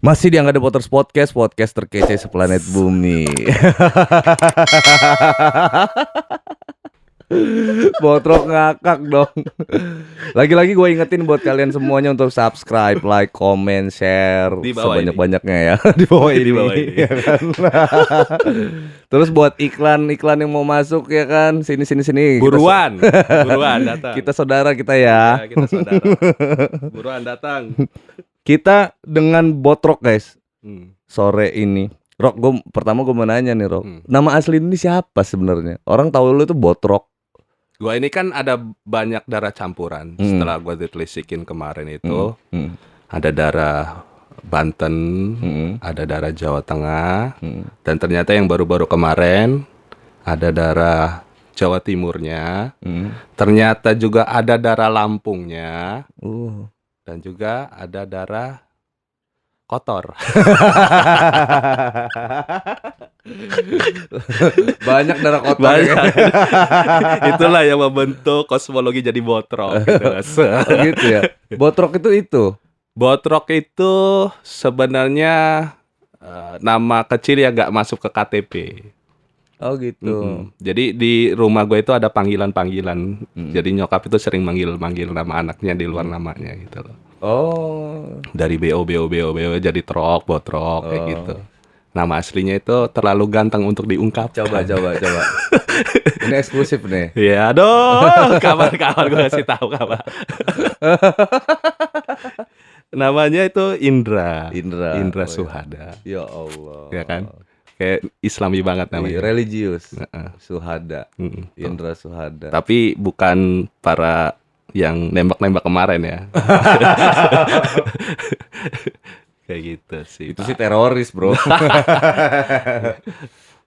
Masih di Angga The Potters Podcast, podcast terkece seplanet bumi. Botrok ngakak dong. Lagi-lagi gue ingetin buat kalian semuanya untuk subscribe, like, comment, share Di bawah sebanyak-banyaknya ya. Di bawah ini. Di bawah ini. Ya kan? Terus buat iklan-iklan yang mau masuk ya kan, sini. Buruan datang. Kita saudara kita ya. Ya, kita saudara. Buruan datang. Kita dengan Botrok guys. Hmm. Sore ini Rok, gue mau nanya nih Rok, nama asli ini siapa sebenarnya? Orang tahu lu itu Botrok. Gua ini kan ada banyak darah campuran. Setelah gua ditelisikin kemarin itu, ada darah Banten, ada darah Jawa Tengah, dan ternyata yang baru-baru kemarin ada darah Jawa Timurnya, ternyata juga ada darah Lampungnya, dan juga ada darah kotor. Banyak darah kotor. Banyak. Itulah yang membentuk kosmologi jadi botrok gitu, Mas. Gitu ya. Botrok itu. Botrok itu sebenarnya nama kecil yang gak masuk ke KTP. Oh gitu. Jadi di rumah gue itu ada panggilan-panggilan. Jadi nyokap itu sering manggil nama anaknya di luar namanya gitu loh. Oh. Dari BO jadi trok, botrok kayak gitu. Nama aslinya itu terlalu ganteng untuk diungkap. Coba. Ini eksklusif nih. Ya aduh, kabar gue kasih tahu kabar. Namanya itu Indra Suhada. Ya Allah. Ya kan? Kayak Islami banget namanya. Religius. Suhada. Indra Suhada. Tapi bukan para yang nembak-nembak kemarin ya. Kayak gitu sih. Itu sih teroris, bro.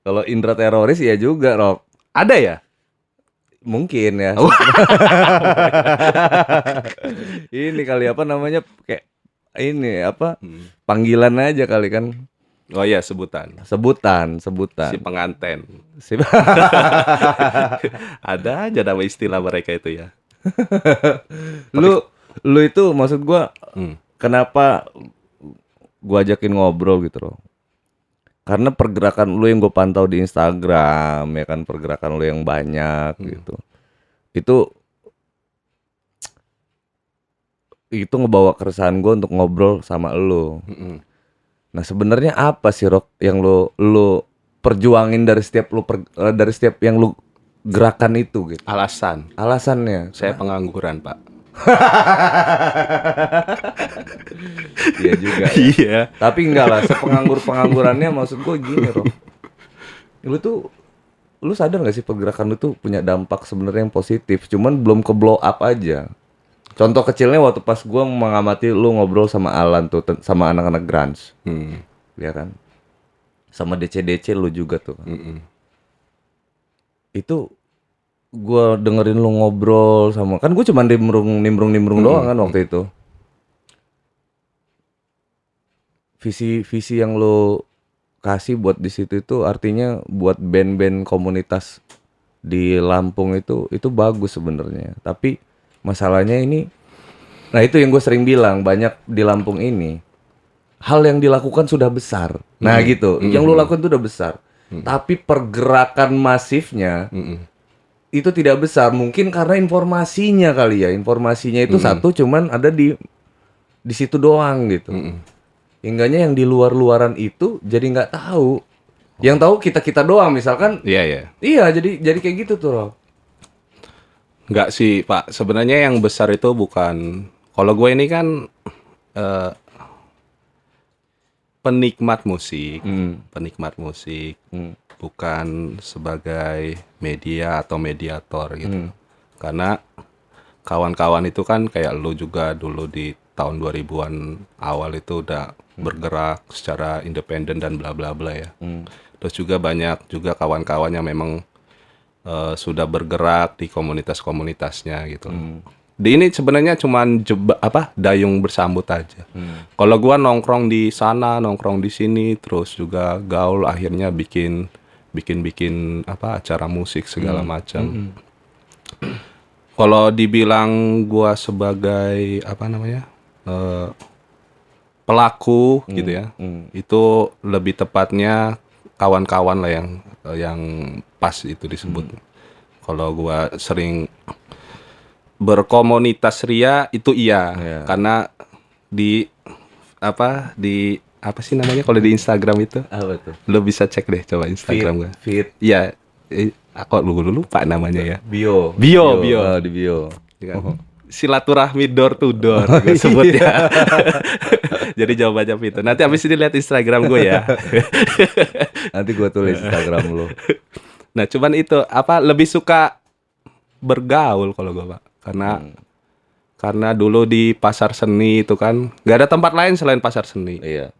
Kalau Indra teroris ya juga, Rok. Ada ya? Mungkin ya. Ini kali apa namanya, kayak ini apa? Panggilan aja kali kan. Oh iya, sebutan. Sebutan. Si penganten. Ada aja nama istilah mereka itu ya. Lu itu maksud gua kenapa gua ajakin ngobrol gitu loh. Karena pergerakan lu yang gue pantau di Instagram ya kan, pergerakan lu yang banyak gitu. Itu ngebawa keresahan gue untuk ngobrol sama lu. Nah, sebenarnya apa sih Rok yang lu perjuangin dari setiap yang lu gerakan itu gitu? Alasannya? Saya pengangguran, Pak. Iya juga ya. Iya. Tapi enggak lah, sepenganggurannya maksud gue gini Rok. Lu sadar gak sih pergerakan lu tuh punya dampak sebenarnya yang positif, cuman belum ke blow up aja. Contoh kecilnya waktu pas gue mengamati lu ngobrol sama Alan tuh, sama anak-anak grunge. Ya kan? Sama DC lu juga tuh. Itu gue dengerin lu ngobrol sama, kan gue cuma nimbrung doang kan waktu itu. Visi yang lu kasih buat di situ itu artinya buat band-band komunitas di Lampung itu bagus sebenarnya. Tapi masalahnya ini, nah itu yang gue sering bilang, banyak di Lampung ini hal yang dilakukan sudah besar. Nah gitu, yang lu lakukan itu udah besar. Tapi pergerakan masifnya itu tidak besar, mungkin karena informasinya kali ya. Informasinya itu satu cuman ada di situ doang gitu. Hingganya yang di luaran itu jadi nggak tahu. Yang tahu kita doang misalkan. Iya. Iya, jadi kayak gitu tuh, Rob. Enggak sih, Pak. Sebenarnya yang besar itu bukan, kalau gue ini kan penikmat musik, bukan sebagai media atau mediator gitu. Karena kawan-kawan itu kan kayak lu juga dulu di tahun 2000-an awal itu udah bergerak secara independen dan bla bla bla ya. Terus juga banyak juga kawan-kawan yang memang sudah bergerak di komunitas-komunitasnya gitu. Di ini sebenarnya cuman dayung bersambut aja. Kalau gua nongkrong di sana, nongkrong di sini, terus juga gaul, akhirnya bikin acara musik segala macam. Kalau dibilang gua sebagai pelaku gitu ya. Itu lebih tepatnya kawan-kawan lah yang pas itu disebut. Kalau gua sering berkomunitas ria itu iya, karena di apa sih namanya kalau di Instagram itu? Apa tuh? Lo bisa cek deh coba Instagram gua. Feed Iya, aku lupa namanya ya. bio. Bio. Oh, di bio. Ya kan? Silaturahmi door to door gue sebutnya. Jadi jawabannya itu. Nanti abis ini lihat Instagram gue ya. Nanti gua tulis Instagram lu. Nah, cuman itu lebih suka bergaul kalau gue, Pak. Karena dulu di pasar seni itu kan nggak ada tempat lain selain pasar seni. Iya.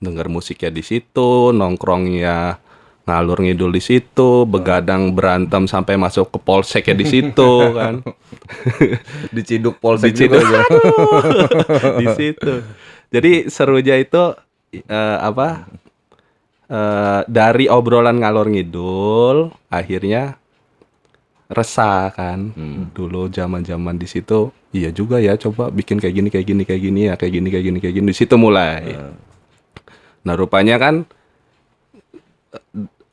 Dengar musiknya di situ, nongkrongnya ngalur ngidul di situ, begadang berantem sampai masuk ke polseknya di situ kan. Diciduk polsek Diciduk. juga. Di situ. Jadi serunya itu dari obrolan ngalor ngidul akhirnya resah kan. Dulu zaman-zaman di situ iya juga ya, coba bikin kayak gini ya, kayak gini di situ mulai. Nah, rupanya kan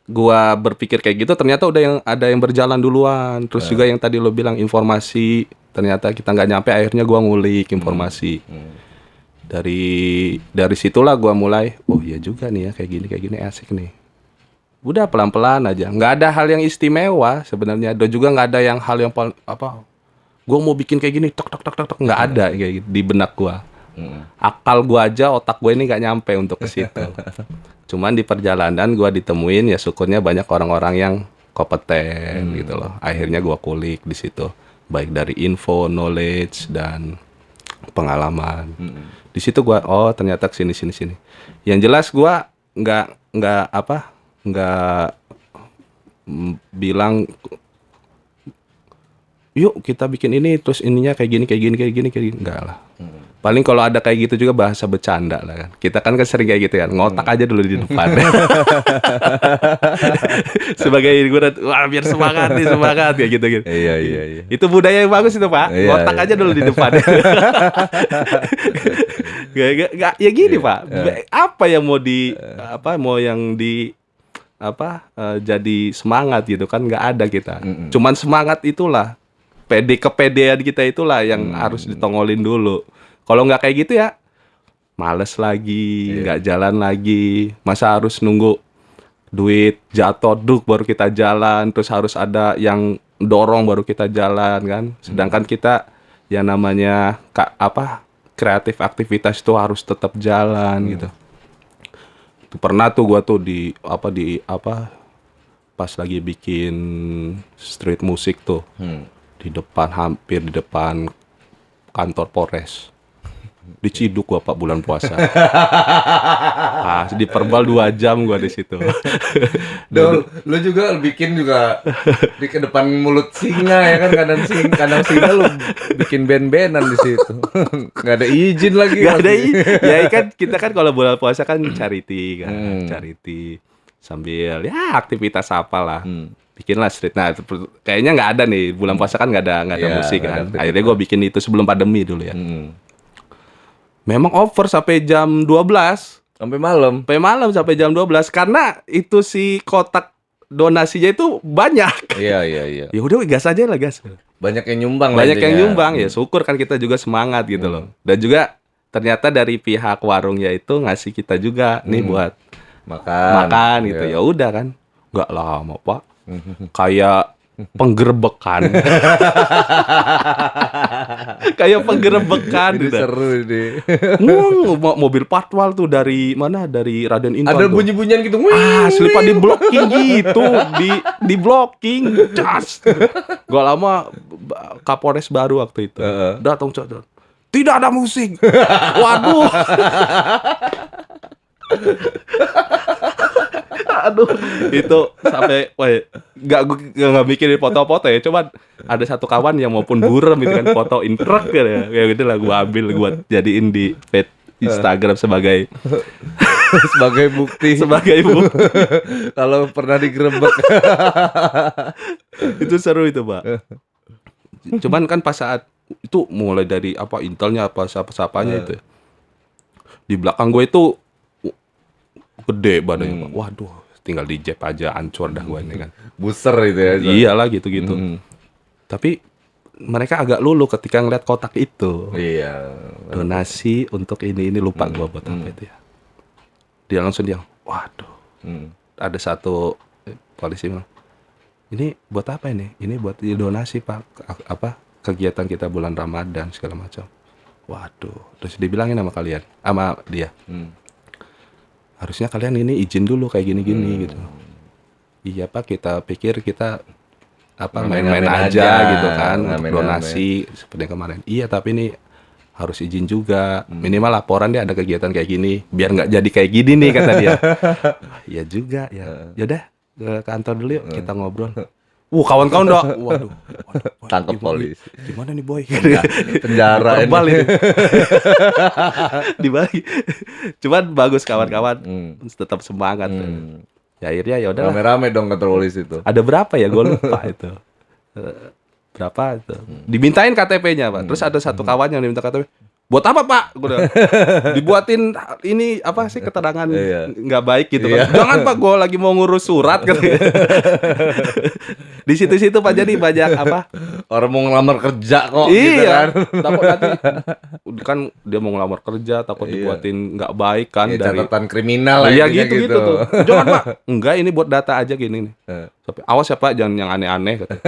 gua berpikir kayak gitu, ternyata ada yang berjalan duluan. Terus juga yang tadi lo bilang informasi, ternyata kita nggak nyampe, akhirnya gua ngulik informasi. Dari situlah gua mulai, oh iya juga nih ya, kayak gini asik nih. Udah pelan-pelan aja, nggak ada hal yang istimewa sebenarnya. Dan juga nggak ada yang hal yang gua mau bikin kayak gini, tok nggak ada kayak gitu di benak gua. Akal gua aja, otak gua ini nggak nyampe untuk ke situ. Cuman di perjalanan gua ditemuin ya, syukurnya banyak orang-orang yang kompeten gitu loh. Akhirnya gua kulik di situ, baik dari info, knowledge dan pengalaman. Di situ gua ternyata sini. Yang jelas gua nggak bilang yuk kita bikin ini terus ininya kayak gini enggak lah. Paling kalau ada kayak gitu juga bahasa bercanda lah kan. Kita kan sering kayak gitu kan, ngotak aja dulu di depan. Sebagai hiburan, wah biar semangat kayak gitu. Iya. Itu budaya yang bagus itu, Pak. Iya, Ngotak aja dulu di depan. Gak, ya gini, Pak. Apa yang jadi semangat gitu kan, nggak ada kita. Cuman semangat itulah, kepedean kita itulah yang harus ditongolin dulu. Kalau nggak kayak gitu ya males lagi, nggak jalan lagi. Masa harus nunggu duit jatuh baru kita jalan, terus harus ada yang dorong baru kita jalan kan. Sedangkan kita yang namanya kreatif aktivitas itu harus tetap jalan gitu. Pernah tuh gua tuh pas lagi bikin street musik tuh hampir di depan kantor Polres. Diciduk gua 4 bulan puasa. Diperbal 2 jam gua di situ. Lu juga bikin juga di ke depan mulut singa ya kan, kadang singa lu bikin band-bandan di situ. Nggak ada izin lagi. Nggak ada izin. Ya kan kita kan kalau bulan puasa kan charity kan, charity sambil ya aktivitas apalah. Bikinlah street. Nah, kayaknya nggak ada nih bulan puasa kan nggak ada musik kan. Akhirnya gua bikin itu sebelum pandemi dulu ya. Memang over sampai jam 12. Sampai malam Sampai jam 12 karena itu si kotak donasinya itu banyak. Iya. Ya udah gas aja lah, gas. Banyak yang nyumbang. Ya syukur kan kita juga semangat gitu loh. Dan juga ternyata dari pihak warungnya itu ngasih kita juga nih buat makan gitu. Ya udah kan. Enggak lama, Pak. Kayak penggerebekan. Kayak penggerebekan. Ini seru ini. Mobil patwal tuh dari mana? Dari Raden Intan. Ada bunyi-bunyian gitu. Selipan di blocking gitu, di blocking. Cas. Gak lama Kapolres baru waktu itu. Datang cadar. Tidak ada musik. Waduh. Aduh, itu sampai nggak mikirin foto-foto ya. Coba ada satu kawan yang maupun burem itu kan fotoin truk ya, kayak gitu lah. Gue ambil, gue jadiin di feed Instagram sebagai bukti. Kalau pernah digerebek. Itu seru itu, Pak. Cuman kan pas saat itu mulai dari intelnya siapa-siapanya itu. Di belakang gue itu gede badannya, Pak. Waduh, tinggal di jab aja hancur dah gue ini kan. Booster itu ya. Iyalah gitu-gitu. Tapi mereka agak lulu ketika ngeliat kotak itu. Iya. Donasi untuk ini lupa gue buat apa itu ya. Dia langsung waduh. Ada satu polisi bilang, ini buat apa ini? Ini buat donasi Pak. Apa kegiatan kita bulan Ramadan segala macam. Waduh. Terus dibilangin sama dia. Harusnya kalian ini izin dulu kayak gini-gini gitu. Iya Pak, kita pikir kita main-main aja gitu kan, donasi seperti yang kemarin. Iya, tapi ini harus izin juga. Minimal laporan dia ada kegiatan kayak gini, biar nggak jadi kayak gini nih kata dia. Iya juga ya. Yaudah ke kantor dulu yuk, kita ngobrol. Kawan-kawan udah, waduh, Tangkap gimana nih? polisi. Gimana nih boy? Penjara Verbal ini. Dibagi. Cuman bagus kawan-kawan, tetap semangat. Ya akhirnya ya udah. Rame-rame dong kantor polisi itu. Ada berapa ya? Gue lupa itu. Berapa itu? Dimintain KTP-nya, Pak. Terus ada satu kawan yang diminta KTP. Buat apa, Pak? Gua bilang, dibuatin ini apa sih keterangan nggak baik gitu kan. Jangan, Pak, gue lagi mau ngurus surat gitu. Di situ-situ Pak, jadi banyak apa? Orang mau ngelamar kerja kok gitu kan. Takut nanti kan dia mau ngelamar kerja, takut dibuatin nggak baik kan Ya, dari catatan kriminal lah iya intinya gitu tuh. Jangan Pak. Enggak, ini buat data aja gini nih. Tapi awas ya Pak, jangan yang aneh-aneh kata.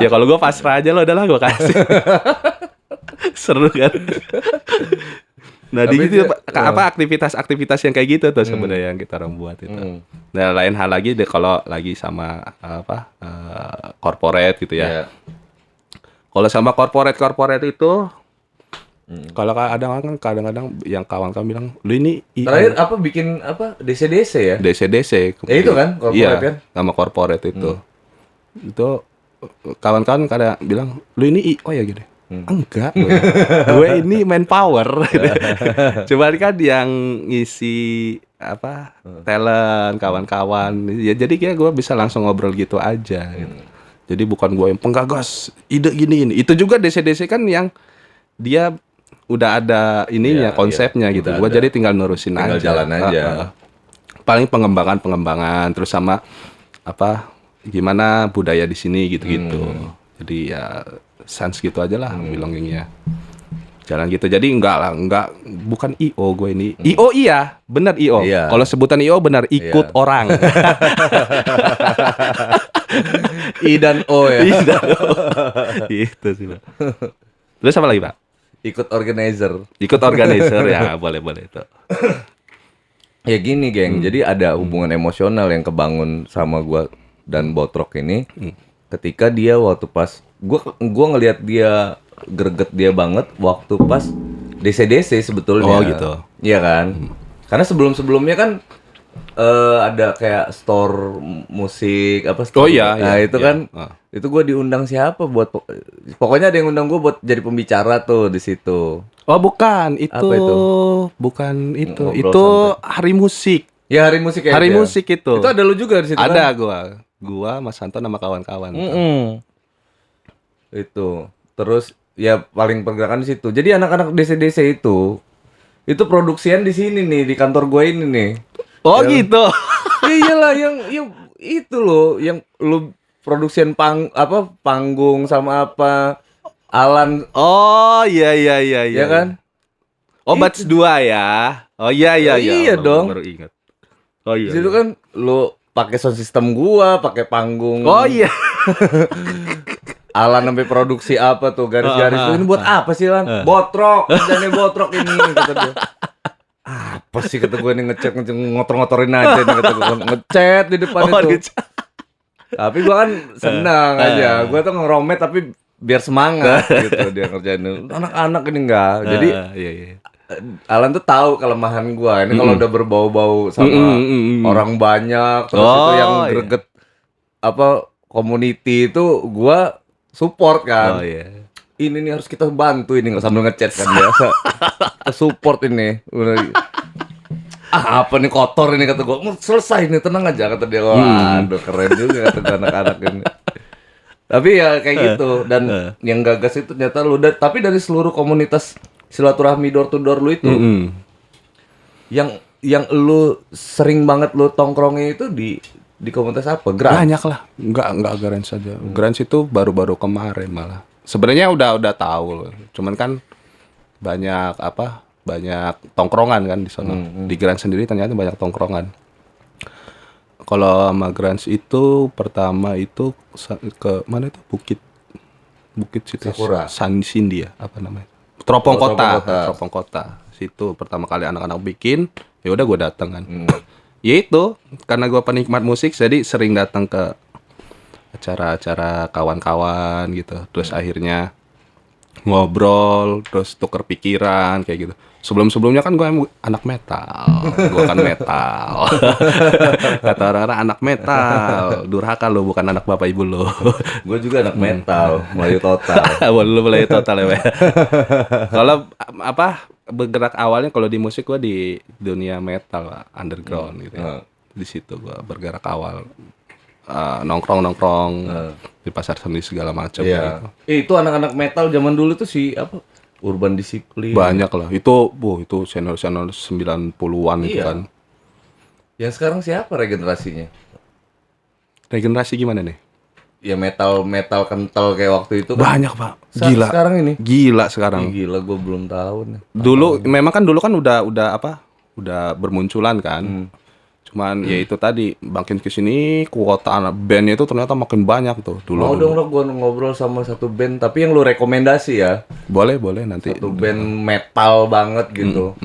Ya kalau gue pasrah aja lo, udahlah gue kasih. Seru kan. Nah, di situ apa aktivitas-aktivitas yang kayak gitu tuh sebenarnya yang kita orang buat itu. Nah, lain hal lagi kalau lagi sama corporate gitu ya. Kalau sama corporate itu kalau kadang-kadang yang kawan-kawan bilang, "Lu ini terakhir apa bikin apa DC-DC ya?" DC. Ya itu kan corporate kan? Sama corporate itu. Itu kawan-kawan kadang bilang, "Lu ini IO ya gini?" Enggak, gue ini manpower. Cuman kan yang ngisi talent kawan-kawan. Ya jadi kayak gue bisa langsung ngobrol gitu aja. Gitu. Jadi bukan gue yang penggagas ide gini. Itu juga DC kan yang dia udah ada ininya konsepnya gitu. Gue jadi tinggal nurusin tinggal aja. Jalan aja. Paling pengembangan terus sama gimana budaya di sini gitu-gitu. Jadi ya sans gitu aja lah belongingnya. Jalan gitu. Jadi bukan IO gue ini. IO iya, benar IO. Iya. Kalau sebutan IO benar ikut orang. I dan O ya. I dan O. Itu sih, Pak. Terus apa lagi, Pak? Ikut organizer. Ikut organizer ya, boleh itu. Ya gini, geng. Jadi ada hubungan emosional yang kebangun sama gua dan Botrok ini. Ketika dia waktu pas gua ngelihat dia greget dia banget waktu pas DC sebetulnya. Oh gitu. Iya kan? Karena sebelumnya kan ada kayak store musik apa store. Oh iya. Nah, itu kan itu gua diundang siapa buat pokoknya ada yang undang gua buat jadi pembicara tuh di situ. Oh bukan, itu. Apa itu? Bukan itu. Ngobrol Itu santai. hari musik. Ya hari musik ya. Hari musik itu. Itu ada lu juga di situ Ada kan? gua Mas Anton sama kawan-kawan. Itu. Terus ya paling pergerakan di situ. Jadi anak-anak DC itu produksian di sini nih di kantor gue ini nih. Oh gitu. Iyalah yang itu loh yang lu produksian panggung sama apa Alan. Oh iya. Ya kan? Oh batch 2 ya. Oh iya. Iya dong. Baru ingat. Oh iya. Di situ kan lu pakai sound system gua, pakai panggung. Oh iya. Alan sampai produksi apa tuh garis-garis tuh ini buat apa sih Lan? Botrok, kerjanya Botrok ini kata dia. Apa sih kata gue nih ngechat ngotor-ngotorin aja nih kata gue ngechat di depan itu. Tapi gue kan senang aja. Gue tuh ngeromet tapi biar semangat gitu dia ngerjain. Anak-anak ini enggak. Jadi iya. Alan tuh tahu kelemahan gue. Ini kalau udah berbau-bau sama orang banyak terus itu yang greget community itu gue support kan. Oh iya. Ini nih harus kita bantu ini sambil ngechat kan biasa. Support ini. Apa nih kotor ini kata gue. Selesai nih tenang aja kata dia. Waduh keren juga kata anak-anak ini. Tapi ya kayak gitu dan yang gagas itu ternyata lu tapi dari seluruh komunitas silaturahmi door to door lu itu. Yang lu sering banget lu tongkrongin itu di komunitas apa? Grunge? Banyak lah, nggak grunge saja. Grunge itu baru-baru kemarin malah. Sebenarnya udah tahu loh. Cuman kan banyak tongkrongan kan di sana. Di grunge sendiri ternyata banyak tongkrongan. Kalau sama grunge itu pertama itu ke mana itu Bukit situ Sakura. San Cindy ya, apa namanya? Teropong Oh, Kota. Teropong Kota. Teropong Kota. Situ pertama kali anak-anak bikin, ya udah gue datang kan. Ya itu, karena gue penikmat musik jadi sering datang ke acara-acara kawan-kawan gitu. Terus akhirnya ngobrol, terus tuker pikiran kayak gitu. Sebelum-sebelumnya kan gue anak metal, gue kan metal. Kata orang-orang anak metal, durhaka lo, bukan anak bapak ibu lo. Gue juga anak metal, Melayu total. Lu mulai total ya. Kalau bergerak awalnya kalau di musik gue di dunia metal lah, underground gitu ya. Di situ gue bergerak awal. Nongkrong di pasar seni segala macam Iya. gitu. Itu anak-anak metal zaman dulu tuh Urban Discipline. Banyak lah. Itu senior 90-an itu Iya. kan. Yang sekarang siapa regenerasinya? Regenerasi gimana nih? Ya metal kental kayak waktu itu kan. Banyak, Pak. Gila. Sekarang ini. Gila sekarang. Ih, gila, gue belum tahu nih. Memang kan dulu kan udah bermunculan kan. Cuman ya itu tadi makin kesini kuota anak bandnya itu ternyata makin banyak tuh dulu. Mau dong lo gue ngobrol sama satu band, tapi yang lu rekomendasi ya. Boleh nanti. Satu band metal banget gitu.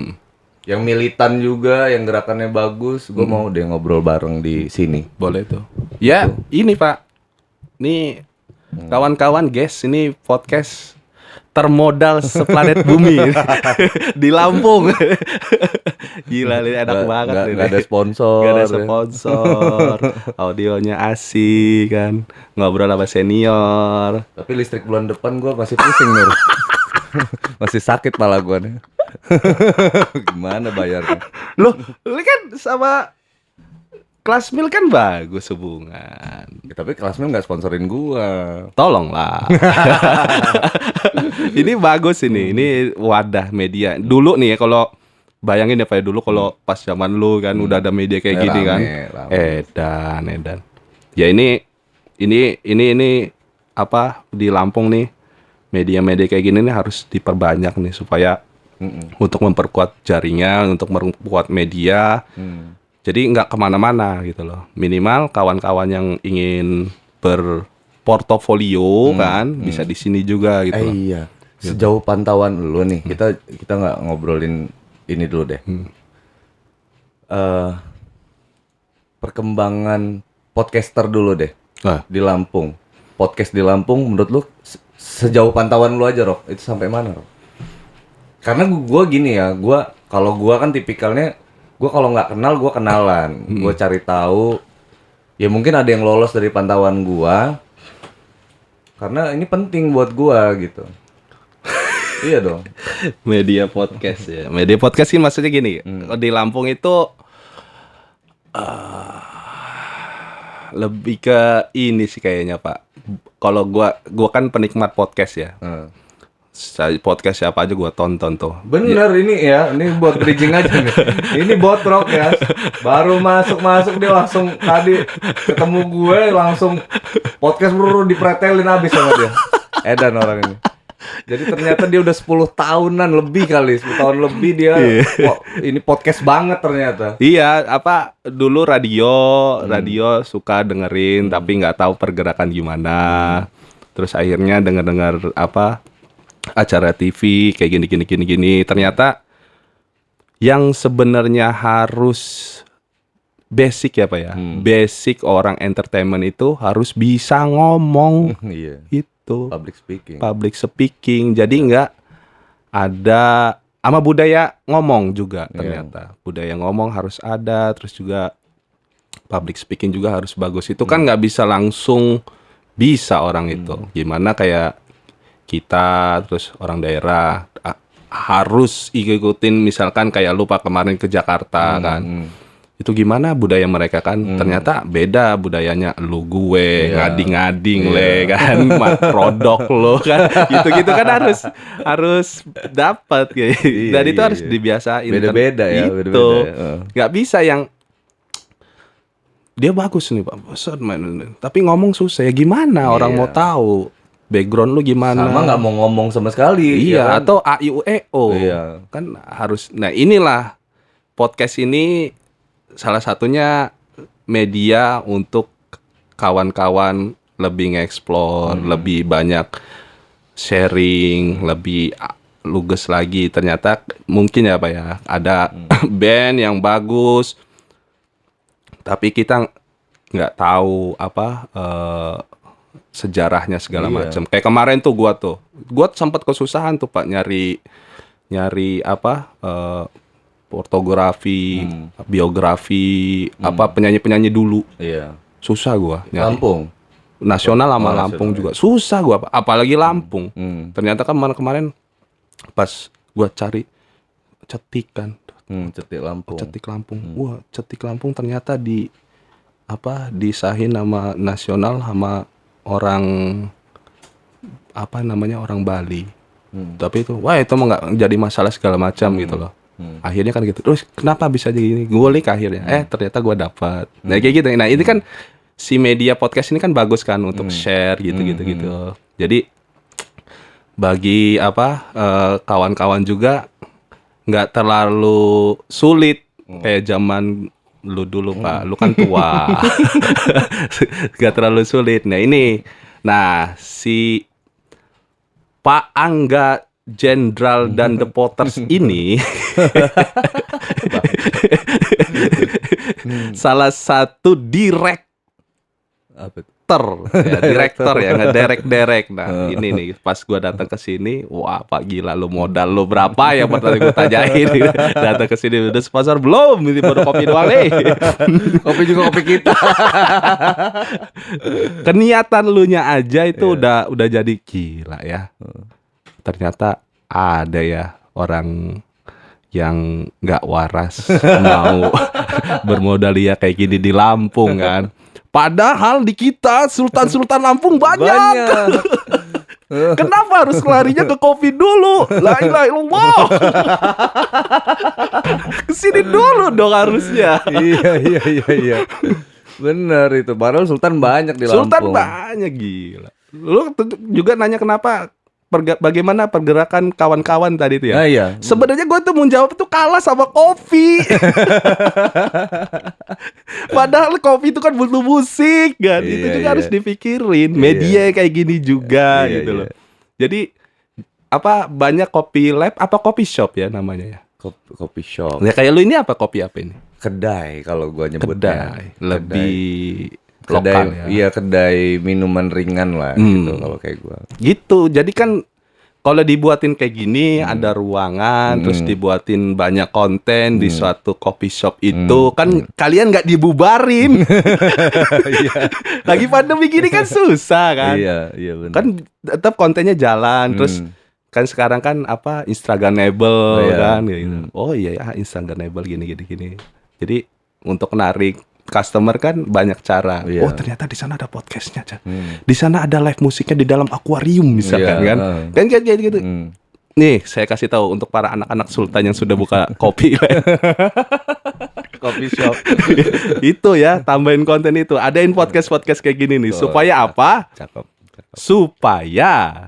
Yang militan juga, yang gerakannya bagus. Gue mau deh ngobrol bareng di sini. Boleh tuh. Ya, ini Pak. Nih kawan-kawan guys, ini podcast termodal seplanet bumi di Lampung. Gila nih, enak banget nih. Nggak ada sponsor. Gak ada sponsor. Audionya asik kan. Ngobrol sama senior. Tapi listrik bulan depan gue masih pusing nih. Masih sakit pala gue nih. Gimana bayarnya? Loh, lu kan sama Kelas Mil kan bagus hubungan. Ya, tapi Kelasmil nggak sponsorin gua. Tolonglah. Ini bagus ini wadah media. Dulu nih ya kalau bayangin ya Pak, dulu kalau pas zaman lu kan udah ada media kayak gini kan. Rame. Edan. Ya ini apa di Lampung nih media-media kayak gini nih harus diperbanyak nih supaya untuk memperkuat jaringan, untuk memperkuat media. Jadi nggak kemana-mana gitu loh. Minimal kawan-kawan yang ingin berportofolio kan bisa di sini juga gitu loh. Iya. Sejauh pantauan lu nih, kita nggak ngobrolin ini dulu deh. Perkembangan podcaster dulu deh di Lampung. Podcast di Lampung menurut lu sejauh pantauan lu aja Rok, itu sampai mana Rok? Karena gua gini ya, kalau gua kan tipikalnya gue kalau nggak kenal gue kenalan, gue cari tahu. Ya mungkin ada yang lolos dari pantauan gue, karena ini penting buat gue gitu. Iya dong. Media podcast ya. Media podcast kan maksudnya gini. Di Lampung itu lebih ke ini sih kayaknya Pak. Kalau gua kan penikmat podcast ya. Podcast siapa aja gua tonton tuh. Bener ini ya, ini buat bridging aja nih. Ini botrok ya. Baru masuk dia langsung tadi ketemu gue langsung podcast bro dipretelin habis sama dia. Edan orang ini. Jadi ternyata dia udah 10 tahunan lebih kali, 10 tahun lebih dia. Ini podcast banget ternyata. Iya, dulu radio suka dengerin tapi nggak tahu pergerakan gimana. Terus akhirnya dengar acara TV kayak gini. Ternyata yang sebenarnya harus basic ya Pak ya. Basic orang entertainment itu harus bisa ngomong. Iya. Itu. Public speaking. Jadi nggak ada sama budaya ngomong juga ternyata. Budaya ngomong harus ada, terus juga public speaking juga harus bagus. Itu kan nggak bisa langsung bisa orang itu. Gimana kayak kita terus orang daerah harus ikutin misalkan kayak lu Pak kemarin ke Jakarta kan. itu gimana budaya mereka kan. Ternyata beda budayanya, lu gue ngading-ngading le kan, rodok lo kan, gitu-gitu kan harus dapat kayak. Dan itu harus dibiasain. Beda-beda ya, Itu beda-beda ya. nggak bisa yang dia bagus nih Pak Bosan main, tapi ngomong susah ya gimana orang mau tahu background lu gimana. Sama nggak mau ngomong sama sekali. Iya, ya kan? atau a i u e o. Iya. Kan harus. Nah, inilah podcast ini salah satunya media untuk kawan-kawan lebih nge-explore, lebih banyak sharing, lebih luges lagi. Ternyata mungkin ya Pak ya, ada band yang bagus, tapi kita nggak tahu apa sejarahnya segala macam. Kayak kemarin tuh gua sempat kesusahan tuh Pak nyari apa portografi, biografi, apa penyanyi-penyanyi dulu. Iya. Susah gua nyari. Lampung. Nasional sama Lampung juga susah gua, apalagi Lampung. Ternyata kan kemarin pas gua cari cetikan, Cetik Lampung. cetik Lampung. Wah, cetik Lampung ternyata disahin nama nasional sama orang apa namanya orang Bali. Tapi itu itu mah nggak jadi masalah segala macam gitu loh. Akhirnya kan gitu. Terus kenapa bisa jadi gini? Ngulik akhirnya. Ternyata gua dapat. Nah kayak gitu. Nah ini kan si media podcast ini kan bagus kan untuk share gitu. Jadi bagi kawan-kawan juga nggak terlalu sulit kayak zaman lu dulu Pak. Lu kan tua. Nggak terlalu sulit. Nah si Pak Angga Jenderal dan The Potters ini salah satu direktor ya ngederek. Nah ini nih pas gua datang ke sini, wah Pak gila lu modal lu berapa ya pertama gua tanyain. Datang ke sini udah sponsor belum? Ini baru kopi doang nih. Kopi juga kopi kita. Keniatan lu nya aja itu udah jadi gila ya. Ternyata ada ya orang yang nggak waras mau bermodal kayak gini di Lampung kan. Padahal di kita Sultan Lampung banyak. Kenapa harus larinya ke kopi dulu? La ilaha illallah. Kesini dulu dong harusnya. Iya. Bener itu. Padahal Sultan banyak di Lampung. Sultan banyak gila. Lu juga nanya kenapa bagaimana pergerakan kawan-kawan tadi itu ya? Ah, iya. Sebenarnya gue tuh mau jawab tuh kalah sama kopi. Padahal kopi itu kan butuh musik kan. Itu juga harus dipikirin. Media kayak gini juga gitu loh. Jadi banyak kopi lab apa kopi shop ya namanya ya? Kopi shop. Ya kayak lu ini kopi apa ini? Kedai kalau gua nyebutnya. Kedai. Lebih lokal ya. Iya, kedai minuman ringan lah gitu kalau kayak gua. Gitu. Jadi kan kalau dibuatin kayak gini ada ruangan terus dibuatin banyak konten di suatu coffee shop itu kan kalian nggak dibubarin. Lagi pandemi gini kan susah kan. Iya benar. Kan tetap kontennya jalan terus kan sekarang kan Instagramable kan gitu. Oh iya ya Instagramable gini. Jadi untuk menarik customer kan banyak cara. Oh ternyata di sana ada podcastnya, di sana ada live musiknya di dalam akuarium misalkan kan. Kan kayak gitu. Nih saya kasih tahu untuk para anak-anak Sultan yang sudah buka kopi, Coffee shop. Itu ya tambahin konten itu. Adain podcast kayak gini nih supaya apa? Cakep. Supaya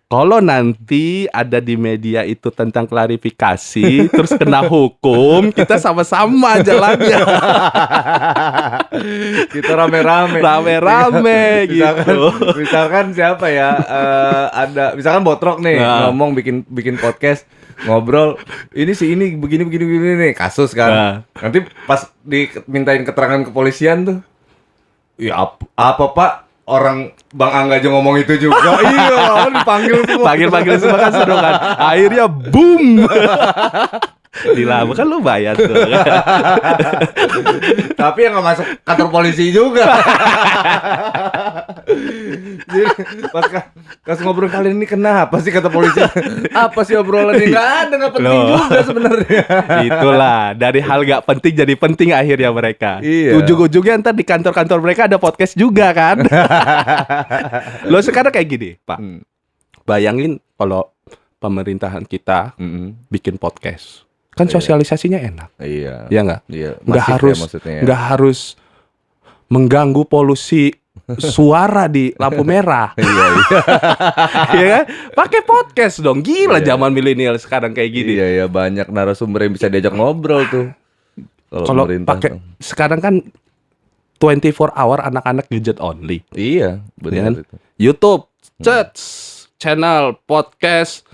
kalau nanti ada di media itu tentang klarifikasi terus kena hukum, kita sama-sama jalannya. Kita rame-rame gitu. Misalkan siapa ya? Ada misalkan Botrok nih ngomong bikin podcast ngobrol ini begini nih kasus kan. Nanti pas dimintain keterangan kepolisian tuh. Ya apa Pak? Orang Bang Angga aja ngomong itu juga. Iya, dipanggil semua. Panggil semua kan seru kan. Akhirnya boom. Dilama kan lu bayar tuh. Tapi yang nggak masuk kantor polisi juga. Pas ngobrol kali ini kenapa sih kata polisi? Apa sih obrolannya? Nggak penting Loh. juga sebenarnya. Itulah, dari hal gak penting jadi penting akhirnya mereka. Iya. Ujung-ujungnya ntar di kantor-kantor mereka ada podcast juga kan. Lo sekarang kayak gini, Pak. Bayangin kalau pemerintahan kita bikin podcast. Kan sosialisasinya enak. Iya. Ya nggak? Iya. Nggak Masif ya harus maksudnya ya. nggak harus mengganggu polusi suara di lampu merah. Iya. Ya kan? Pakai podcast dong. Gila zaman milenial sekarang kayak gini. Iya ya, banyak narasumber yang bisa diajak ngobrol tuh. Kalau pemerintah pakai tuh. sekarang kan 24 hour anak-anak gadget only. Iya, Ya kan? benar itu. YouTube, channel, podcast,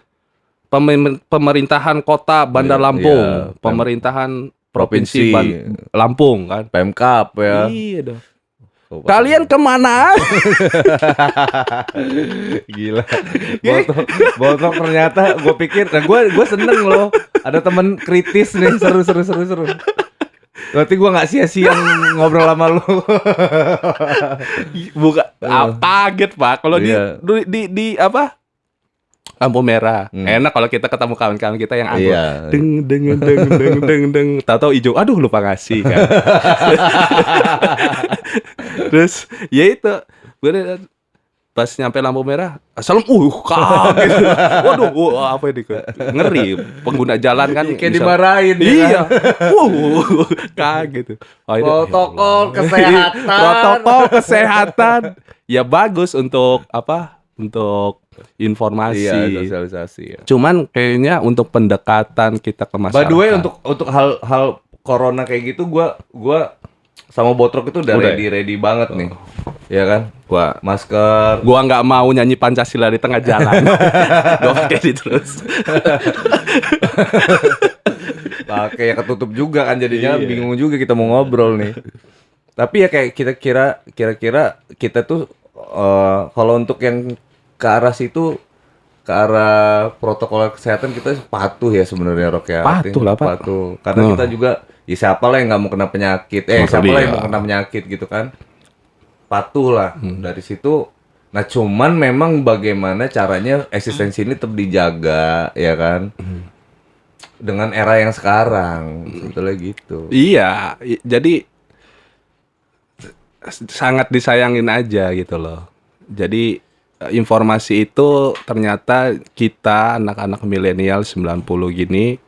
pemerintahan kota Bandar Iya, Lampung, iya. pemerintahan Provinsi. provinsi Lampung kan. Pemkap ya. Iya dong. Oh, Kalian kemana? gila. Botok ternyata gue pikir, nah gue seneng loh. Ada temen kritis nih, seru. Berarti gue nggak sia-sia ngobrol sama lu. Bukan kaget Pak. Kalau Iya. di apa? Lampu merah. Enak kalau kita ketemu kawan-kawan kita yang anggur. Iya. Deng. Tahu-tahu hijau. Aduh lupa ngasih kan. Terus ya itu gue pas nyampe lampu merah, salam, kaget. Waduh, apa ini? Ngeri. Pengguna jalan kan Kayak bisa- dimarahin ya Iya. kan? Kaget. Protokol kesehatan. Protokol kesehatan. Ya bagus untuk apa? Untuk informasi. Iya, sosialisasi ya. Cuman kayaknya untuk pendekatan kita ke masyarakat. By the way, untuk hal corona kayak gitu, gua sama Botrok itu udah Udah ready banget nih. Ya kan? Masker. Gua nggak mau nyanyi Pancasila di tengah jalan. Gua pakai di terus. Pakai ya ketutup juga kan jadinya Iya. bingung juga kita mau ngobrol nih. Tapi ya kayak kita kira-kira kita tuh kalau untuk yang ke arah situ, ke arah protokol kesehatan kita patuh ya sebenarnya, Rok ya. Patuh lah, Pak. Patuh. Karena kita juga ya siapa lah yang nggak mau kena penyakit. Siapa lah yang mau kena penyakit gitu kan. Patuh lah dari situ. Nah, cuman memang bagaimana caranya eksistensi ini tetap dijaga ya kan. Dengan era yang sekarang, sebetulnya gitu. Iya, jadi sangat disayangin aja gitu loh. Jadi informasi itu ternyata kita anak-anak milenial 90 gini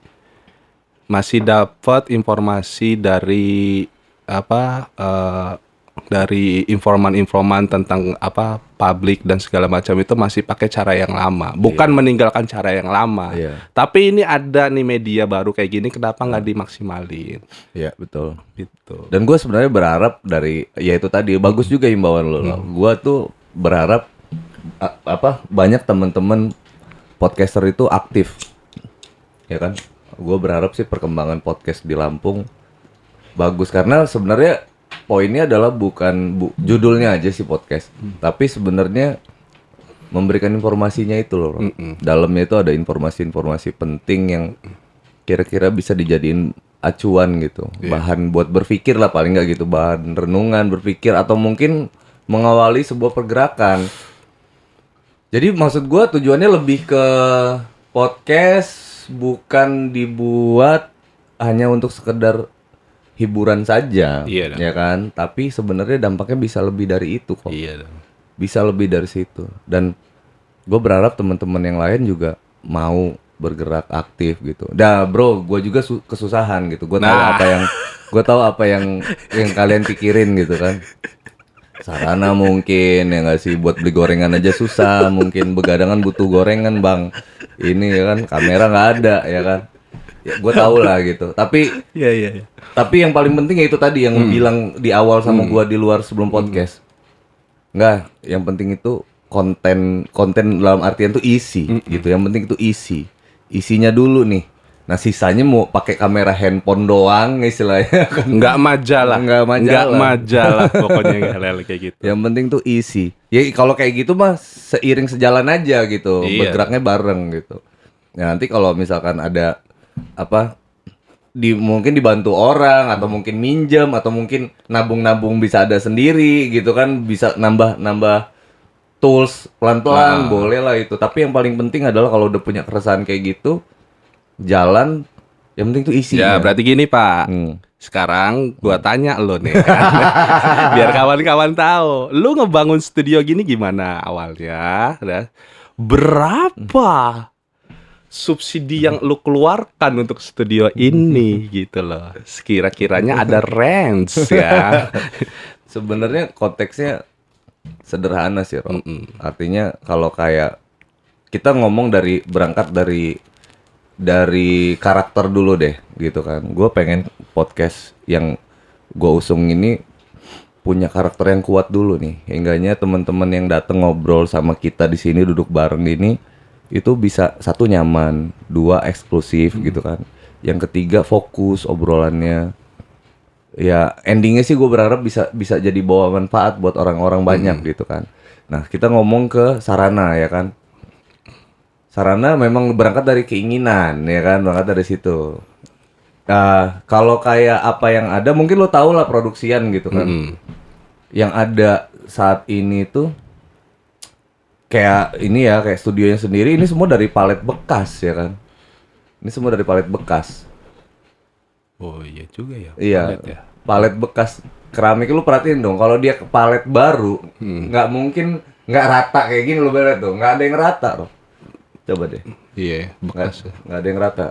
masih dapat informasi dari apa dari informan-informan tentang apa publik dan segala macam itu masih pakai cara yang lama, bukan meninggalkan cara yang lama. Iya. Tapi ini ada nih media baru kayak gini, kenapa nggak dimaksimalin? Iya, betul. Gitu. Dan gue sebenarnya berharap dari ya itu tadi bagus juga himbauan lo. Gue tuh berharap banyak teman-teman podcaster itu aktif, ya kan? Gue berharap sih perkembangan podcast di Lampung bagus karena sebenarnya poinnya adalah bukan judulnya aja sih podcast, tapi sebenarnya memberikan informasinya itu loh. Dalamnya itu ada informasi-informasi penting yang kira-kira bisa dijadiin acuan gitu, bahan buat berpikir lah paling nggak gitu, bahan renungan, berpikir atau mungkin mengawali sebuah pergerakan. Jadi maksud gue tujuannya lebih ke podcast bukan dibuat hanya untuk sekedar hiburan saja, Iya, ya kan? Tapi sebenarnya dampaknya bisa lebih dari itu kok. Iya dong. Bisa lebih dari situ. Dan gue berharap teman-teman yang lain juga mau bergerak aktif gitu. Dah bro, gue juga kesusahan gitu. Gue tahu apa yang kalian pikirin gitu kan. Sarana mungkin ya nggak sih, buat beli gorengan aja susah, mungkin begadangan butuh gorengan bang. Ini ya kan kamera nggak ada ya kan. Ya, gue tahu lah gitu. Tapi Iya. yang paling penting ya itu tadi yang bilang di awal sama gua di luar sebelum podcast. Enggak, yang penting itu konten dalam artian tuh isi gitu. Yang penting itu isi. Isinya dulu nih. Nah, sisanya mau pakai kamera handphone doang istilahnya kan. Nggak majalah. Nggak majalah. Nggak majalah pokoknya hal-hal kayak gitu. Yang penting tuh isi. Ya kalau kayak gitu mah seiring sejalan aja gitu. Iya. Bergeraknya bareng gitu. Nah, nanti kalau misalkan ada mungkin dibantu orang atau mungkin minjem atau mungkin nabung-nabung bisa ada sendiri gitu kan, bisa nambah tools pelan-pelan boleh lah itu. Tapi yang paling penting adalah kalau udah punya keresahan kayak gitu, jalan. Yang penting tuh isinya. Ya, berarti gini, Pak. Sekarang gua tanya lo nih. Biar kawan-kawan tahu. Lu ngebangun studio gini gimana awalnya? Berapa subsidi yang lu keluarkan untuk studio ini gitu loh. Sekira-kiranya ada range ya. Sebenarnya konteksnya sederhana sih, Rob. Artinya kalau kayak kita ngomong berangkat dari karakter dulu deh, gitu kan. Gue pengen podcast yang gue usung ini punya karakter yang kuat dulu nih. Hingganya teman-teman yang datang ngobrol sama kita di sini duduk bareng ini itu bisa satu nyaman, dua eksklusif gitu kan. Yang ketiga fokus obrolannya. Ya endingnya sih gue berharap bisa jadi bawa manfaat buat orang-orang banyak gitu kan. Nah kita ngomong ke sarana ya kan. Sarana memang berangkat dari keinginan ya kan, berangkat dari situ. Nah, kalau kayak apa yang ada mungkin lo tau lah produksian gitu kan. Yang ada saat ini tuh kayak ini ya, kayak studionya sendiri ini semua dari palet bekas ya kan. Ini semua dari palet bekas. Oh iya juga ya. Iya. Palet bekas keramik lu perhatiin dong, kalau dia palet baru nggak mungkin nggak rata kayak gini lo lihat tuh, nggak ada yang rata loh. Coba deh. Iya, bekas. Nggak ada yang rata.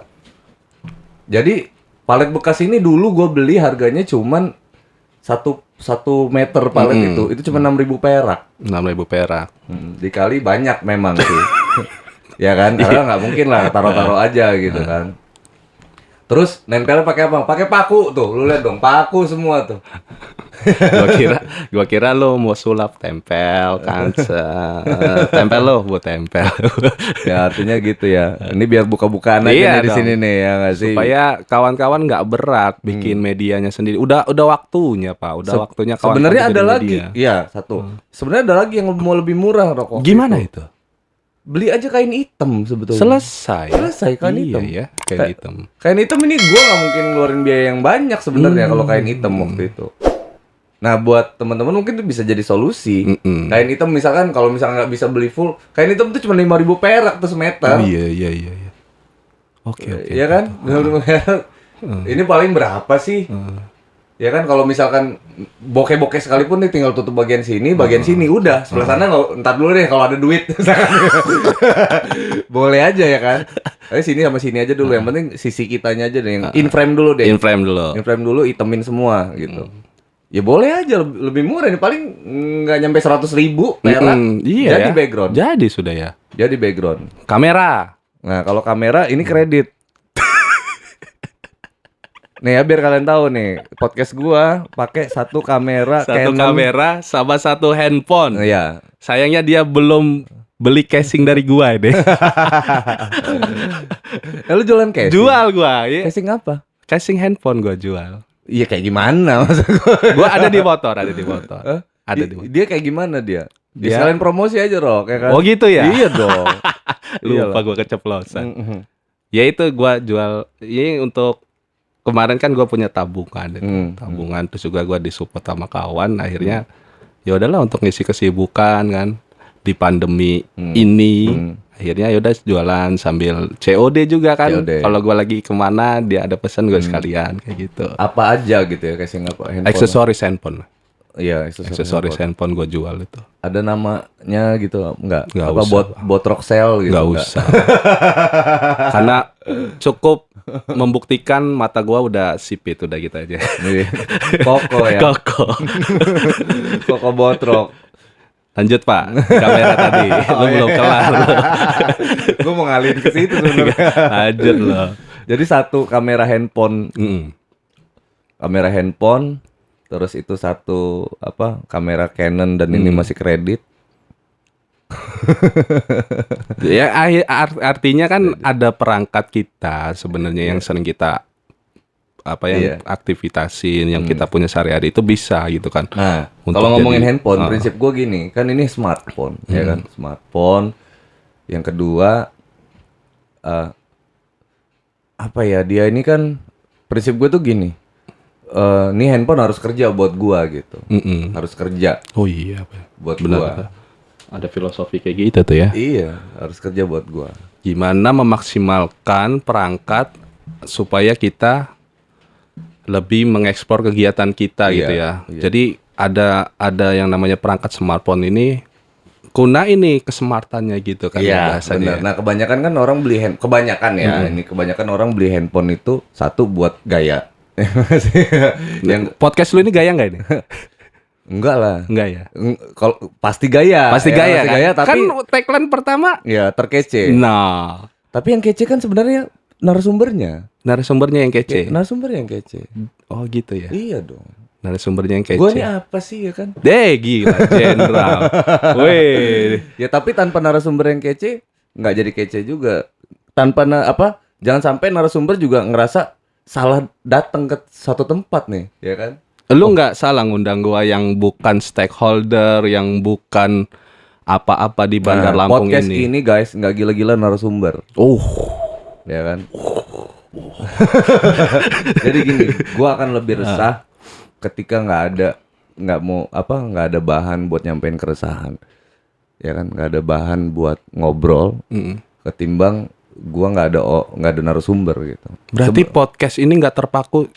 Jadi palet bekas ini dulu gue beli harganya cuman satu meter palet itu cuma 6.000 perak. 6.000 perak. Dikali banyak memang sih. Ya kan, karena nggak mungkin lah taruh-taruh aja gitu kan. Terus nempelnya pakai apa? Pakai paku tuh, lu lihat dong, paku semua tuh. Gua kira lo mau sulap tempel kan, tempel lo buat tempel. Ya artinya gitu ya. Ini biar buka-bukaan aja Iya nih di dong. sini nih ya nggak sih. Supaya kawan-kawan nggak berat bikin medianya sendiri. Udah waktunya Pak, waktunya kawan-kawan Sebenarnya ada bikin lagi, media. iya satu. Sebenarnya ada lagi yang mau lebih murah rokok. Gimana itu? Beli aja kain hitam sebetulnya. Selesai. Selesai kain hitam. Iya ya, kain hitam. Kain hitam ini gua nggak mungkin ngeluarin biaya yang banyak sebenarnya kalau kain hitam waktu itu. Nah buat teman-teman mungkin itu bisa jadi solusi. Kain hitam misalkan kalau misalkan nggak bisa beli full, kain hitam itu cuma 5.000 perak tuh semeter. Oh, iya. Oke. Iya kan? 5.000 perak. Ini paling berapa sih? Ya kan kalau misalkan bokeh-bokeh sekalipun nih tinggal tutup bagian sini udah. Sebelah sana ntar dulu deh kalau ada duit. Boleh aja ya kan. Tapi sini sama sini aja dulu. Yang penting sisi kitanya aja deh. Yang in frame dulu deh. In frame dulu. In frame dulu itemin semua gitu. Ya boleh aja lebih murah nih, paling nggak nyampe 100.000 perak. Iya jadi ya. background. Jadi sudah ya. Jadi background. Kamera. Nah kalau kamera ini kredit. Nih ya biar kalian tahu nih, podcast gua pakai satu kamera Satu Canon. kamera sama satu handphone. Iya. Sayangnya dia belum beli casing dari gua deh. Lu jualan casing? Jual gua. Ya. Casing apa? Casing handphone gua jual. Iya kayak gimana maksud gua? Gua ada di motor. Ada di motor. Dia kayak gimana dia? Dia- Sekalian promosi aja Rok, ya kan? Oh gitu ya? Iya dong. Lupa gua keceplosan. Ya itu gua jual ini untuk kemarin kan gua punya tabungan itu. Tabungan terus juga gua disupport sama kawan akhirnya ya udahlah untuk ngisi kesibukan kan di pandemi ini akhirnya ya udah jualan sambil COD juga kan. COD. Kalau gua lagi kemana dia ada pesan gua sekalian kayak gitu. Apa aja gitu ya casing apa? Handphone. Aksesoris handphone. Iya, Aksesoris handphone gua jual itu. Ada namanya gitu enggak? Nggak Apa usah. bot Roxel gitu? Nggak enggak? usah. Karena cukup membuktikan mata gua udah sipit udah gitu aja. Iya. Koko ya. Koko. Koko botrok. Lanjut Pak, kamera tadi. Lu belum kelar. Gue mau ngalihin ke situ sebenarnya. Lanjut loh. Jadi satu kamera handphone, kamera handphone, terus itu satu apa kamera Canon dan ini masih kredit. Ya artinya kan ada perangkat kita sebenarnya yang sering kita aktivitasin yang kita punya sehari-hari itu bisa gitu kan. Nah, Untuk kalau ngomongin jadi- handphone, prinsip gue gini, kan ini smartphone, ya kan, smartphone. Yang kedua, apa ya? Dia ini kan prinsip gue tuh gini, ini handphone harus kerja buat gua gitu, harus kerja Oh iya, buat Benar, gua. benar. Ada filosofi kayak gitu tuh ya. Iya, harus kerja buat gua. Gimana memaksimalkan perangkat supaya kita lebih mengeksplor kegiatan kita Iya, gitu ya. iya. Jadi ada yang namanya perangkat smartphone ini gunain nih kesmartannya gitu kan Iya, bahasanya. benar. Nah, kebanyakan kan orang beli kebanyakan ya, ini kebanyakan orang beli handphone itu satu buat gaya. Yang Podcast lu ini gaya nggak ini? enggak lah. Enggak ya. Kalau pasti gaya. Pasti ya, gaya pasti kan? gaya, tapi Kan tagline pertama. ya terkece. Nah, Tapi yang kece kan sebenarnya narasumbernya. narasumbernya yang kece. Narasumber yang kece. Oh gitu ya. Iya dong. Narasumbernya yang kece. Gua ini apa sih ya kan? Deh gila jenderal. Weh. Ya tapi tanpa narasumber yang kece nggak jadi kece juga. Jangan sampai narasumber juga ngerasa salah datang ke satu tempat nih, ya kan? Lu nggak salah ngundang gua yang bukan stakeholder, yang bukan apa-apa di Bandar Nah, Lampung podcast ini. ini guys nggak gila-gila narasumber, ya kan? Jadi gini, gua akan lebih resah ketika nggak ada bahan buat nyampein keresahan, ya kan? Nggak ada bahan buat ngobrol, ketimbang gua nggak ada narasumber gitu. Berarti podcast ini nggak terpaku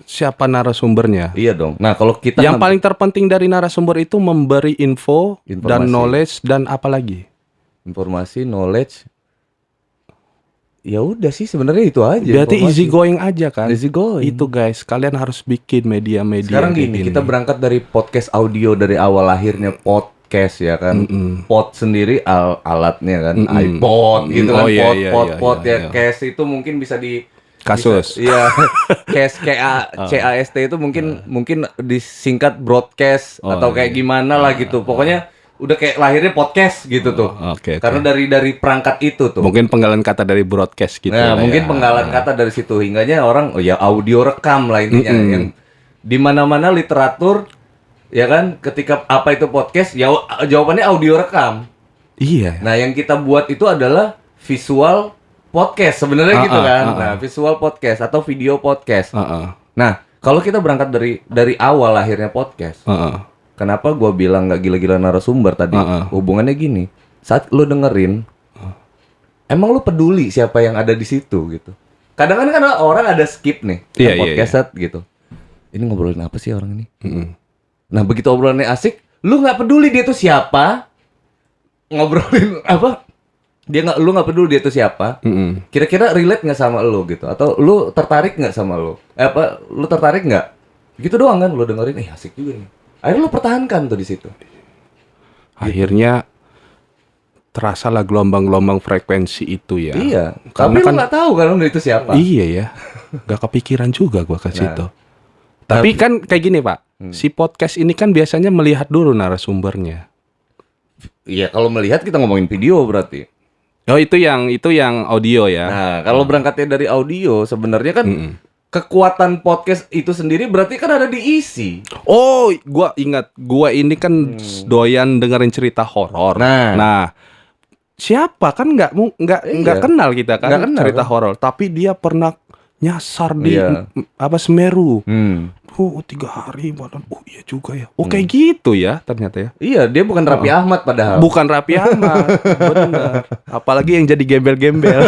siapa narasumbernya. Iya dong. Nah kalau kita Yang paling terpenting dari narasumber itu memberi info dan Informasi. knowledge dan apa lagi? informasi, knowledge, ya udah sih sebenarnya itu aja. Berarti informasi. easy going aja kan? Easy going. Itu guys, kalian harus bikin media-media Sekarang kayak gini, kita berangkat dari podcast audio dari awal lahirnya podcast ya kan. Pod sendiri alatnya kan, iPod gitu kan, Oh, iya, pod iya. ya. Cast itu mungkin bisa di Kasus. Iya. Cast CAST itu mungkin disingkat broadcast atau kayak gimana lah gitu. Pokoknya udah kayak lahirnya podcast gitu tuh. Oke. Karena dari perangkat itu tuh. Mungkin penggalan kata dari broadcast gitu. Nah, lah mungkin ya. penggalan kata dari situ hingganya orang ya audio rekam lah intinya yang di mana-mana literatur ya kan ketika apa itu podcast ya jawabannya audio rekam. Iya. Nah, yang kita buat itu adalah visual podcast sebenarnya gitu kan. Nah, visual podcast atau video podcast. Nah, kalau kita berangkat dari awal lahirnya podcast. Kenapa gua bilang nggak gila-gila narasumber tadi? Hubungannya gini. Saat lu dengerin emang lu peduli siapa yang ada di situ gitu. Kadang-kadang kan orang ada skip nih Iya, podcast set gitu. Ini ngobrolin apa sih orang ini? Nah begitu obrolannya asik, lu nggak peduli dia tuh siapa, ngobrolin apa? Lu nggak peduli dia tuh siapa. Kira-kira relate nggak sama lu gitu? Atau lu tertarik nggak sama lu? Lu tertarik nggak? Gitu doang kan? Lu dengerin, asik juga nih. Akhirnya lu pertahankan tuh di situ. Akhirnya terasalah gelombang-gelombang frekuensi itu ya. Iya. Karena Tapi kan lu nggak tahu kan lu itu siapa. Iya ya. Gak kepikiran juga gua ke situ. Tapi kan kayak gini, Pak. Si podcast ini kan biasanya melihat dulu narasumbernya. Iya, kalau melihat kita ngomongin video berarti. Oh, itu yang audio ya. Nah, kalau berangkatnya dari audio sebenarnya kan kekuatan podcast itu sendiri berarti kan ada di isi. Oh, gua ingat, gua ini kan doyan dengerin cerita horor. Nah. Siapa kan nggak kenal kita kan Nggak kenal, cerita kan? horor, tapi dia pernah nyasar di Iya. Semeru. 3 hari badan. Oh iya juga ya. Oh kayak gitu ya ternyata ya. Iya, dia bukan Raffi Ahmad padahal. Bukan Raffi Ahmad, bener. Apalagi yang jadi gembel-gembel.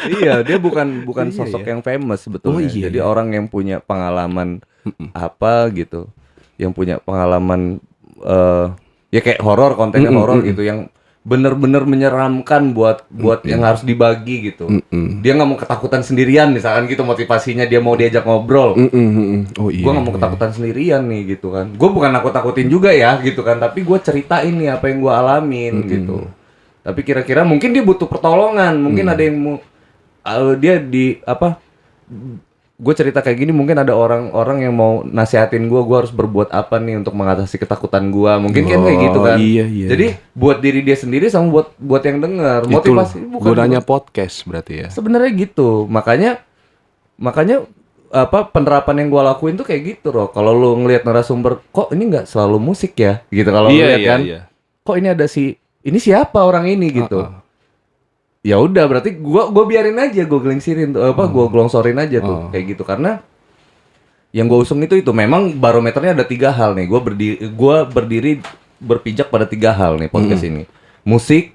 Iya, dia bukan Iya, sosok iya. yang famous sebetulnya. Oh, iya, Jadi iya. orang yang punya pengalaman apa gitu, yang punya pengalaman ya kayak horor, kontennya horor gitu, yang bener-bener menyeramkan buat yang harus dibagi gitu. Dia nggak mau ketakutan sendirian misalkan gitu motivasinya, dia mau diajak ngobrol. Oh iya. Gue nggak mau ketakutan sendirian nih gitu kan. Gue bukan nakut-nakutin juga ya gitu kan, tapi gue ceritain nih apa yang gue alamin gitu. Tapi kira-kira mungkin dia butuh pertolongan, mungkin ada yang mau dia di apa? Gue cerita kayak gini, mungkin ada orang-orang yang mau nasihatin gue harus berbuat apa nih untuk mengatasi ketakutan gue. Mungkin kan kayak gitu kan. Iya, iya. Jadi buat diri dia sendiri sama buat yang dengar. Motivasi bukan gunanya podcast berarti ya. sebenarnya gitu. Makanya apa penerapan yang gua lakuin tuh kayak gitu loh. Kalau lu ngelihat narasumber, kok ini nggak selalu musik ya? Gitu kalau lu lihat kan. Kok ini ada ini siapa orang ini gitu. Ya udah berarti gua biarin aja, gua gelingsirin tuh gua glongsorin aja tuh kayak gitu karena yang gua usung itu memang barometernya ada 3 hal nih. Gua berdiri berpijak pada 3 hal nih podcast ini. Musik,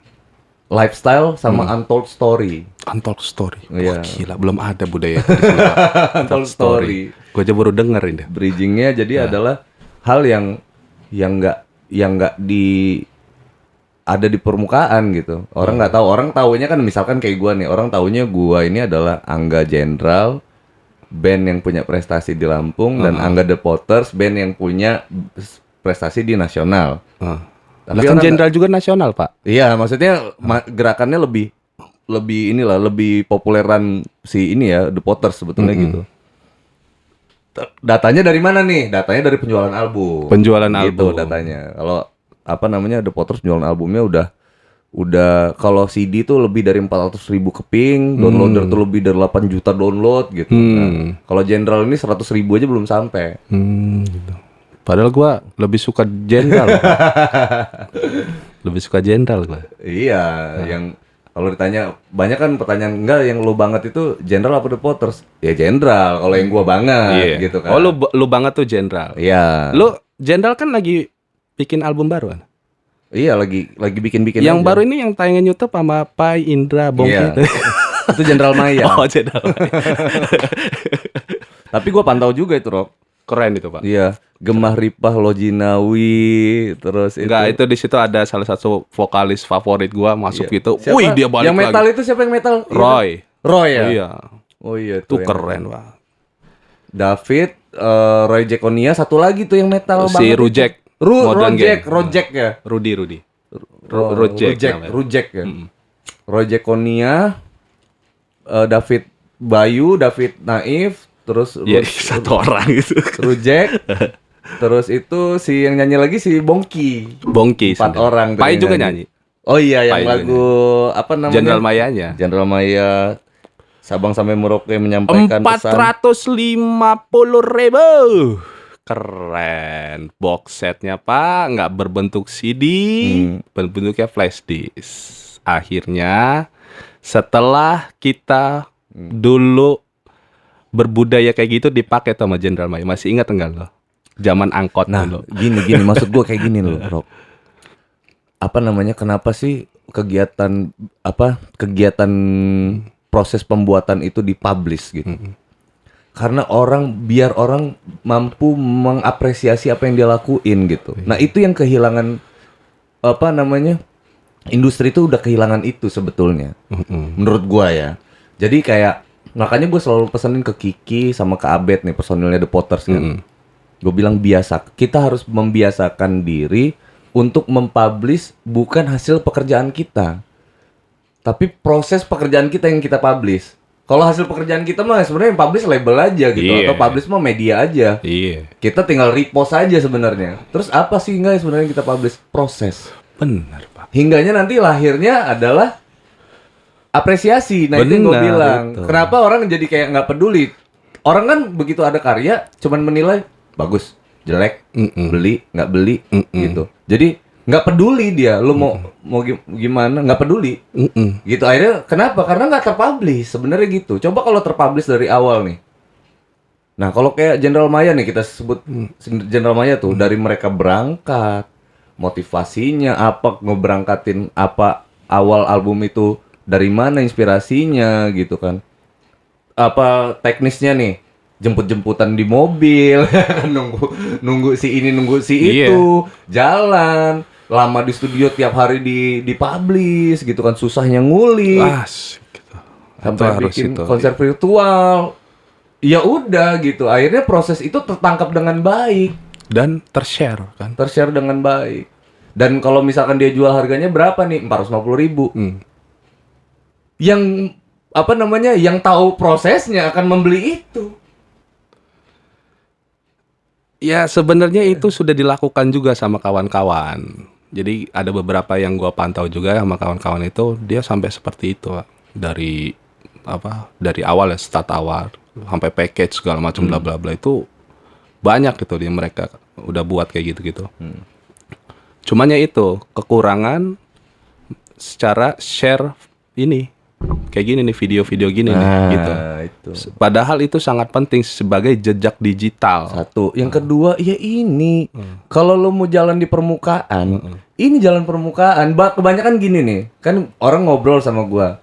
lifestyle, sama untold story. Untold story. Iya. Wah, gila, belum ada budaya itu di sini, Pak. Untold story. Gue aja baru dengerin deh. Bridgingnya jadi adalah hal yang nggak ada di permukaan gitu. Orang nggak tahu. Orang taunya kan misalkan kayak gua nih. Orang taunya gua ini adalah Angga Jenderal, band yang punya prestasi di Lampung, dan Angga The Potters, band yang punya prestasi di nasional. Tapi Lah kan orang Jenderal juga nasional, Pak. iya, maksudnya gerakannya lebih populeran si ini ya, The Potters sebetulnya gitu. Datanya dari mana nih? Datanya dari penjualan album. Penjualan gitu album. datanya. Kalau apa namanya, The Potters penjualan albumnya udah kalau CD tuh lebih dari 400.000 keping, downloader tuh lebih dari 8 juta download gitu. Nah, kalau Jenderal ini 100.000 aja belum sampai. Gitu. Padahal gua lebih suka Jenderal. Lebih suka Jenderal gua. Iya, yang kalau ditanya banyak kan pertanyaan enggak yang lu banget itu Jenderal apa The Potters? Ya Jenderal, kalau yang gua banget gitu kan. Oh, lu banget tuh Jenderal. Iya. Lu Jenderal kan lagi bikin album baru kan? Iya, lagi bikin-bikin Yang aja. baru ini yang tayangan YouTube sama Pai Indra Bongki Iya. itu. Itu Jenderal Maya. Oh, Jenderal. Tapi gua pantau juga itu, Rob. Keren itu, Pak. Iya, Gemah Ripah Lojinawi, terus Enggak, itu di situ ada salah satu vokalis favorit gua masuk Iya. gitu. Siapa? Wih, dia balik yang metal lagi. itu siapa yang metal? Roy. Roy ya? Iya. Oh iya Itu yang- keren, Pak. David, Roy Jekonia, satu lagi tuh yang metal Si banget. Rujek. itu. Modern Gang. Rojek ya. Rudy. Rujek namanya. ya. Roy Jekonia, David Bayu, David Naif, terus Iya, satu orang itu. Rujek, terus itu si yang nyanyi lagi si Bongki. Bongki. 4 sendiri. orang tuh Pai yang juga nyanyi. Oh iya, yang Pai juga lagu apa namanya? Jenderal Mayanya. Jenderal Maya, Sabang sampai Merauke menyampaikan pesan. 450.000. Keren. Box setnya, Pak, nggak berbentuk CD, berbentuknya flash disk. Akhirnya setelah kita dulu berbudaya kayak gitu dipakai sama Jenderal Maya. Masih ingat enggak lo? Zaman angkot Nah, dulu. gini maksud gua kayak gini loh, Rob. Apa namanya? Kenapa sih kegiatan proses pembuatan itu dipublish gitu? Karena biar orang mampu mengapresiasi apa yang dia lakuin gitu. Nah, itu yang kehilangan apa namanya? Industri itu udah kehilangan itu sebetulnya. Menurut gua ya. Jadi kayak makanya gue selalu pesenin ke Kiki sama ke Abed nih, personilnya The Potters kan. Gue bilang kita harus membiasakan diri untuk mempublish bukan hasil pekerjaan kita, tapi proses pekerjaan kita yang kita publish. Kalau hasil pekerjaan kita mah sebenarnya yang publish label aja gitu, Iya. atau publish mah media aja. Iya. Kita tinggal repost aja sebenarnya. Terus apa sih enggak sebenarnya yang kita publish? Proses. Benar, Pak. Hingganya nanti lahirnya adalah apresiasi. Nah, itu yang gue Benar, bilang. itu. Kenapa orang jadi kayak nggak peduli? Orang kan begitu ada karya, cuman menilai bagus, jelek, beli, nggak beli, gitu. Jadi nggak peduli dia. Lu mau gimana? Nggak peduli. Gitu. Akhirnya kenapa? Karena nggak terpublish. Sebenarnya gitu. Coba kalau terpublish dari awal nih. Nah, kalau kayak Jenderal Maya nih, kita sebut Jenderal Maya tuh, dari mereka berangkat, motivasinya apa, ngeberangkatin apa, awal album itu dari mana inspirasinya gitu kan. Apa teknisnya nih, jemput-jemputan di mobil, nunggu si ini, nunggu si Iya. itu, jalan, lama di studio tiap hari dipublish gitu kan, susahnya ngulik. Gitu. Sampai Itu harus bikin itu. konser virtual. Ya udah gitu. Akhirnya proses itu tertangkap dengan baik, Dan tershare kan. tershare dengan baik. Dan kalau misalkan dia jual harganya berapa nih? 450.000. Yang apa namanya? Yang tahu prosesnya akan membeli itu. Ya sebenarnya itu sudah dilakukan juga sama kawan-kawan. Jadi ada beberapa yang gua pantau juga sama kawan-kawan itu, dia sampai seperti itu, Pak. Dari awal ya, start awal sampai package segala macam bla bla bla, itu banyak gitu dia mereka udah buat kayak gitu-gitu. Cuman ya itu kekurangan secara share ini kayak gini nih, video-video gini nih gitu. Itu. Padahal itu sangat penting sebagai jejak digital. Satu, yang kedua ya ini. Kalau lo mau jalan di permukaan, ini jalan permukaan. Kebanyakan gini nih, kan orang ngobrol sama gua.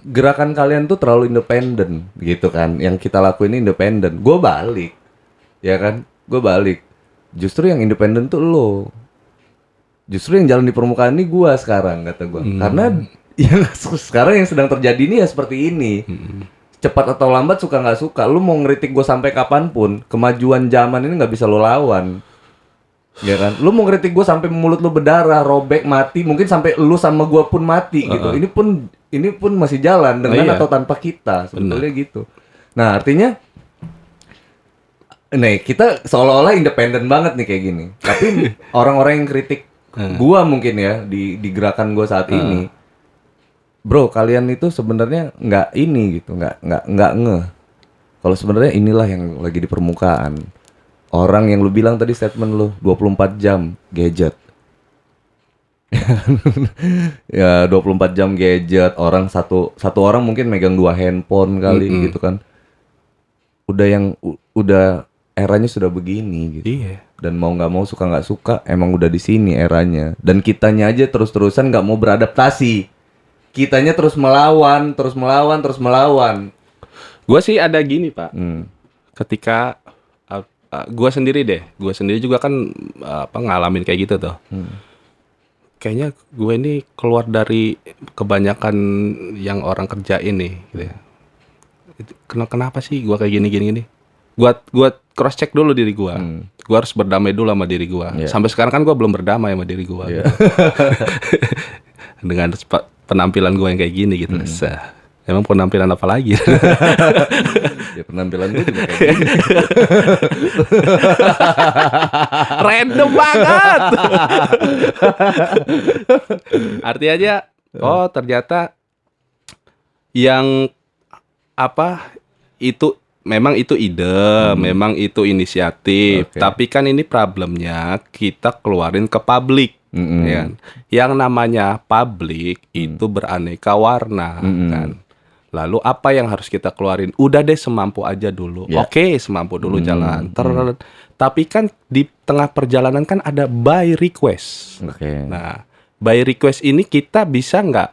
Gerakan kalian tuh terlalu independen gitu kan. Yang kita lakuin ini independen. Gua balik. Ya kan? Gua balik. Justru yang independen tuh lo. Justru yang jalan di permukaan ini gua sekarang, kata gua. Karena yang sekarang yang sedang terjadi ini ya seperti ini. Cepat atau lambat, suka nggak suka, lu mau ngeritik gue sampai kapanpun, kemajuan zaman ini nggak bisa lu lawan, ya kan? Lu mau ngeritik gue sampai mulut lu berdarah, robek, mati, mungkin sampai lu sama gue pun mati gitu. Ini pun masih jalan dengan atau tanpa kita, sebetulnya gitu. Nah artinya, nih kita seolah-olah independen banget nih kayak gini. Tapi orang-orang yang kritik gue mungkin ya di gerakan gue saat ini. Bro, kalian itu sebenarnya nggak ini gitu, nggak ngeh. Kalau sebenarnya inilah yang lagi di permukaan. Orang yang lu bilang tadi statement lu 24 jam gadget. Ya 24 jam gadget, orang satu orang mungkin megang 2 handphone kali gitu kan. Udah eranya sudah begini gitu. Iya. Dan mau nggak mau, suka nggak suka, emang udah di sini eranya. Dan kitanya aja terus-terusan nggak mau beradaptasi. Kitanya terus melawan. Gue sih ada gini Pak, ketika gue sendiri juga kan ngalamin kayak gitu tuh. Kayaknya gue ini keluar dari kebanyakan yang orang kerjain nih, gitu ya. Kenapa sih gue kayak gini? Gue cross check dulu diri gue. Gue harus berdamai dulu sama diri gue. Sampai sekarang kan gue belum berdamai sama diri gue. Dengan penampilan gue yang kayak gini gitu. Emang penampilan apa lagi? Ya penampilan gue juga kayak gini. Random banget. Artinya aja, oh ternyata yang itu memang itu ide, memang itu inisiatif. Tapi kan ini problemnya kita keluarin ke publik. Ya kan? Yang namanya publik itu beraneka warna kan. Lalu apa yang harus kita keluarin? Udah deh semampu aja dulu. Oke, semampu dulu jalan. Tapi kan di tengah perjalanan kan ada by request. Nah, by request ini kita bisa nggak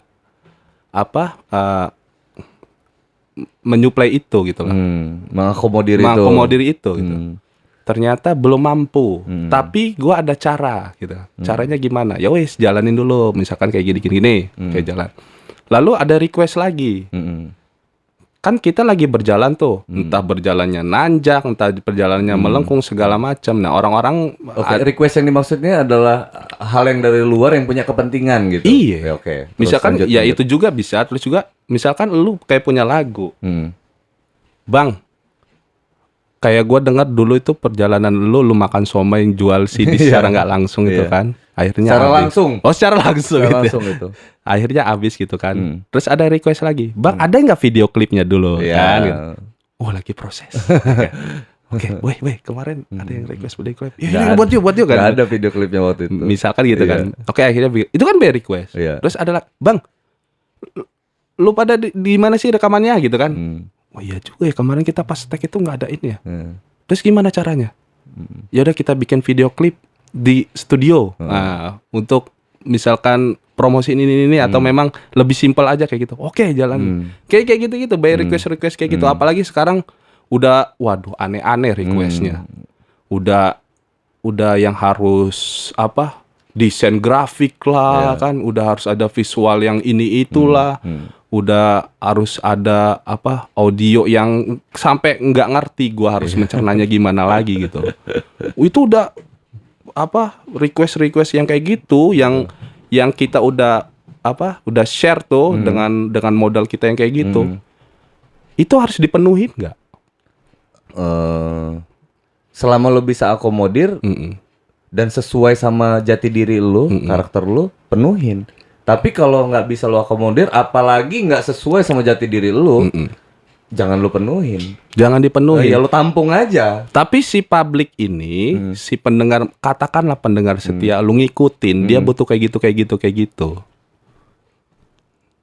menyuplai itu gitu lah. Mengakomodir itu gitu. Ternyata belum mampu, tapi gue ada cara gitu. Caranya gimana? Ya wes jalanin dulu, misalkan kayak gini, kayak jalan. Lalu ada request lagi. Kan kita lagi berjalan tuh, entah berjalannya nanjak, entah perjalanannya melengkung segala macam. Nah orang-orang request yang dimaksudnya adalah hal yang dari luar yang punya kepentingan gitu. Iya. Terus misalkan lanjut. Itu juga bisa. Terus juga misalkan lu kayak punya lagu, Bang. Kayak gue dengar dulu itu perjalanan lu makan somai yang jual CD secara nggak langsung itu kan. Akhirnya secara habis. langsung. Oh secara langsung itu. Akhirnya habis gitu kan. Terus ada request lagi. Bang ada nggak video klipnya dulu kan gitu. Oh lagi proses. Oke, weh kemarin ada yang request video klip. Ya buat yuk kan. Gak ada video klipnya waktu itu. Misalkan gitu kan. Oke akhirnya itu kan by request. Terus ada Bang lu pada di mana sih rekamannya gitu kan. Oh iya juga ya, kemarin kita pas tag itu nggak ada ini ya. Terus gimana caranya? Ya udah kita bikin video klip di studio. Nah, untuk misalkan promosi ini atau memang lebih simpel aja kayak gitu. Oke, jalan. Kayak gitu by request kayak gitu. Apalagi sekarang udah aneh-aneh requestnya. Udah yang harus desain grafik lah kan, udah harus ada visual yang ini itulah. Udah harus ada audio yang sampai nggak ngerti gua harus mencernanya gimana lagi gitu. Itu udah request yang kayak gitu yang kita udah share tuh dengan modal kita yang kayak gitu. Itu harus dipenuhin nggak? Selama lo bisa akomodir dan sesuai sama jati diri lo, karakter lo, penuhin. Tapi kalau nggak bisa lo akomodir, apalagi nggak sesuai sama jati diri lo, jangan lo penuhin. Jangan dipenuhin. Ya lo tampung aja. Tapi si publik ini, si pendengar, katakanlah pendengar setia, lu ngikutin, dia butuh kayak gitu.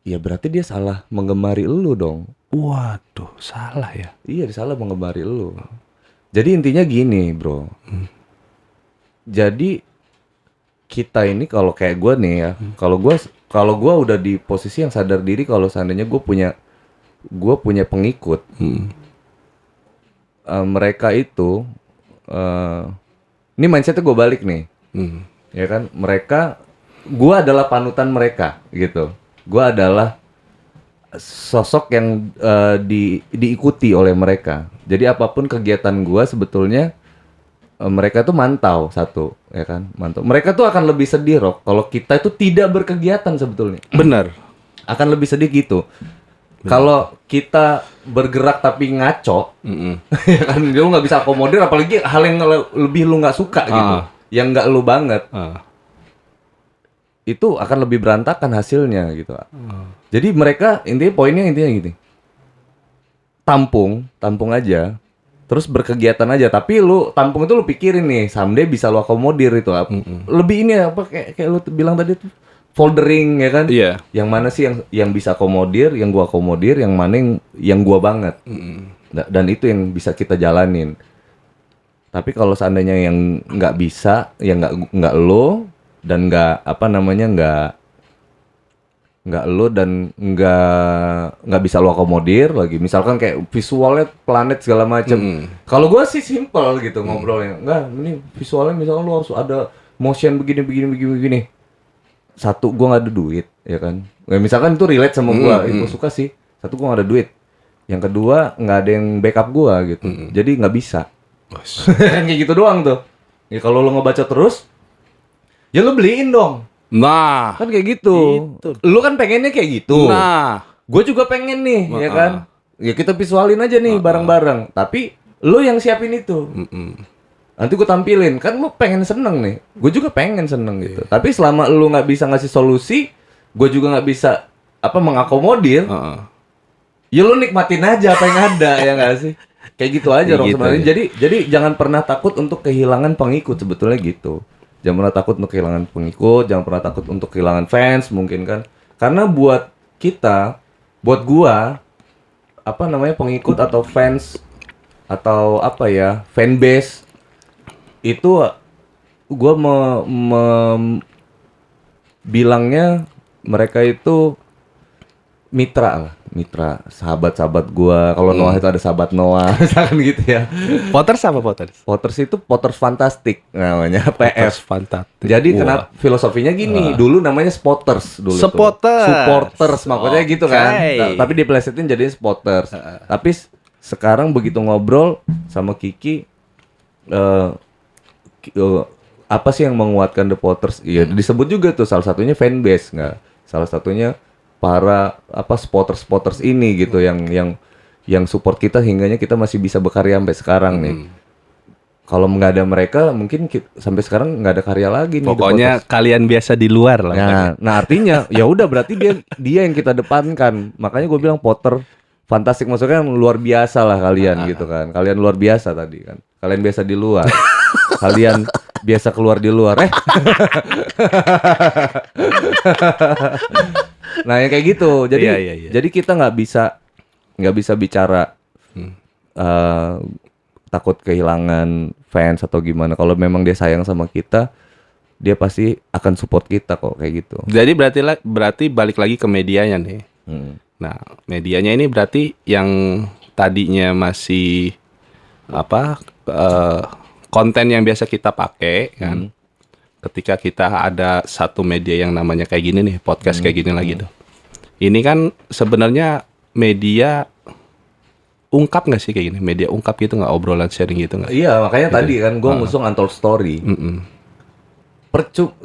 ya berarti dia salah menggemari elu dong. Waduh, salah ya. Iya, dia salah menggemari elu. Jadi intinya gini, bro. Jadi kita ini kalau kayak gue nih ya, kalau gue udah di posisi yang sadar diri kalau seandainya gue punya pengikut, mereka itu, ini mindsetnya gue balik nih, ya kan? Gue adalah panutan mereka, gitu. Gue adalah sosok yang diikuti oleh mereka. Jadi apapun kegiatan gue sebetulnya mereka tuh mantau satu, ya kan? Mantau. Mereka tuh akan lebih sedih, Rok, kalau kita itu tidak berkegiatan sebetulnya. Benar. Akan lebih sedih gitu. Kalau kita bergerak tapi ngaco, ya kan, lu nggak bisa akomodir, apalagi hal yang lebih lu nggak suka gitu, yang nggak lu banget, itu akan lebih berantakan hasilnya gitu. Jadi mereka poinnya intinya gini, tampung aja, terus berkegiatan aja. Tapi lu tampung itu lu pikirin nih, someday bisa lu akomodir itu. Lebih ini apa kayak lu bilang tadi tuh, foldering, ya kan? Iya. Yang mana sih yang bisa akomodir, yang gua akomodir, yang mana yang gua banget. Dan itu yang bisa kita jalanin. Tapi kalau seandainya yang nggak bisa, yang nggak lo dan nggak lo dan nggak bisa lo akomodir lagi. Misalkan kayak visualnya planet segala macam. Kalau gua sih simple gitu ngobrolnya. Nggak, ini visualnya misalnya lo harus ada motion begini. Satu, gua nggak ada duit, ya kan. Ya, misalkan itu relate sama gua, gua suka sih. Satu, gua nggak ada duit. Yang kedua, nggak ada yang backup gua gitu. Jadi nggak bisa. Kayak gitu doang tuh. Ya kalau lo ngebaca terus, ya lo beliin dong. Nah, Kan kayak gitu. Lu kan pengennya kayak gitu. nah, Gue juga pengen nih, ya kan? Ya kita visualin aja nih bareng-bareng. Tapi lu yang siapin itu. Nanti gue tampilin. Kan lu pengen seneng nih. Gue juga pengen seneng gitu. Tapi selama lu nggak bisa ngasih solusi, gue juga nggak bisa mengakomodir. Ya lu nikmatin aja apa yang ada, ya nggak sih? Kayak gitu aja dong Gitu sebenarnya. aja. Jadi jangan pernah takut untuk kehilangan pengikut, sebetulnya gitu. Jangan pernah takut untuk kehilangan pengikut, jangan pernah takut untuk kehilangan fans mungkin kan. Karena buat kita, buat gua, pengikut atau fans atau fanbase itu gua bilangnya mereka itu mitra, sahabat-sahabat gua. Kalau Noah itu ada sahabat Noah, misalkan gitu ya. Potters apa Potters? Potters itu Potters Fantastic namanya, Potters PF. Fantastic. Jadi Wah. kenapa filosofinya gini, dulu namanya Spotters dulu. Spotters. Supporters makanya gitu kan. Oke. Tapi diplesetin jadinya Spotters. Tapi sekarang begitu ngobrol sama Kiki, apa sih yang menguatkan The Potters? Iya, disebut juga tuh salah satunya fanbase, nggak? Salah satunya para spotters ini gitu yang support kita hingganya kita masih bisa berkarya sampai sekarang nih. Kalau nggak ada mereka mungkin sampai sekarang nggak ada karya lagi nih. Pokoknya kalian biasa di luar lah. Nah artinya ya udah berarti dia yang kita depankan. Makanya gue bilang Potter fantastik, maksudnya yang luar biasa lah kalian gitu kan. Kalian luar biasa tadi kan. Kalian biasa di luar. Kalian biasa keluar di luar. Nah yang kayak gitu. Jadi Iya. jadi kita nggak bisa bicara takut kehilangan fans atau gimana. Kalau memang dia sayang sama kita, dia pasti akan support kita kok kayak gitu. Jadi berarti balik lagi ke medianya nih. Nah, medianya ini berarti yang tadinya masih konten yang biasa kita pakai kan. Ketika kita ada satu media yang namanya kayak gini nih, podcast kayak gini lagi tuh. Ini kan sebenarnya media ungkap nggak sih kayak gini? Media ungkap gitu nggak, obrolan sharing gitu nggak? Iya makanya tadi kan gue ngusung Untold Story.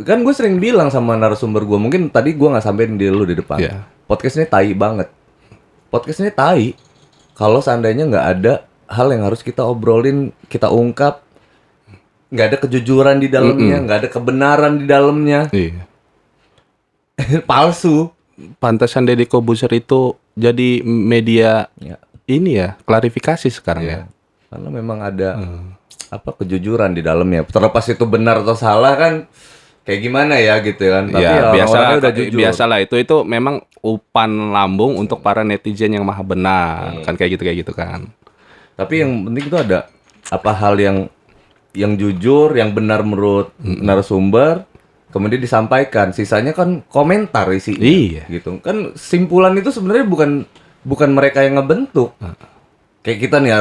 Kan gue sering bilang sama narasumber gue, mungkin tadi gue nggak sampein di lu di depan. Iya. Podcast ini tai banget. Podcast ini tai. Kalau seandainya nggak ada hal yang harus kita obrolin, kita ungkap, nggak ada kejujuran di dalamnya, nggak ada kebenaran di dalamnya, Iya. palsu. Pantesan Deddy Corbuzier itu jadi media Ya. ini ya, klarifikasi sekarang ya. Karena memang ada kejujuran di dalamnya. Terlepas itu benar atau salah kan, kayak gimana ya gitu kan. Tapi Ya, orang-orangnya udah jujur. biasalah itu memang umpan lambung untuk para netizen yang maha benar. Kan kayak gitu kan. Tapi yang penting itu ada apa hal yang jujur, yang benar menurut narasumber, kemudian disampaikan. Sisanya kan komentar isinya. Iya. Gitu. Kan simpulan itu sebenarnya bukan mereka yang ngebentuk. Kayak kita nih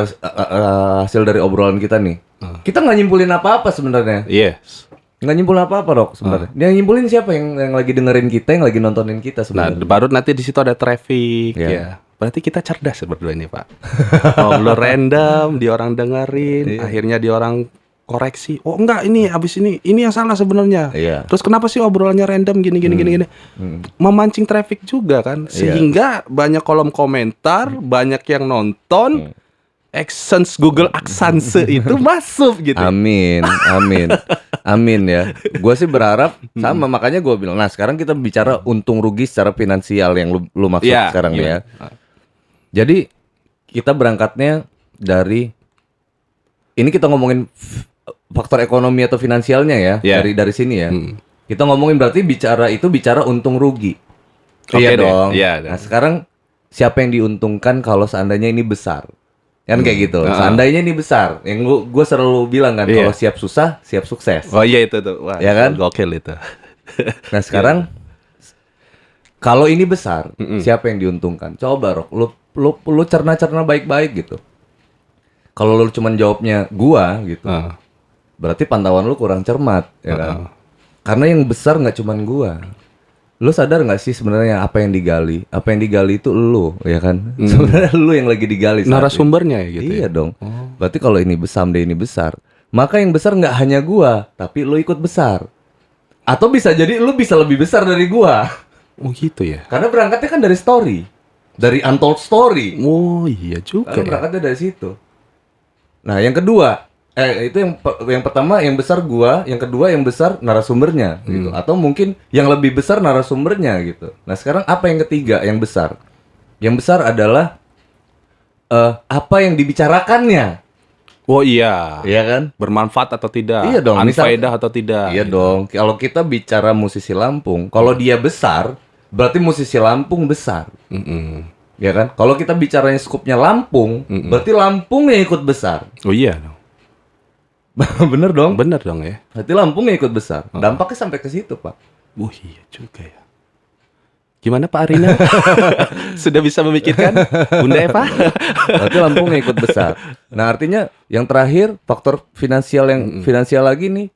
hasil dari obrolan kita nih. Kita nggak nyimpulin apa-apa sebenarnya. Yes. Nggak nyimpulin apa-apa dok sebenarnya. Yang nyimpulin siapa yang lagi dengerin kita, yang lagi nontonin kita Nah, sebenarnya. baru nanti di situ ada traffic Iya. ya. Berarti kita cerdas berdua ini, Pak. Ngobrol random, dia orang dengerin, akhirnya dia orang koreksi. Oh, enggak, ini abis ini yang salah sebenarnya. Iya. Terus kenapa sih obrolannya random gini. Memancing traffic juga kan. Sehingga banyak kolom komentar, banyak yang nonton. AdSense Google AdSense itu masuk gitu. Amin, amin ya. Gue sih berharap sama, makanya gue bilang. Nah sekarang kita bicara untung rugi secara finansial yang lu maksud Iya, sekarang nih ya. gimana? Jadi kita berangkatnya dari ini kita ngomongin faktor ekonomi atau finansialnya ya, Iya. dari sini ya. Kita ngomongin berarti bicara untung rugi. Oke Iya deh, dong. iya. Nah sekarang siapa yang diuntungkan kalau seandainya ini besar? Kan kayak gitu. Seandainya ini besar, yang gue selalu bilang kan, Iya. kalau siap susah, siap sukses. Oh iya itu tuh. Wah, Ya kan? gokil itu. Nah sekarang kalau ini besar, siapa yang diuntungkan? Coba Rok, lu cerna baik-baik gitu. Kalau lu cuman jawabnya gua gitu, berarti pantauan lu kurang cermat, ya kan? Karena yang besar nggak cuman gua. Lu sadar nggak sih sebenarnya apa yang digali? Apa yang digali itu lu, ya kan? Sebenarnya lu yang lagi digali. saat Narasumbernya ya ini. gitu. Iya ya? dong. Berarti kalau ini ini besar, maka yang besar nggak hanya gua, tapi lu ikut besar. Atau bisa jadi lu bisa lebih besar dari gua. Oh gitu ya. Karena berangkatnya kan dari story, dari untold story. Oh iya juga Karena ya. berangkatnya dari situ. Nah, yang kedua, itu yang pertama yang besar gua, yang kedua yang besar narasumbernya gitu. Atau mungkin yang lebih besar narasumbernya gitu. Nah, sekarang apa yang ketiga yang besar? Yang besar adalah apa yang dibicarakannya. Oh iya. Iya kan? Bermanfaat atau tidak? Iya dong, Unfaedah atau tidak? Iya dong. Kalau kita bicara musisi Lampung, kalau dia besar, berarti musisi Lampung besar. Ya kan? Kalau kita bicaranya skupnya Lampung, berarti Lampung yang ikut besar. Oh iya dong. Bener dong? Bener dong ya. Berarti Lampung yang ikut besar. Dampaknya sampai ke situ, Pak. Oh iya juga ya. Gimana Pak Arina? Sudah bisa memikirkan? Bunda Eva? Berarti Lampung yang ikut besar. Nah, artinya yang terakhir faktor finansial finansial lagi nih.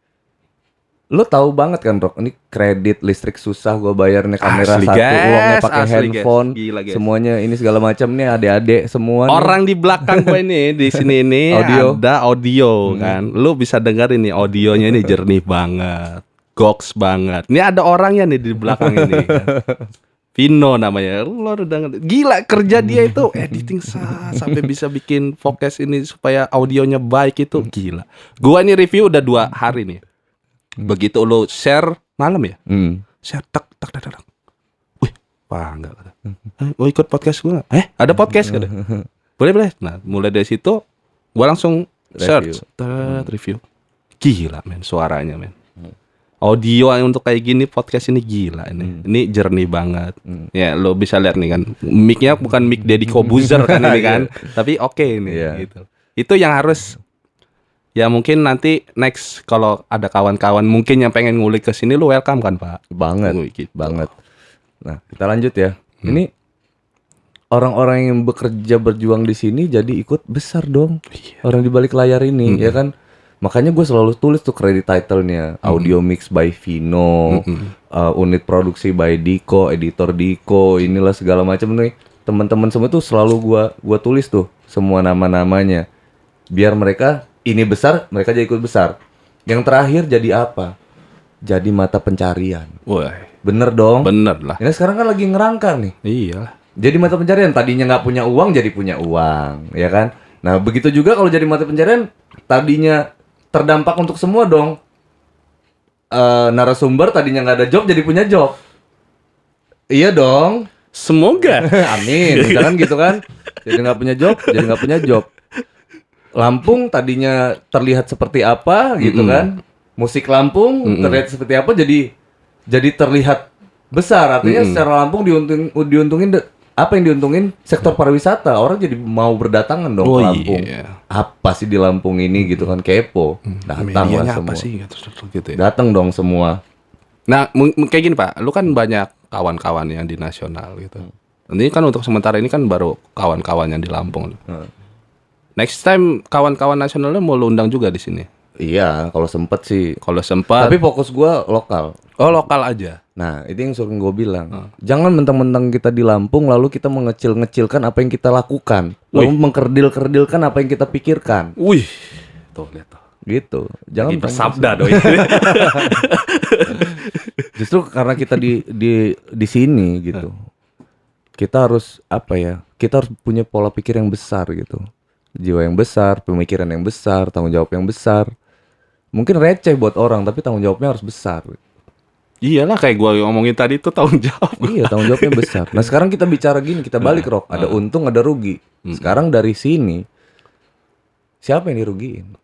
Lo tahu banget kan, Rok, ini kredit listrik susah gue bayar nih, kamera Asli, satu, guys. uangnya pakai Asli, handphone, guys. Gila, guys. semuanya ini segala macam nih, adik-adik semua. nih. Orang di belakang gue ini di sini ini Audio. ada audio kan. Lu bisa dengerin nih audionya ini jernih banget. Goks banget. Ini ada orangnya nih di belakang ini kan. Vino namanya. Lu udah denger. Gila kerja dia itu editing sampai bisa bikin podcast ini supaya audionya baik itu gila. Gua ini review udah 2 hari nih. Begitu lu share malam ya? Share tak. Wih, bangga kata. Mau ikut podcast gua nggak? Ada podcast kata. Boleh. Nah, mulai dari situ gua langsung search, review. Gila men suaranya men. Audio yang untuk kayak gini podcast ini gila ini. Ini jernih banget. Ya, lo bisa lihat nih kan. Mic-nya bukan mic Deddy Kobuzer kan ini kan. Tapi oke ini gitu. Itu yang harus ya mungkin nanti next kalau ada kawan-kawan mungkin yang pengen ngulik ke sini lu welcome kan, Pak? Banget, Gitu. banget. Nah, kita lanjut ya. Ini orang-orang yang bekerja berjuang di sini jadi ikut besar dong. Orang di balik layar ini, ya kan? Makanya gue selalu tulis tuh credit title-nya, audio mix by Vino, unit produksi by Diko, editor Diko, inilah segala macam nih. Teman-teman semua tuh selalu gua tulis tuh semua nama-namanya. Biar mereka ini besar, mereka jadi ikut besar. Yang terakhir jadi apa? Jadi mata pencarian. Wah, Bener dong. bener lah. Ini sekarang kan lagi ngerangka nih. Iya. Jadi mata pencarian, tadinya nggak punya uang jadi punya uang, ya kan? Nah begitu juga kalau jadi mata pencarian, tadinya terdampak untuk semua dong. Narasumber tadinya nggak ada job jadi punya job. Iya dong. Semoga. Amin. Misalkan gitu kan. Jadi nggak punya job, jadi nggak punya job. Lampung tadinya terlihat seperti apa gitu kan? musik Lampung terlihat seperti apa jadi terlihat besar. Artinya secara Lampung diuntungin apa yang diuntungin sektor pariwisata. Orang jadi mau berdatangan dong ke Lampung. Iya. Apa sih di Lampung ini gitu kan, kepo. Datang lah Medianya semua. apa sih gitu ya. Datang dong semua. Nah, kayak gini Pak, lu kan banyak kawan-kawan yang di nasional gitu. Ini kan untuk sementara ini kan baru kawan-kawan yang di Lampung. Next time kawan-kawan nasionalnya mau lu undang juga di sini. Iya, kalau sempet sih. Kalau sempat. Tapi fokus gua lokal. Oh, lokal aja. Nah, itu yang sering gue bilang. Jangan mentang-mentang kita di Lampung lalu kita mengecil-ngecilkan apa yang kita lakukan, lalu mengkerdil-kerdilkan apa yang kita pikirkan. Wih, tuh lihat tuh. Gitu. Jangan Bersabda doi. Justru karena kita di sini gitu. Kita harus apa ya? Kita harus punya pola pikir yang besar gitu. Jiwa yang besar, pemikiran yang besar, tanggung jawab yang besar. Mungkin receh buat orang, tapi tanggung jawabnya harus besar. Iyalah kayak gua ngomongin tadi tuh tanggung jawab. Iya, tanggung jawabnya besar. Nah, sekarang kita bicara gini, kita balik Rock. Ada untung, ada rugi. Sekarang dari sini siapa yang dirugiin?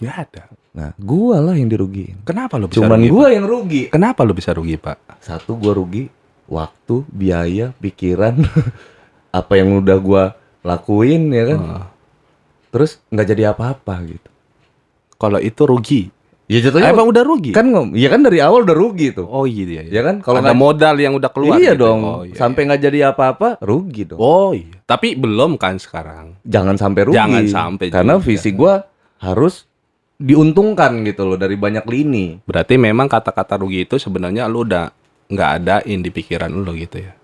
Nggak ada. Nah, gua lah yang dirugiin. Kenapa lu bisa Cuman rugi? gua yang rugi. Kenapa lu bisa rugi, Pak? Satu, gua rugi waktu, biaya, pikiran, apa yang udah gua lakuin ya kan. Terus nggak jadi apa-apa gitu. Kalau itu rugi. Ya jatuhnya Emang udah rugi? kan ya kan dari awal udah rugi tuh. Oh iya. Ya kan kalau ada modal yang udah keluar. iya gitu. dong. Oh, iya, sampai nggak jadi apa-apa rugi dong. Oh iya. Tapi belum kan sekarang. Jangan sampai rugi. Jangan sampai karena juga. visi gua harus diuntungkan gitu loh dari banyak lini. Berarti memang kata-kata rugi itu sebenarnya lu udah nggak adain di pikiran lu gitu ya.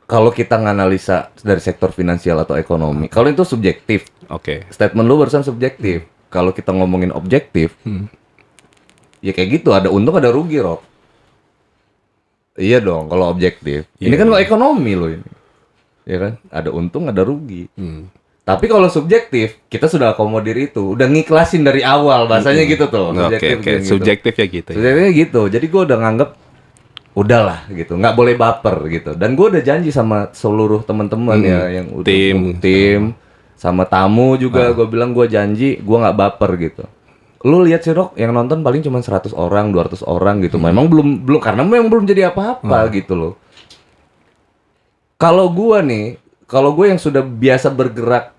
Kalau kita nganalisa dari sektor finansial atau ekonomi, kalau itu subjektif. Oke. Statement lu barusan subjektif. Kalau kita ngomongin objektif, ya kayak gitu, ada untung ada rugi, Rob. Iya dong, kalau objektif. Ini kan lo ekonomi lo ini. Ya kan? Ada untung, ada rugi. Tapi kalau subjektif, kita sudah akomodir itu, udah ngiklasin dari awal, bahasanya gitu tuh. Oke. Subjektif ya gitu. Ya. Subjektifnya gitu. Jadi gue udah nganggep udahlah gitu, nggak boleh baper gitu. Dan gue udah janji sama seluruh teman-teman ya yang udah tim sama tamu juga gue bilang gue janji gue nggak baper gitu. Lu lihat sih Rok, yang nonton paling cuma 100 orang, 200 orang gitu. Memang belum karena memang belum jadi apa-apa gitu loh. Kalau gue yang sudah biasa bergerak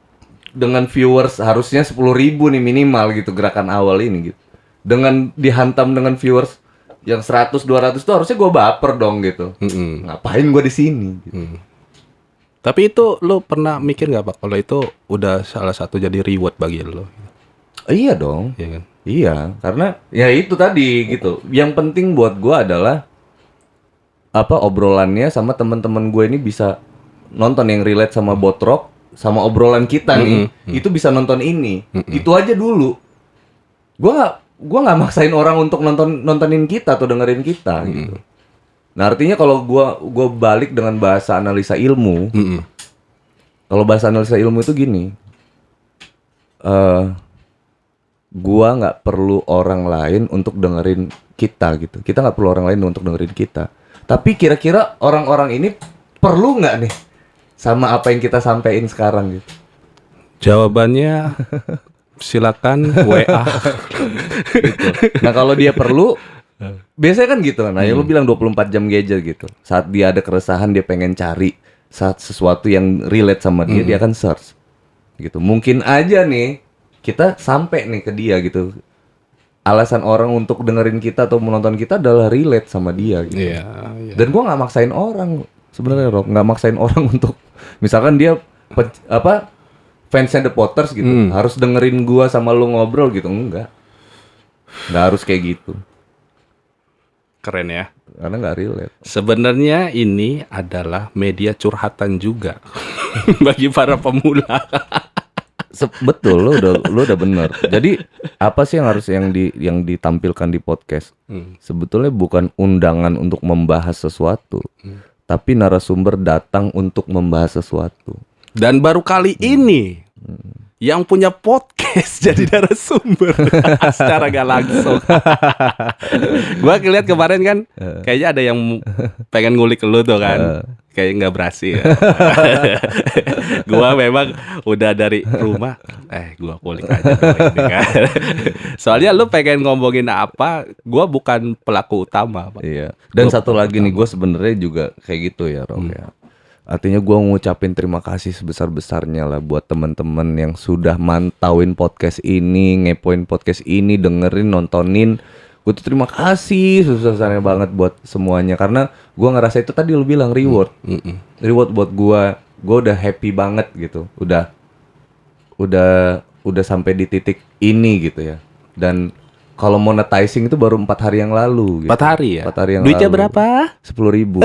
dengan viewers harusnya 10.000 nih minimal gitu gerakan awal ini gitu. Dengan dihantam dengan viewers yang 100 200 tuh harusnya gue baper dong gitu. Ngapain gue di sini gitu. Tapi itu lu pernah mikir nggak Pak kalau itu udah salah satu jadi reward bagi lu? Iya dong. Iya kan? Iya, karena ya itu tadi gitu. Yang penting buat gua adalah apa obrolannya sama teman-teman gue ini bisa nonton yang relate sama Botrok sama obrolan kita nih. Itu bisa nonton ini. Itu aja dulu. Gua nggak maksain orang untuk nontonin kita atau dengerin kita gitu. Nah, artinya kalau gua balik dengan bahasa analisa ilmu. Kalau bahasa analisa ilmu itu gini. Gua nggak perlu orang lain untuk dengerin kita gitu. Kita nggak perlu orang lain untuk dengerin kita. Tapi kira-kira orang-orang ini perlu nggak nih sama apa yang kita sampein sekarang gitu? Jawabannya silakan WA. Gitu. Nah kalau dia perlu, biasanya kan gitu. Nah ya lu bilang 24 jam gadget gitu. Saat dia ada keresahan dia pengen cari saat sesuatu yang relate sama dia, dia akan search. Gitu. Mungkin aja nih kita sampai nih ke dia gitu. Alasan orang untuk dengerin kita atau menonton kita adalah relate sama dia gitu. Iya. Dan gua nggak maksain orang sebenarnya, Rob. Nggak maksain orang untuk misalkan dia fansnya The Potters gitu, harus dengerin gua sama lu ngobrol gitu, enggak harus kayak gitu. Keren ya. Karena nggak relate. Sebenarnya ini adalah media curhatan juga bagi para pemula. Betul, lu udah bener. Jadi apa sih yang ditampilkan di podcast? Sebetulnya bukan undangan untuk membahas sesuatu, tapi narasumber datang untuk membahas sesuatu. Dan baru kali ini yang punya podcast jadi narasumber secara gak langsung. Gua ngeliat kemarin kan kayaknya ada yang pengen ngulik lu tuh kan. Kayaknya nggak berhasil. Gua memang udah dari rumah, gua kulik aja dulu ini kan. Soalnya lu pengen ngomongin apa, gua bukan pelaku utama, Pak. Iya. Dan Gua satu pelaku lagi nih, utama. gue sebenarnya juga kayak gitu ya, Rob ya. Artinya gue ngucapin terima kasih sebesar-besarnya lah buat teman-teman yang sudah mantauin podcast ini, ngepoin podcast ini, dengerin, nontonin. Gue tuh terima kasih sebesar-besarnya banget buat semuanya, karena gue ngerasa itu tadi lu bilang reward. Reward buat gue udah happy banget gitu. Udah sampai di titik ini gitu ya. Dan kalau monetizing itu baru 4 hari yang lalu gitu. 4 hari ya? 4 hari yang Duitnya lalu. berapa? 10.000.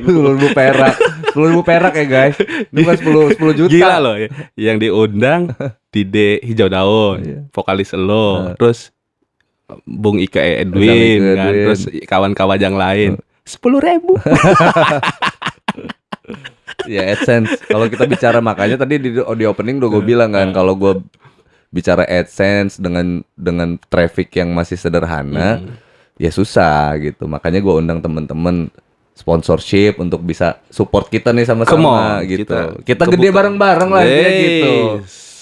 10.000 perak. 10.000 perak ya guys. Itu kan 10 juta. Gila loh ya. Yang diundang Dide Hijau Daun, vokalis lo, terus Bung Ika Edwin, Ika kan? Edwin. Terus kawan-kawan yang lain. 10.000. Ya AdSense. Kalau kita bicara, makanya tadi di opening udah gue bilang kan, kalau gue bicara AdSense dengan traffic yang masih sederhana, ya susah gitu. Makanya gue undang temen-temen sponsorship untuk bisa support kita nih Come sama-sama on, gitu. Kita gede bareng-bareng lah intinya gitu.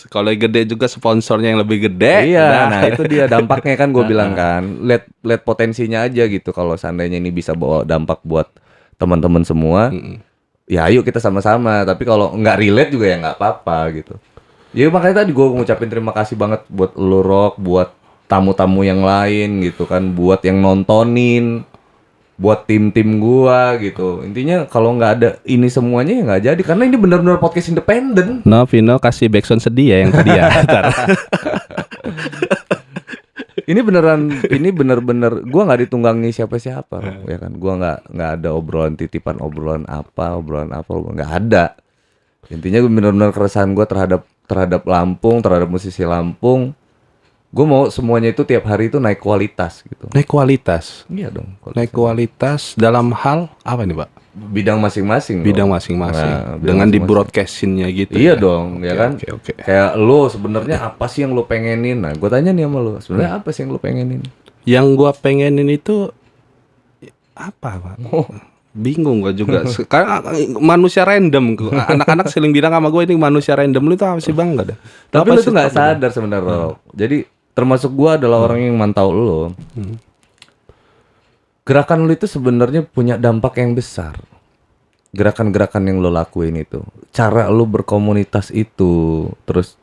Kalau gede juga sponsornya yang lebih gede. Iya, nah itu dia dampaknya kan gue bilang kan. Lihat potensinya aja gitu, kalau seandainya ini bisa bawa dampak buat teman-teman semua. Ya ayo kita sama-sama. Tapi kalau nggak relate juga ya nggak apa-apa gitu. Ya makanya tadi gue ngucapin terima kasih banget buat lu Rock, buat tamu-tamu yang lain gitu kan, buat yang nontonin, buat tim-tim gua gitu. Intinya kalau nggak ada ini semuanya ya nggak jadi, karena ini benar-benar podcast independen. No, Vino kasih backsound sedih ya yang tadi ya. Ntar. Ini bener-bener gua nggak ditunggangi siapa-siapa, ya kan. Gua nggak ada obrolan titipan, obrolan apa, nggak ada. Intinya bener-bener keresahan gua terhadap Lampung, terhadap musisi Lampung. Gue mau semuanya itu tiap hari itu naik kualitas gitu. Naik kualitas. Iya dong. Naik kualitas dalam hal apa nih, Pak? Bidang masing-masing. Bidang dong. masing-masing. Nah, bidang Dengan di masing-masing. broadcastingnya gitu. Iya ya? dong, ya kan. Oke. Kayak lo sebenarnya apa sih yang lo pengenin? Nah, gue tanya nih sama lo, sebenarnya apa sih yang lo pengenin? Yang gua pengenin itu apa, Pak? Bingung gua juga. Karena manusia random. Anak-anak sering bilang sama gue ini manusia random. Lu itu apa sih, Bang? Gak ada. Tapi Apa lo sih tuh nggak itu? sadar sebenarnya, Rob. Jadi termasuk gue adalah orang yang mantau lo. Gerakan lo itu sebenarnya punya dampak yang besar. Gerakan-gerakan yang lo lakuin itu, cara lo berkomunitas itu, terus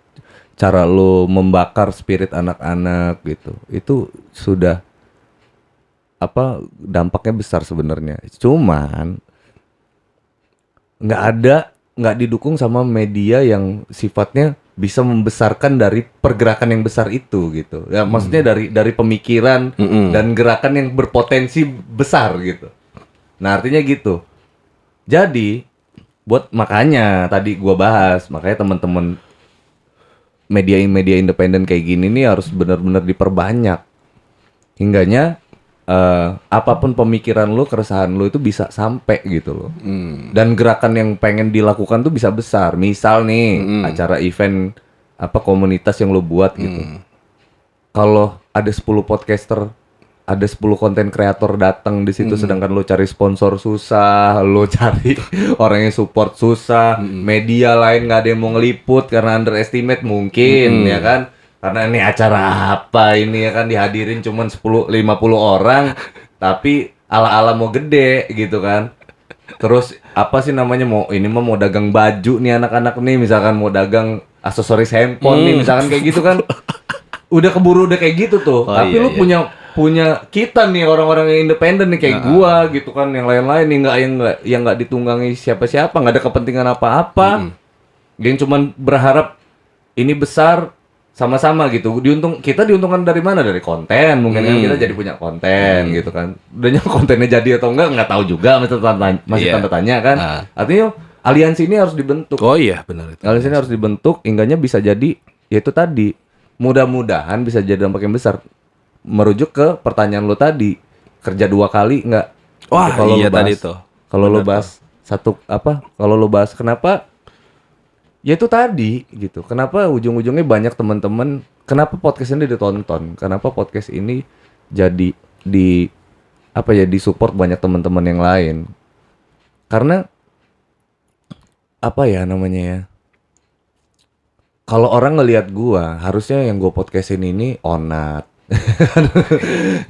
cara lo membakar spirit anak-anak gitu, itu sudah dampaknya besar sebenarnya. Cuman nggak didukung sama media yang sifatnya bisa membesarkan dari pergerakan yang besar itu gitu. Ya maksudnya dari pemikiran dan gerakan yang berpotensi besar gitu. Nah, artinya gitu. Jadi makanya tadi gua bahas, makanya teman-teman media independen kayak gini nih harus benar-benar diperbanyak. Hingganya apapun pemikiran lu, keresahan lu itu bisa sampai gitu loh. Dan gerakan yang pengen dilakukan tuh bisa besar. Misal nih acara event komunitas yang lu buat gitu. Kalau ada 10 podcaster, ada 10 konten kreator datang di situ, sedangkan lu cari sponsor susah, lu cari orang yang support susah, media lain nggak ada yang mau ngeliput karena underestimate mungkin, ya kan? Karena ini acara apa ini ya kan, dihadirin cuman 50 orang, tapi ala-ala mau gede gitu kan. Terus apa sih namanya, mau dagang baju nih anak-anak nih, misalkan mau dagang aksesoris handphone nih misalkan kayak gitu kan. Udah keburu udah kayak gitu tuh. Tapi lu punya kita nih orang-orang yang independen nih kayak gua gitu kan, yang lain-lain nih yang nggak ditunggangi siapa-siapa, nggak ada kepentingan apa-apa. Yang cuman berharap ini besar sama-sama gitu. Kita diuntungkan dari mana? Dari konten. Mungkin kan kita jadi punya konten gitu kan. Udahnya kontennya jadi atau enggak tahu juga, masih tanda tanya kan. Artinya aliansi ini harus dibentuk. Oh iya, benar itu. Aliansi ini harus dibentuk, hingganya bisa jadi yaitu tadi. Mudah-mudahan bisa jadi dampak yang besar. Merujuk ke pertanyaan lo tadi, kerja 2 kali enggak? Wah, Kalau iya lo bahas, tadi tuh. Kalau lo bahas kalau lo bahas kenapa, ya itu tadi gitu. Kenapa ujung-ujungnya banyak teman-teman, kenapa podcast ini ditonton? Kenapa podcast ini jadi disupport banyak teman-teman yang lain? Karena apa ya namanya ya? Kalau orang ngelihat gua, harusnya yang gua podcastin ini Onat.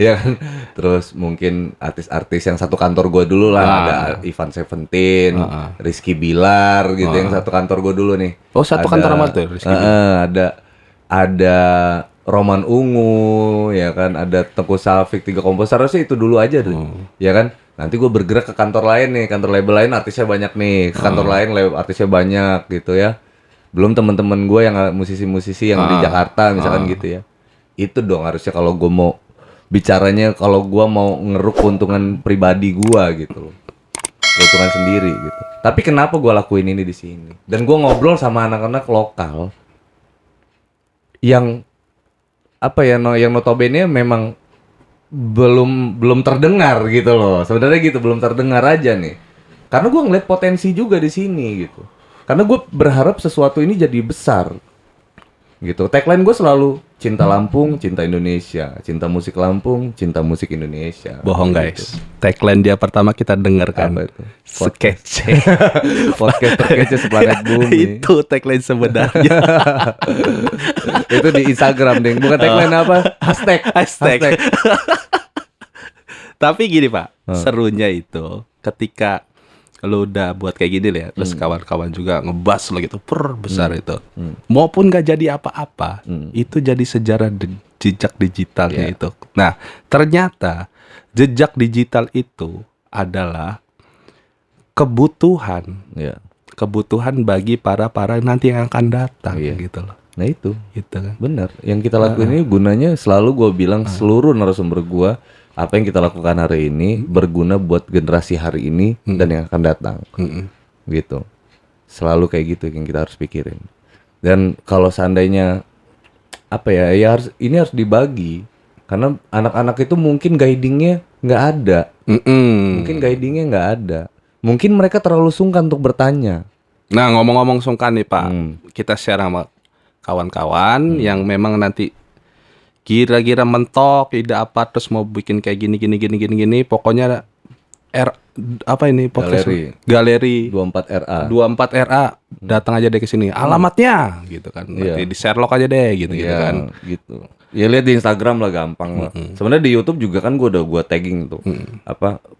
Ya kan? Terus mungkin artis-artis yang satu kantor gua dulu lah, ada Ivan Seventeen, Rizky Bilar gitu, yang satu kantor gua dulu nih. Oh, satu kantor sama tuh Rizky Ada Roman Ungu, ya kan, ada Teguh Safik, 3 komposer, harusnya itu dulu aja tuh, ya kan. Nanti gue bergerak ke kantor lain nih, kantor label lain artisnya banyak nih, ke kantor lain artisnya banyak gitu ya. Belum teman-teman gue yang musisi-musisi yang di Jakarta misalkan gitu ya. Itu dong harusnya kalau gue mau bicaranya, kalau gue mau ngeruk keuntungan pribadi gue gitu loh, keuntungan sendiri gitu. Tapi kenapa gue lakuin ini di sini? Dan gue ngobrol sama anak-anak lokal yang yang notabene memang belum terdengar gitu loh. Sebenarnya gitu, belum terdengar aja nih. Karena gue ngeliat potensi juga di sini gitu. Karena gue berharap sesuatu ini jadi besar gitu. Tagline gue selalu cinta Lampung, cinta Indonesia, cinta musik Lampung, cinta musik Indonesia. Bohong guys. Tagline dia pertama kita dengarkan. Apa itu? Skece. Podcast terkece seplanet bumi. Itu tagline sebenarnya. Itu di Instagram deh, bukan tagline apa? Hashtag. Tapi gini Pak, serunya itu ketika lo udah buat kayak gini ya, terus kawan-kawan juga ngebas lo gitu, besar itu. Maupun gak jadi apa-apa, itu jadi sejarah jejak digitalnya itu. Nah, ternyata jejak digital itu adalah kebutuhan bagi para nanti yang akan datang gitu loh. Nah itu kan. Bener. Yang kita lakuin ini gunanya, selalu gue bilang seluruh narasumber gue, apa yang kita lakukan hari ini berguna buat generasi hari ini dan yang akan datang. Gitu. Selalu kayak gitu yang kita harus pikirin. Dan kalau seandainya ini harus dibagi. Karena anak-anak itu mungkin guidingnya nggak ada. Mungkin guidingnya nggak ada. Mungkin mereka terlalu sungkan untuk bertanya. Nah, ngomong-ngomong sungkan nih Pak, kita share sama kawan-kawan yang memang nanti kira-kira mentok ide apa, terus mau bikin kayak gini, pokoknya Galeri 24RA datang aja deh ke sini, alamatnya gitu kan, nanti di Sherlock aja deh gitu kan gitu. Ya lihat di Instagram lah, gampang lah. Sebenarnya di YouTube juga kan gue tagging tuh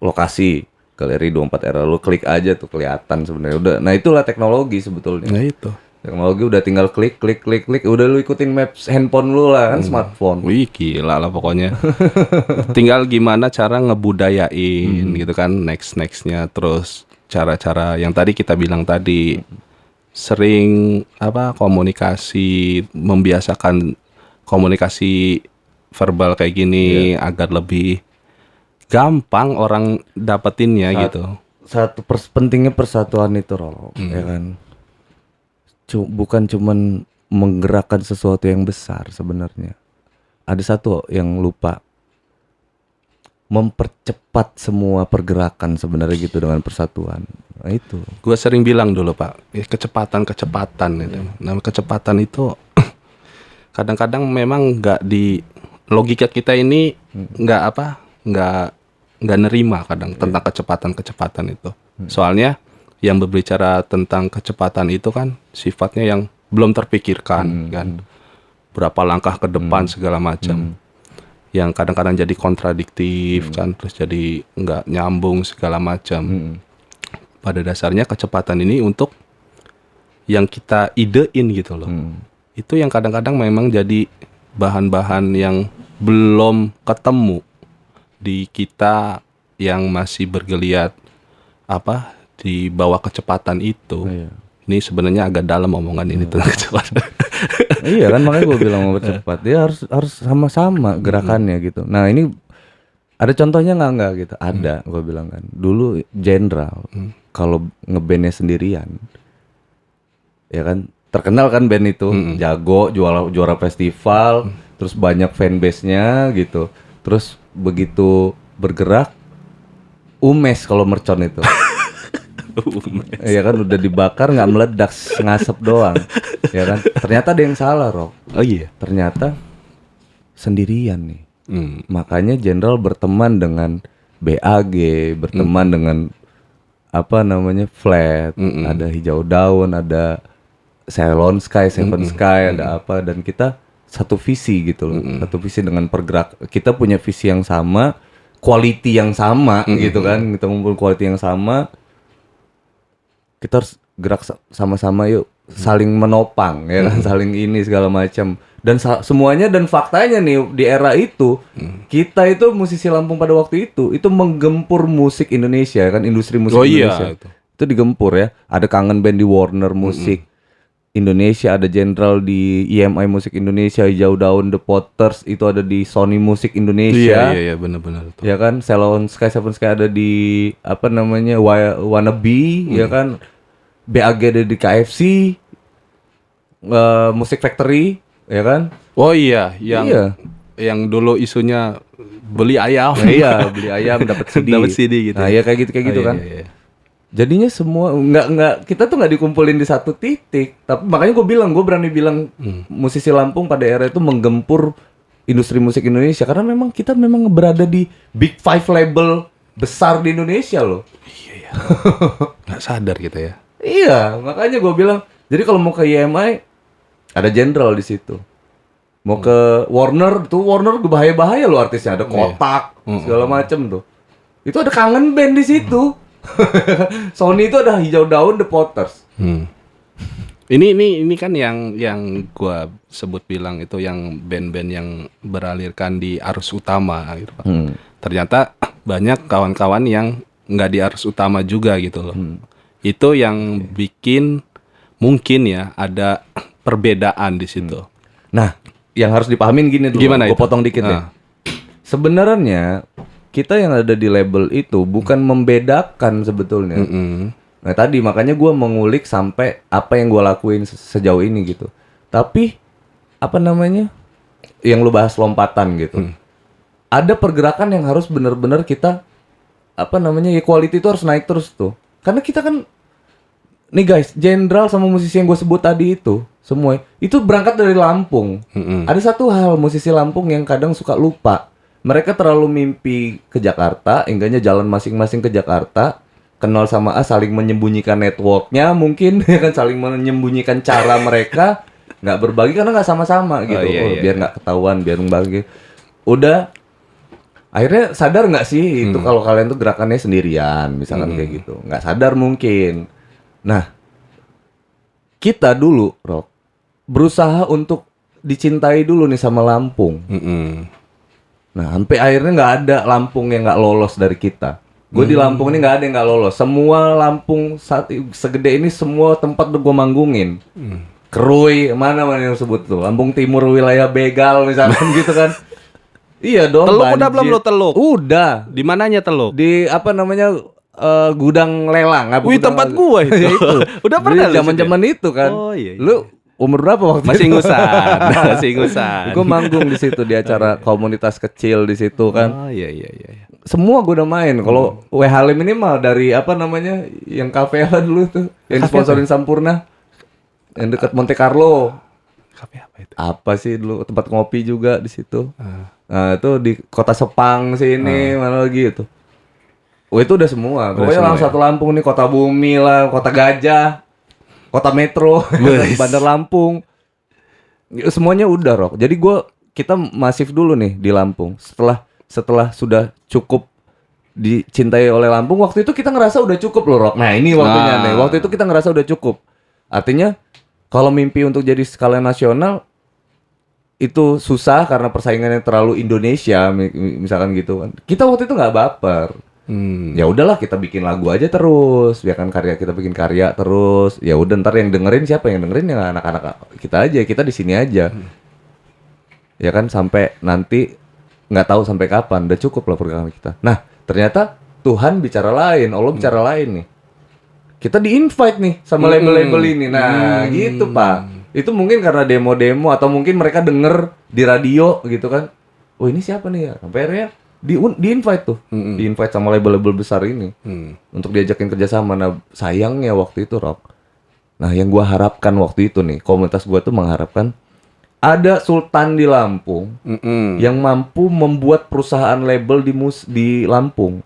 lokasi Galeri 24RA, lu klik aja tuh kelihatan sebenarnya udah. Nah itulah teknologi sebetulnya. Nah itu teknologi udah tinggal klik, udah lu ikutin maps handphone lu lah kan, smartphone. Wih gila lah pokoknya. Tinggal gimana cara ngebudayain gitu kan, nextnya, terus cara-cara yang tadi kita bilang tadi, sering komunikasi, membiasakan komunikasi verbal kayak gini agar lebih gampang orang dapetinnya gitu. Pentingnya persatuan itu Rolo, ya kan. Bukan cuman menggerakkan sesuatu yang besar sebenarnya. Ada satu yang lupa, mempercepat semua pergerakan sebenarnya gitu dengan persatuan. Nah itu. Gue sering bilang dulu Pak, kecepatan itu. Nah kecepatan itu kadang-kadang memang nggak di logika kita ini nggak nerima kadang tentang kecepatan itu. Soalnya yang berbicara tentang kecepatan itu kan sifatnya yang belum terpikirkan kan, berapa langkah ke depan segala macam, yang kadang-kadang jadi kontradiktif kan, terus jadi nggak nyambung segala macam. Pada dasarnya kecepatan ini untuk yang kita idein gitu loh. Itu yang kadang-kadang memang jadi bahan-bahan yang belum ketemu di kita yang masih bergeliat di bawah kecepatan itu. Ini sebenarnya agak dalam omongan ini tentang kecepatan. Iya kan, makanya gue bilang mau cepat. Dia harus sama-sama gerakannya gitu. Nah ini ada contohnya nggak gitu? Ada, gue bilang kan. Dulu Jenderal kalau ngebandnya sendirian, ya kan, terkenal kan band itu, jago, juara festival, terus banyak fanbase-nya gitu. Terus begitu bergerak, umes kalau mercon itu. Ya kan udah dibakar nggak meledak, ngasep doang. Ya kan. Ternyata ada yang salah, Rock. Oh iya. Ternyata sendirian nih. Hmm. Makanya Jenderal berteman dengan BAG, berteman dengan apa namanya Flat, ada Hijau Daun, ada Ceylon Sky, Seven Sky, ada apa, dan kita satu visi gitu loh, satu visi dengan pergerak. Kita punya visi yang sama, quality yang sama gitu kan, kita ngumpul quality yang sama. Kita harus gerak sama-sama yuk, saling menopang ya kan, saling ini segala macam. Dan semuanya dan faktanya nih di era itu kita itu musisi Lampung pada waktu itu menggempur musik Indonesia kan, industri musik Indonesia. Itu digempur ya. Ada Kangen Band di Warner Musik Indonesia, ada Jenderal di EMI Musik Indonesia, Hijau Daun, The Potters itu ada di Sony Musik Indonesia. Iya benar-benar itu. Ya kan, Ceylon Sky, Seven Sky ada di apa namanya Wannabe, ya kan, BAG ada di KFC, Music Factory, ya kan. Oh iya, yang dulu isunya beli ayam. Nah, iya, beli ayam dapat CD. Dapat CD gitu. Nah, ya kayak gitu kan. Iya. Jadinya semua nggak kita tuh nggak dikumpulin di satu titik. Tapi makanya gue berani bilang musisi Lampung pada era itu menggempur industri musik Indonesia karena memang kita memang berada di big five label besar di Indonesia loh. Iya. Nggak sadar gitu ya. Iya, makanya gue bilang. Jadi kalau mau ke EMI ada Jenderal di situ. Mau ke Warner bahaya-bahaya loh artisnya, ada Kotak segala macem tuh. Itu ada Kangen Band di situ. Sony itu ada Hijau Daun, The Potters. Ini kan yang gua sebut bilang itu yang band-band yang beralirkan di arus utama gitu, Pak. Ternyata banyak kawan-kawan yang nggak di arus utama juga gitu loh. Itu yang bikin mungkin ya ada perbedaan di situ. Nah, yang harus dipahamin gini dulu. Gimana Gue itu? potong dikit deh. Sebenarnya kita yang ada di label itu bukan membedakan sebetulnya. Nah tadi makanya gue mengulik sampai apa yang gue lakuin sejauh ini gitu. Tapi apa namanya yang lu bahas lompatan gitu. Ada pergerakan yang harus benar-benar kita apa namanya equality itu harus naik terus tuh. Karena kita kan nih guys, Jenderal sama musisi yang gue sebut tadi itu semua itu berangkat dari Lampung. Ada satu hal musisi Lampung yang kadang suka lupa. Mereka terlalu mimpi ke Jakarta, enggaknya jalan masing-masing ke Jakarta, kenal sama A, saling menyembunyikan networknya mungkin, ya kan, saling menyembunyikan cara mereka, nggak berbagi karena nggak sama-sama gitu. Biar nggak ketahuan, biar berbagi. Udah, akhirnya sadar nggak sih itu kalau kalian tuh gerakannya sendirian, misalkan kayak gitu, nggak sadar mungkin. Nah, kita dulu, Rock, berusaha untuk dicintai dulu nih sama Lampung. Nah, sampai akhirnya nggak ada Lampung yang nggak lolos dari kita. Gue di Lampung ini nggak ada yang nggak lolos. Semua Lampung segede ini semua tempat udah gue manggungin. Kerui, mana yang sebut tuh? Lampung Timur wilayah Begal misalkan gitu kan. Iya dong. Teluk udah belum lo Teluk? Udah. Di mananya Teluk? Di apa namanya gudang lelang. Wih, tempat gua itu. itu. Udah pernah zaman-zaman itu kan. Oh iya. Lu umur berapa waktu masih itu? Masih ingusan. Gue manggung di situ di acara komunitas kecil di situ kan. Oh iya. Semua gue udah main. Kalau W Halim ini mah dari apa namanya yang kafe apa dulu tuh yang sponsorin Sampurna yang dekat Monte Carlo. Kafe apa itu? Apa sih dulu tempat ngopi juga di situ. Nah itu di Kota Sepang sini mana lagi itu. Oh itu udah semua. Pokoknya langsung satu Lampung nih, Kota Bumi lah, Kota Gajah, Kota Metro, Bandar Lampung. Semuanya udah, Rock. Jadi kita masif dulu nih di Lampung. Setelah sudah cukup dicintai oleh Lampung, waktu itu kita ngerasa udah cukup loh, Rock. Nah, ini waktunya nih. Waktu itu kita ngerasa udah cukup. Artinya kalau mimpi untuk jadi skala nasional itu susah karena persaingannya terlalu Indonesia misalkan gitu kan. Kita waktu itu nggak baper. Ya udahlah kita bikin lagu aja terus, biarkan kita bikin karya terus. Ya udah ntar yang dengerin siapa yang dengerin ya anak-anak kita aja, kita di sini aja. Ya kan sampai nanti nggak tahu sampai kapan, udah cukup lah pergerakan kita. Nah ternyata Tuhan bicara lain, Allah bicara lain nih. Kita di-invite nih sama label-label ini. Nah gitu Pak. Itu mungkin karena demo-demo atau mungkin mereka denger di radio gitu kan. Oh ini siapa nih ya? Sampai akhirnya di invite tuh, di invite sama label-label besar ini untuk diajakin kerjasama. Nah sayangnya waktu itu Rock. Nah yang gua harapkan waktu itu nih, komunitas gua tuh mengharapkan ada Sultan di Lampung yang mampu membuat perusahaan label di Lampung,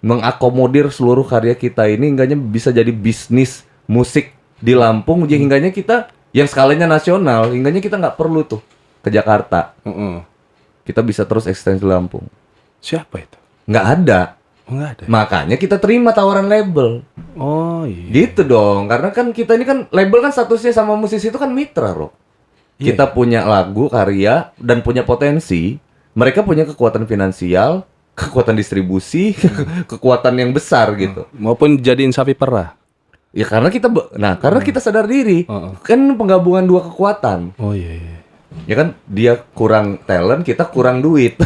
mengakomodir seluruh karya kita ini hingganya bisa jadi bisnis musik di Lampung, hingganya kita yang skalanya nasional, hingganya kita nggak perlu tuh ke Jakarta. Kita bisa terus ekstensi Lampung. Siapa itu? Nggak ada. Oh, nggak ada. Makanya kita terima tawaran label. Oh iya. Gitu dong, karena kan kita ini kan label kan statusnya sama musisi itu kan mitra, Rob. Kita punya lagu, karya, dan punya potensi. Mereka punya kekuatan finansial, kekuatan distribusi, kekuatan yang besar gitu. Maupun jadiin sapi perah. Ya karena kita, karena kita sadar diri, kan penggabungan dua kekuatan. Oh iya. Ya kan, dia kurang talent, kita kurang duit.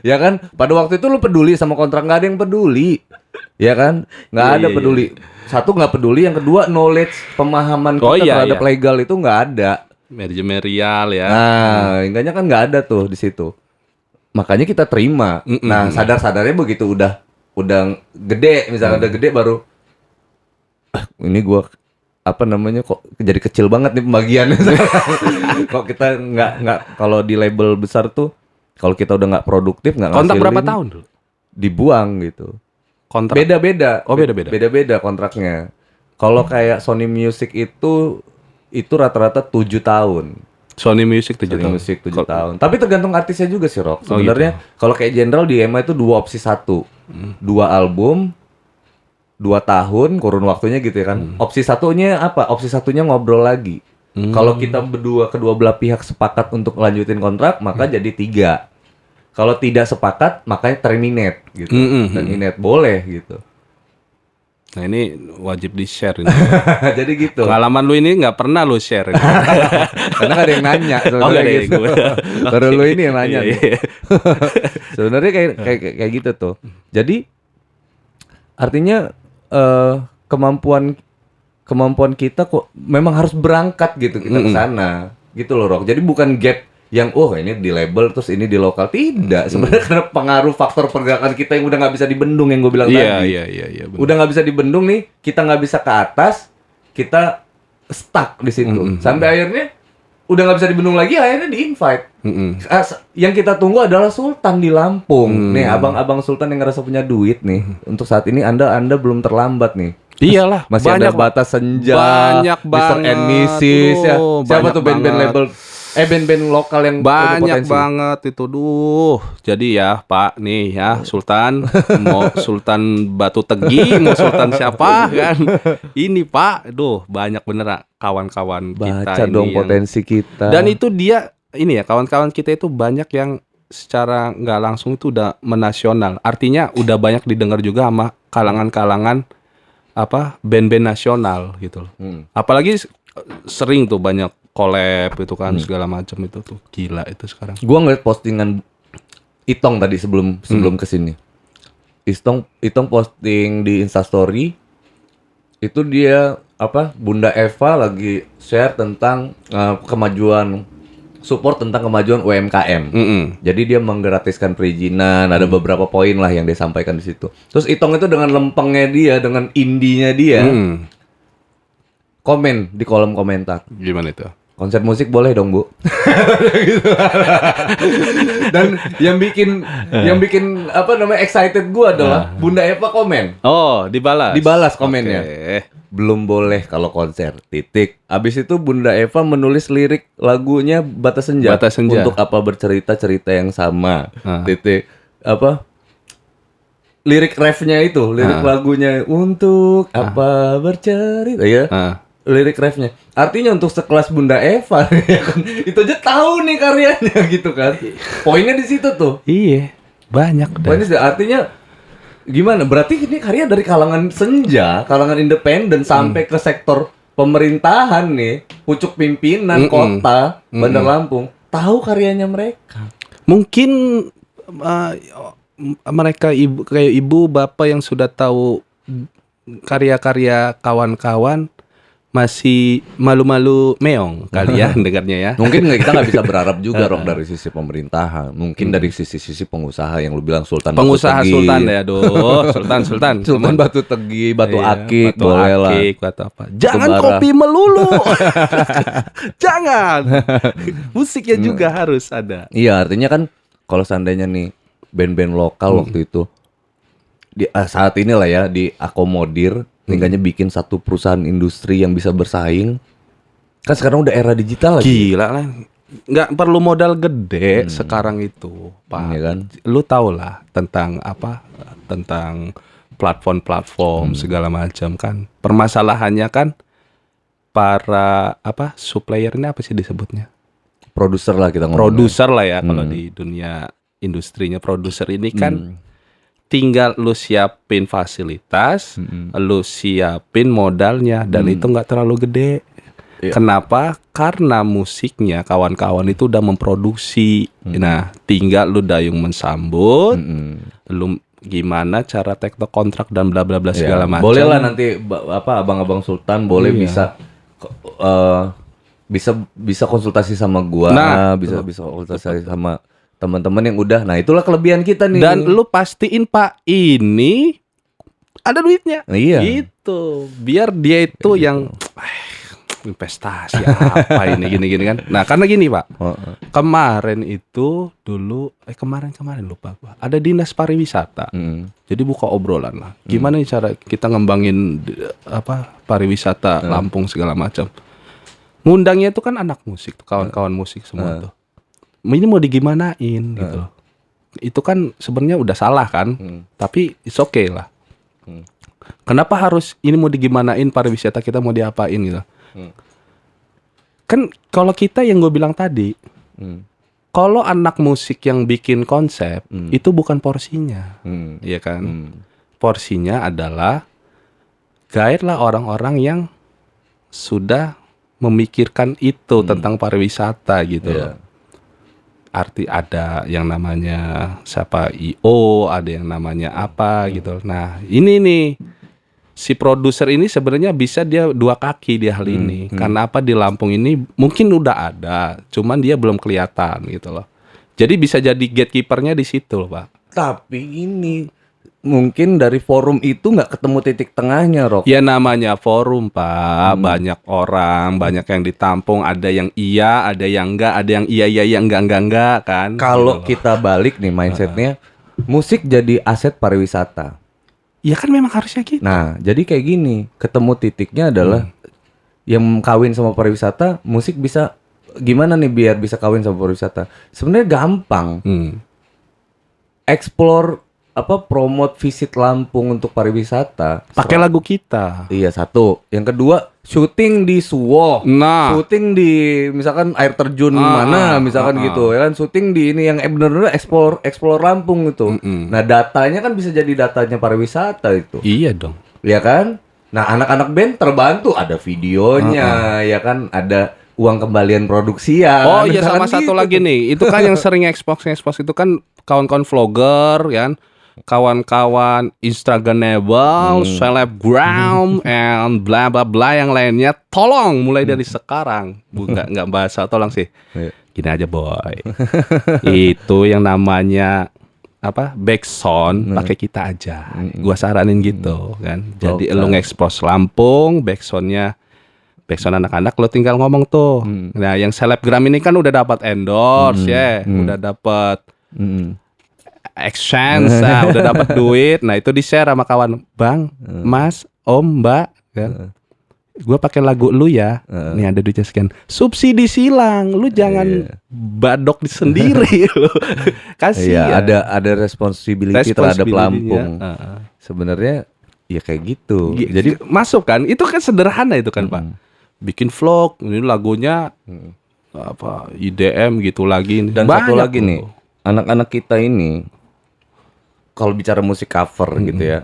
Ya kan, pada waktu itu lu peduli sama kontrak, nggak ada yang peduli. Ya kan, nggak ada peduli. Satu nggak peduli, yang kedua knowledge, pemahaman kita terhadap legal itu nggak ada. Manajerial ya. Nah, enggaknya kan nggak ada tuh di situ. Makanya kita terima. Nah, sadar-sadarnya begitu udah gede, misalnya udah gede baru ini gua kok jadi kecil banget nih pembagiannya. Kok kita nggak kalau di label besar tuh kalau kita udah nggak produktif, nggak ngasilin, kontrak berapa tahun dulu? Dibuang gitu. Kontrak beda-beda. Oh, beda-beda. Beda-beda kontraknya. Kalau kayak Sony Music itu rata-rata 7 tahun. Sony Music 7 tahun. Music 7 tahun. Tapi tergantung artisnya juga sih, Rock. Sebenarnya kalau kayak General di EMA itu 2 opsi 1. 2 album 2 tahun kurun waktunya gitu ya kan. Opsi satunya apa? Opsi satunya ngobrol lagi. Kalau kita kedua belah pihak sepakat untuk lanjutin kontrak, maka jadi 3. Kalau tidak sepakat, makanya terminate gitu. Terminate boleh gitu. Nah ini wajib di-share ini. Jadi gitu. Pengalaman lu ini nggak pernah lu share. Karena nggak ada yang nanya sebenarnya gitu. Baru lu ini yang nanya. Sebenarnya kayak gitu tuh. Jadi artinya kemampuan kita kok memang harus berangkat gitu kita ke sana. Gitu loh, Rock. Jadi bukan gap yang ini di label terus ini di lokal, tidak. Sebenarnya karena pengaruh faktor pergerakan kita yang udah nggak bisa dibendung yang gue bilang tadi. Iya. Udah nggak bisa dibendung nih, kita nggak bisa ke atas, kita stuck di situ. Sampai akhirnya udah nggak bisa dibendung lagi, akhirnya di invite. Yang kita tunggu adalah Sultan di Lampung. Nih abang-abang Sultan yang ngerasa punya duit nih. Untuk saat ini anda belum terlambat nih. Iyalah, masih ada Batas Senja, banyak Mr. and Mrs. Ya. Siapa tuh band-band label? Band-band lokal yang banyak banget itu. Jadi ya Pak nih ya Sultan, mau Sultan Batu Tegi, mau Sultan siapa kan? Ini Pak, banyak bener kawan-kawan kita. Baca dong potensi kita. Dan itu dia ini ya kawan-kawan kita itu banyak yang secara nggak langsung itu udah menasional. Artinya udah banyak didengar juga sama kalangan-kalangan band-band nasional gitu loh. Apalagi sering tuh banyak collab itu kan segala macam itu tuh gila itu sekarang. Gua ngeliat postingan Itong tadi sebelum kesini. Itong posting di Instastory itu dia Bunda Eva lagi share tentang support tentang kemajuan UMKM. Jadi dia menggratiskan perizinan, ada beberapa poin lah yang dia sampaikan di situ. Terus Itong itu dengan lempengnya dia, dengan indinya dia, komen di kolom komentar. Gimana itu? Konser musik boleh dong, Bu. Gitu. Dan yang bikin excited gua adalah Bunda Eva komen. Oh, dibalas komennya. Belum boleh kalau konser. Titik. Abis itu Bunda Eva menulis lirik lagunya Batas Senja. Untuk apa bercerita-cerita yang sama. Titik. Lirik refnya itu, lirik lagunya untuk apa bercerita ya. Lirik refnya. Artinya untuk sekelas Bunda Eva ya kan, itu aja tahu nih karyanya gitu kan. Poinnya di situ tuh. Iya, banyak. Poinnya artinya gimana? Berarti ini karya dari kalangan senja, kalangan independen sampai ke sektor pemerintahan nih, pucuk pimpinan kota Bandar Lampung, tahu karyanya mereka. Mungkin mereka ibu bapak yang sudah tahu karya-karya kawan-kawan masih malu-malu meong kali ya dengarnya ya. Mungkin kita nggak bisa berharap juga Rok dari sisi pemerintahan. Mungkin dari sisi pengusaha yang lu bilang Sultan Pengusaha Batu Tegi. Sultan ya, aduh, Sultan. Sultan Batu Tegi, Batu Iya, Akik, batu boleh lah. akik, batu apa. Jangan bara. kopi melulu. Jangan. Musiknya juga harus ada. Iya, artinya kan kalau seandainya nih band-band lokal waktu itu saat inilah ya diakomodir, tinggalnya bikin satu perusahaan industri yang bisa bersaing. Kan sekarang udah era digital lagi. Gila lah. Nggak perlu modal gede sekarang itu, Pak. Iya kan? Lu tau lah tentang apa? Tentang platform-platform segala macam kan. Permasalahannya kan para apa? Suppliernya apa sih disebutnya? Produser lah kita ngomong. Produser lah ya kalau di dunia industrinya. Produser ini kan tinggal lu siapin fasilitas, lu siapin modalnya, dan itu nggak terlalu gede. Iya. Kenapa? Karena musiknya kawan-kawan itu udah memproduksi. Nah, tinggal lu dayung mensambut, lu gimana cara tektok kontrak dan bla bla bla segala macam. Boleh lah nanti abang-abang Sultan boleh bisa konsultasi sama gua, Nah, bisa konsultasi sama teman-teman yang udah. Nah, itulah kelebihan kita nih. Dan lu pastiin Pak, ini ada duitnya. Iya. Gitu. Biar dia itu yang investasi apa ini gini kan. Nah, karena gini Pak. Kemarin itu dulu kemarin lupa gua. Ada dinas pariwisata. Jadi buka obrolan lah. Gimana nih cara kita ngembangin pariwisata Lampung segala macam. Ngundangnya itu kan anak musik, kawan-kawan musik semua tuh. Ini mau digimanain gitu loh. Itu kan sebenarnya udah salah kan, tapi it's okay lah. Kenapa harus ini mau digimanain pariwisata kita mau diapain gitu? Kan kalau kita yang gue bilang tadi, kalau anak musik yang bikin konsep itu bukan porsinya, iya kan? Porsinya adalah guide lah orang-orang yang sudah memikirkan itu tentang pariwisata gitu loh. Arti ada yang namanya siapa IO, ada yang namanya apa gitu. Nah, ini nih si produser ini sebenarnya bisa dia dua kaki di hal ini. Karena apa di Lampung ini mungkin udah ada, cuman dia belum kelihatan gitu loh. Jadi bisa jadi gatekeepernya di situ loh, Pak. Tapi ini mungkin dari forum itu nggak ketemu titik tengahnya, Rok. Ya namanya forum, Pak. Banyak orang, banyak yang ditampung. Ada yang iya, ada yang enggak. Ada yang iya, enggak kan. Kalau Gitu. kita balik nih mindsetnya, musik jadi aset pariwisata. Ya kan memang harusnya gitu. Nah, jadi kayak gini, ketemu titiknya adalah yang kawin sama pariwisata, musik bisa gimana nih biar bisa kawin sama pariwisata? Sebenarnya gampang. Explore promote visit Lampung untuk pariwisata. Pakai lagu kita. Iya, satu. Yang kedua, syuting di Suwoh. Nah, Syuting di misalkan air terjun mana misalkan gitu ya kan, syuting di ini yang bener-bener explore Lampung itu. Nah, datanya kan bisa jadi datanya pariwisata itu. iya dong. Ya kan? Nah, anak-anak band terbantu, ada videonya, ya kan, ada uang kembalian produksi ya. Oh iya, misalkan sama satu gitu lagi tuh. nih. Itu kan yang sering expose itu kan kawan-kawan vlogger kan. Kawan-kawan Instagramable, selebgram, and bla bla bla yang lainnya. Tolong mulai dari sekarang. Nggak bahasa tolong sih. Iya. Gini aja boy. Itu yang namanya backsound pakai kita aja. Gua saranin gitu kan. Jadi lu nge-expose Lampung, backsound anak-anak lo tinggal ngomong tuh. Nah, yang selebgram ini kan udah dapat endorse udah dapat exchange, udah dapat duit. Nah, itu di-share sama kawan. Bang, Mas, Om, Mbak kan. Gua pakai lagu lu ya. Nih ada duitnya sekian. Subsidi silang. Lu jangan badok di sendiri lu. Kasihan. Iya, ada responsibility terhadap Lampung. Sebenarnya ya kayak gitu. Jadi masuk kan? Itu kan sederhana itu kan, Pak. Bikin vlog, ini lagunya IDM gitu lagi. dan satu Banyak lagi tuh. nih, anak-anak kita ini kalau bicara musik cover gitu ya,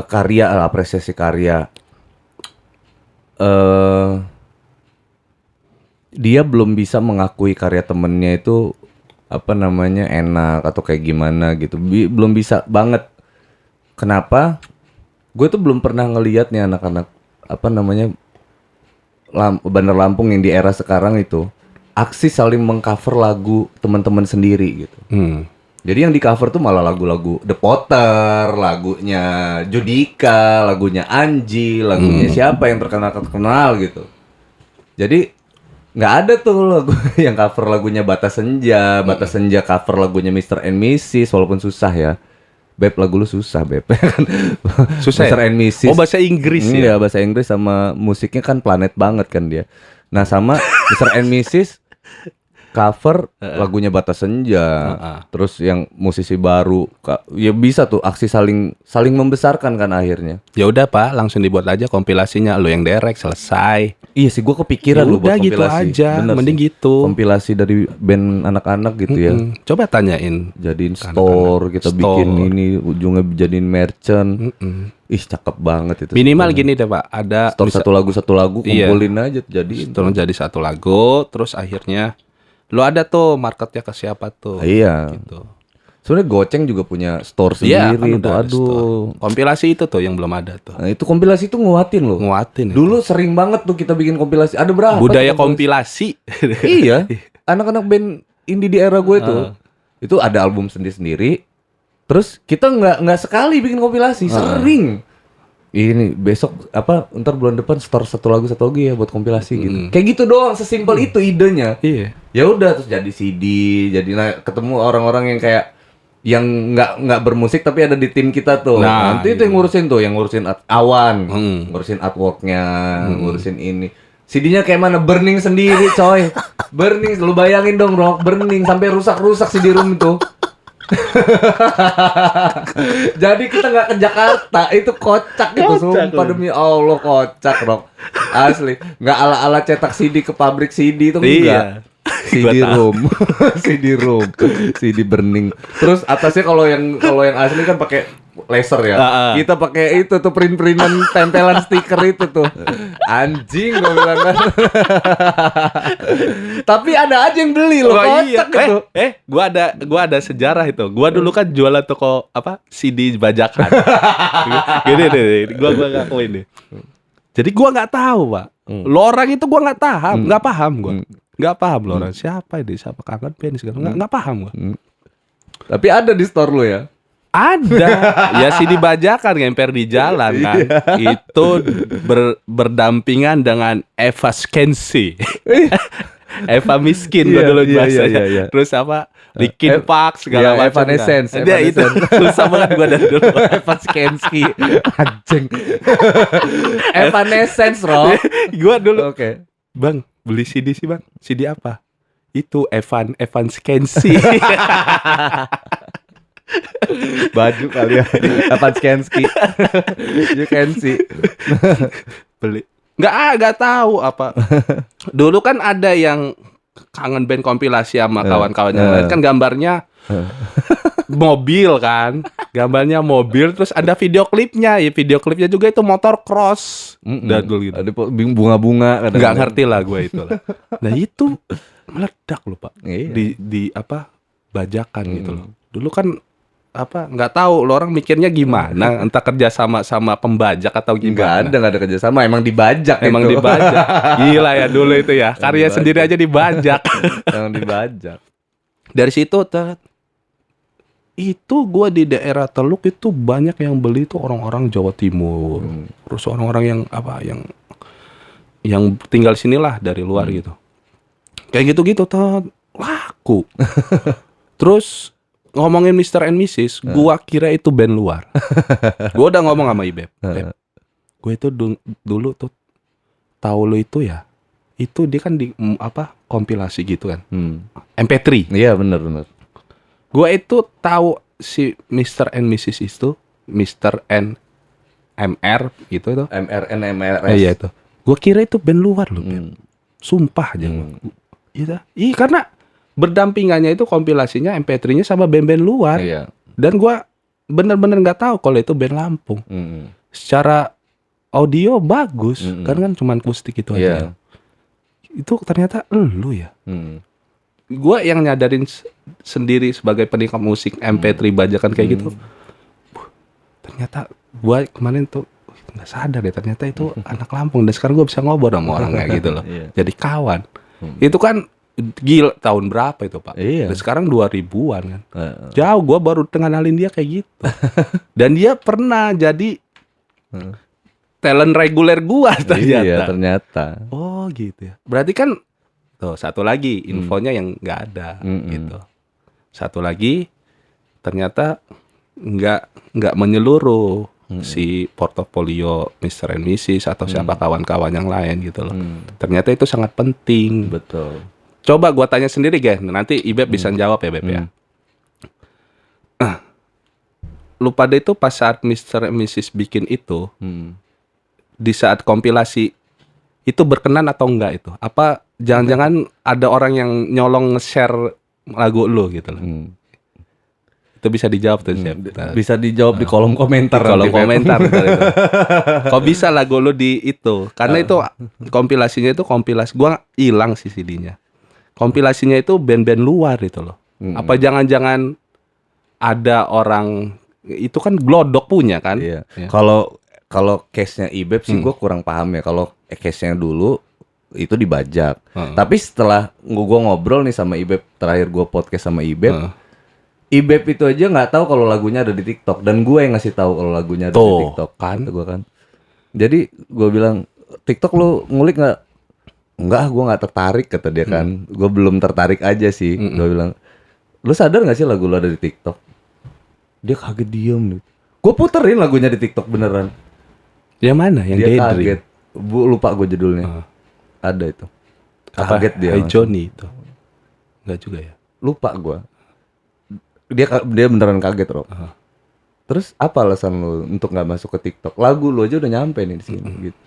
karya, apresiasi karya, dia belum bisa mengakui karya temennya itu enak atau kayak gimana gitu, belum bisa banget. Kenapa? Gue tuh belum pernah ngelihat nih anak-anak apa namanya Bandar Lampung yang di era sekarang itu aksi saling mengcover lagu teman-teman sendiri gitu. Jadi yang di cover tuh malah lagu-lagu The Potter, lagunya Judika, lagunya Anji, lagunya siapa yang terkenal gitu. Jadi nggak ada tuh lagu yang cover lagunya Batas Senja, Batas Senja cover lagunya Mr. and Mrs. walaupun susah ya. Beb, lagu lu susah, Beb. Susah Mr. ya? and Mrs. Oh, bahasa Inggris ya? Iya, bahasa Inggris sama musiknya kan planet banget kan dia. Nah, sama Mr. and Mrs. cover lagunya Batas Senja. Terus yang musisi baru ya bisa tuh aksi saling membesarkan kan akhirnya. Ya udah Pak, langsung dibuat aja kompilasinya, lo yang derek selesai. Iya sih, gua kepikiran Ya lu buat udah gitu kompilasi. aja, Bener mending sih. gitu. Kompilasi dari band anak-anak gitu ya. Coba tanyain. Jadiin store, kita bikin Store. ini ujungnya jadiin merchant. Ih, cakep banget itu. Minimal gini deh Pak, ada store satu lagu Iya. kumpulin aja jadiin. tolong jadi satu lagu, terus akhirnya lo ada tuh marketnya ke siapa tuh. Iya. Gitu. Sebenarnya Goceng juga punya store Iya, sendiri kan tuh. udah ada Aduh. store. Kompilasi itu tuh yang belum ada tuh. Nah, itu kompilasi itu nguatin loh. Nguatin itu. Dulu sering banget tuh kita bikin kompilasi. Ada berapa? Budaya tuh kompilasi. Iya. Anak-anak band indie di era gue tuh. Itu ada album sendiri-sendiri. Terus kita nggak sekali bikin kompilasi, sering. Ini besok ntar bulan depan store satu lagu ya buat kompilasi gitu. Kayak gitu doang, sesimpel itu idenya. Iya. Ya udah terus jadi CD, ketemu orang-orang yang kayak yang nggak bermusik tapi ada di tim kita tuh. Nah, Nanti itu yang ngurusin Awan, ngurusin artworknya, ngurusin ini. CD-nya kayak mana? Burning sendiri, coy. Burning, lu bayangin dong, Rock, burning sampai rusak-rusak CD room itu. Jadi kita nggak ke Jakarta, itu kocak itu, sumpah demi Allah kocak, Rock. Asli, nggak ala-ala cetak CD ke pabrik CD itu enggak. Iya. CD room, CD room, CD burning. Terus atasnya kalau yang asli kan pakai laser ya. Kita pakai itu tuh print-printan tempelan stiker itu tuh. Anjing gua bilang kan. Tapi ada aja yang beli loh, kocak gitu. Gua ada sejarah itu. Gua dulu kan jualan toko CD bajakan. Gini deh, gua ngakuin deh. Jadi gua nggak tahu, Pak. Lo orang itu gua nggak paham gua. Nggak paham lo orang siapa kangen band segala nggak paham gua. Tapi ada di store lo ya. Ada, ya CD bajakan ngemper di jalan kan. Itu berdampingan dengan Eva Skensi. Eva miskin gua dulu bahasanya. Iya. Terus Linkin Park segala macam. Evanescence. Dia itu susah banget gua dari dulu. Eva Skensi. Anjing. Evanescence, Rob. Gua dulu. Oke. Bang, beli CD sih, Bang. CD apa? Itu Evan Skensi. Baju kali ya. Evan Skensi. You can see. Beli. Nggak tahu apa. Dulu kan ada yang kangen band kompilasi sama kawan-kawannya lain kan gambarnya mobil kan. Gambarnya mobil terus ada video klipnya. Ya video klipnya juga itu motor cross. Dadul gitu. Ada bunga-bunga kadang-kadang. Nggak ngerti lah gue itu lah. Nah itu meledak loh Pak. Iya. Di bajakan gitu loh. Dulu kan nggak tahu lo orang mikirnya gimana, entah kerja sama pembajak atau gimana. Nggak ada kerjasama, emang dibajak. Emang itu. dibajak. Gila ya dulu itu ya. Karya sendiri aja dibajak. Emang dibajak. Dari situ itu gue di daerah Teluk itu banyak yang beli itu orang-orang Jawa Timur. Terus orang-orang yang tinggal sinilah dari luar gitu. Kayak gitu-gitu laku. Terus ngomongin Mr. and Mrs, gua kira itu band luar. Gua udah ngomong sama Ibeb. Gue itu dulu tuh tahu lo itu ya. Itu dia kan di kompilasi gitu kan. MP3. Iya benar. Gua itu tahu si Mr. and Mrs itu, Mr. and MR gitu tuh. MRN MRS. Iya itu. Gua kira itu band luar loh, Beb. Sumpah aja gua. Iya karena berdampingannya itu kompilasinya MP3-nya sama band-band luar. Iya. Dan gua bener-bener nggak tahu kalau itu band Lampung. Secara audio bagus, kan cuma akustik itu aja. Itu ternyata lu ya. Gua yang nyadarin sendiri sebagai penikmat musik MP3 bajakan kayak gitu. Ternyata gua kemarin tuh nggak sadar ya ternyata itu anak Lampung, dan sekarang gue bisa ngobrol sama orang kayak gitu loh. Iya. Jadi kawan. Itu kan gila, tahun berapa itu Pak? Iya. Dan sekarang 2000-an kan. Heeh. Jauh, gue baru kenalin dia kayak gitu. Dan dia pernah jadi talent reguler gua ternyata. Iya, ternyata. Oh gitu ya. Berarti kan tuh satu lagi infonya yang nggak ada gitu. Satu lagi ternyata nggak menyeluruh si portofolio Mr. and Mrs. atau siapa kawan-kawan yang lain gitu loh. Ternyata itu sangat penting. Betul. Coba gua tanya sendiri, Gen. Nanti Ibeb bisa jawab ya, Beb ya. Lu pada itu pas saat Mr. and Mrs. bikin itu, di saat kompilasi itu berkenan atau enggak itu? Apa jangan-jangan ada orang yang nyolong nge-share lagu lu gitu loh? Itu bisa dijawab tuh, Chef. Bisa dijawab di kolom komentar. Kalau nanti, Beb. komentar ntar itu. Kok bisa lagu lu di itu? Karena itu kompilasinya itu kompilasi, gua hilang sih CD-nya. Kompilasinya itu band-band luar itu loh. Apa jangan-jangan ada orang itu kan Glodok punya kan? Iya. Ya. Kalau case-nya Ibeb sih gue kurang paham ya. Kalau case-nya dulu itu dibajak. Tapi setelah gue ngobrol nih sama Ibeb, terakhir gue podcast sama Ibeb, Ibeb itu aja nggak tahu kalau lagunya ada di TikTok, dan gue yang ngasih tahu kalau lagunya ada di TikTok kan. Gue kan. Jadi gue bilang, TikTok lu ngulik nggak? Enggak, gue nggak tertarik, kata dia kan. Gue belum tertarik aja sih. Gue bilang, lu sadar nggak sih lagu lu ada di TikTok? Dia kaget diem nih. Gue puterin lagunya di TikTok beneran. Yang mana? Yang Dia Daydream? kaget. Lupa gue judulnya. Ada itu. Apa? Kaget dia. Hey langsung. Johnny itu. Enggak juga ya? Lupa gue. Dia beneran kaget, Rob. Terus apa alasan lu untuk nggak masuk ke TikTok? Lagu lu aja udah nyampe nih di sini gitu.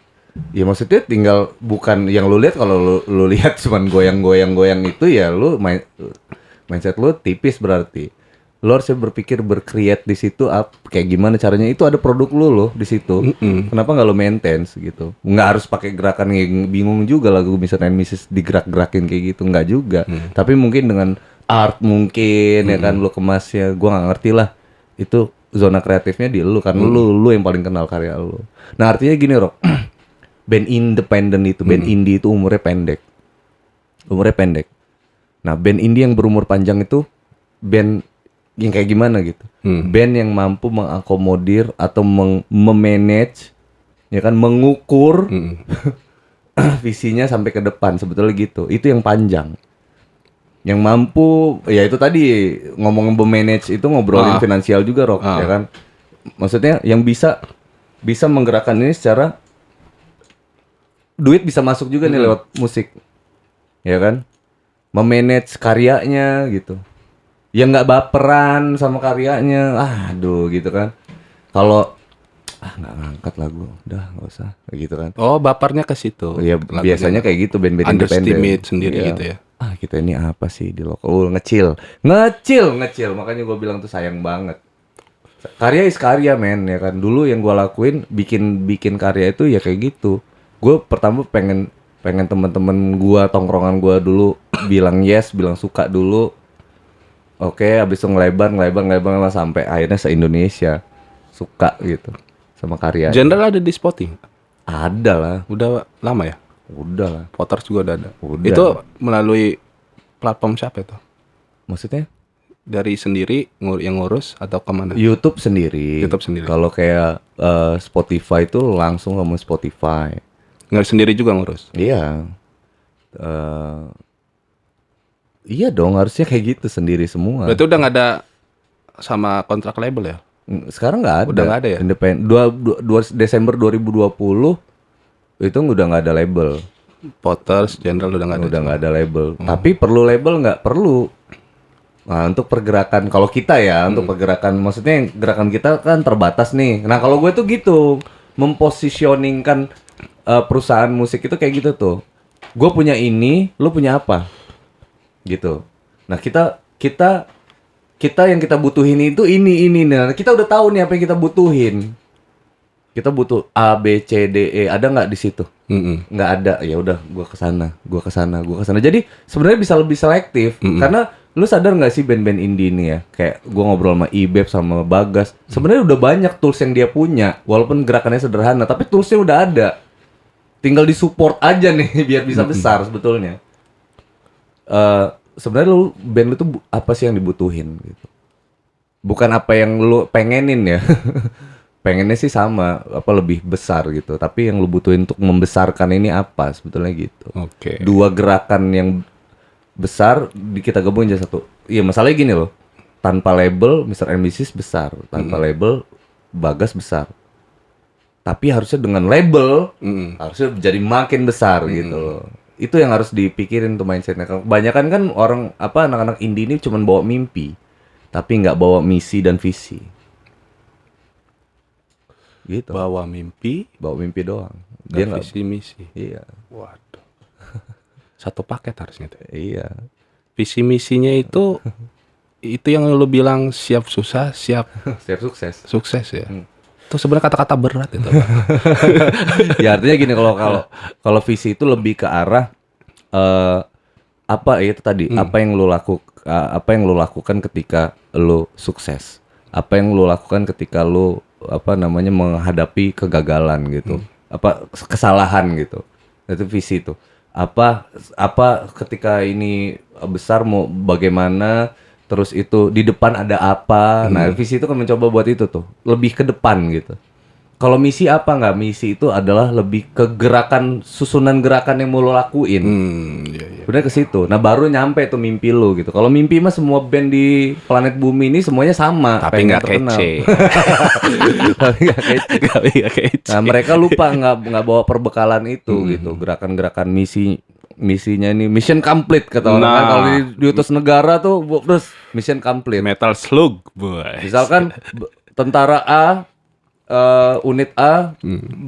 Ya maksudnya tinggal, bukan yang lu lihat. Kalau lu lihat cuman goyang-goyang itu ya lu mindset lu tipis berarti. Lu harusnya berpikir berkreat di situ kayak gimana caranya, itu ada produk lu loh di situ. Kenapa nggak lu maintain gitu? Nggak harus pakai gerakan yang bingung juga lagu Mr. and Mrs. digerak-gerakin kayak gitu, nggak juga. Tapi mungkin dengan art mungkin ya kan lu kemasnya, gua nggak ngerti lah. Itu zona kreatifnya di lu kan, lu yang paling kenal karya lu. Nah artinya gini, Rok. Band independen itu, band indie itu umurnya pendek. Nah, band indie yang berumur panjang itu band yang kayak gimana gitu. Band yang mampu mengakomodir atau memanage, ya kan, mengukur visinya sampai ke depan, sebetulnya gitu. Itu yang panjang. Yang mampu, ya itu tadi ngomong memanage itu ngobrolin finansial juga, Rok, ya kan. Maksudnya yang bisa menggerakkan ini secara duit bisa masuk juga nih lewat musik, ya kan, memanage karyanya gitu, yang nggak baperan sama karyanya, aduh gitu kan. Kalau nggak ngangkat lagu, udah nggak usah, kayak gitu kan. Oh, bapernya ke situ. Ya biasanya kayak gitu band-band independen. Underestimate sendiri gitu ya. Kita ini apa sih di lokal, ngecil. Makanya gue bilang tuh sayang banget. Karya is karya, men, ya kan. Dulu yang gue lakuin bikin karya itu ya kayak gitu. Gue pertama pengen teman-teman gue, tongkrongan gue dulu bilang yes, bilang suka dulu. Oke, abis itu ngelebar sampai akhirnya se-Indonesia suka gitu sama karya. General ada di Spotify? Ada lah. Udah lama ya? Udah lah. Voters juga udah ada. Udah. Itu melalui platform siapa itu? Maksudnya? Dari sendiri yang ngurus atau kemana? YouTube sendiri. Kalau kayak Spotify itu langsung sama Spotify. Nggak sendiri juga ngurus? Iya. Iya dong, harusnya kayak gitu sendiri semua. Berarti udah nggak ada sama kontrak label ya? Sekarang nggak ada. Udah nggak ada ya? Independen. 2 Desember 2020 itu udah nggak ada label. Voters General udah nggak ada. Udah nggak ada label. Tapi perlu label nggak? Perlu. Nah, untuk pergerakan, kalau kita ya, untuk pergerakan, maksudnya gerakan kita kan terbatas nih. Nah, kalau gue tuh gitu, mempositioningkan perusahaan musik itu kayak gitu tuh. Gue punya ini, lu punya apa? Gitu. Nah, kita yang kita butuhin itu ini. Nah, kita udah tahu nih apa yang kita butuhin. Kita butuh A, B, C, D, E. Ada nggak di situ? Nggak ada. Ya udah, gue kesana. Jadi sebenarnya bisa lebih selektif karena Lu sadar nggak sih band-band indie ini ya? Kayak gua ngobrol sama Ibeb sama Bagas. Sebenarnya udah banyak tools yang dia punya, walaupun gerakannya sederhana, tapi toolsnya udah ada. Tinggal disupport aja nih biar bisa besar sebetulnya. Sebenarnya lu band lu tuh apa sih yang dibutuhin gitu? Bukan apa yang lu pengenin ya. Pengennya sih sama, apa lebih besar gitu. Tapi yang lu butuhin untuk membesarkan ini apa sebetulnya gitu. Oke. Dua gerakan yang besar kita gabungin jadi satu. Iya, masalahnya gini loh. Tanpa label Mr. and Mrs. besar, tanpa label Bagas besar. Tapi harusnya dengan label harusnya jadi makin besar gitu loh. Itu yang harus dipikirin tuh mindsetnya. Kebanyakan kan orang apa anak-anak indie ini cuma bawa mimpi, tapi nggak bawa misi dan visi. Gitu. Bawa mimpi doang. dan Dia nggak. visi misi. Iya. Waduh. Satu paket harusnya tuh. Iya. Visi misinya itu yang lu bilang siap susah, siap Siap sukses. sukses ya. Itu sebenarnya kata-kata berat itu, Pak. Ya artinya gini, kalau visi itu lebih ke arah apa ya itu tadi, apa yang lu lakukan ketika lu sukses. Apa yang lu lakukan ketika lu apa namanya menghadapi kegagalan gitu. Apa kesalahan gitu. Itu visi itu. Apa ketika ini besar mau bagaimana, terus itu di depan ada apa. Nah, visi itu kan mencoba buat itu tuh, lebih ke depan gitu. Kalau misi apa nggak? Misi itu adalah lebih ke gerakan, susunan gerakan yang mau lo lakuin. Iya. Bener ke situ. Nah, baru nyampe tuh mimpi lo gitu. Kalau mimpi mah semua band di planet bumi ini semuanya sama, Tapi pengen nggak terkenal. kece. Tapi nggak kece. Tapi nggak kece. Nah, mereka lupa nggak bawa perbekalan itu gitu. Gerakan-gerakan misinya ini mission complete kata orang kan. Nah. Kalau diutus negara tuh terus mission complete. Metal Slug, boy. Misalkan tentara A unit A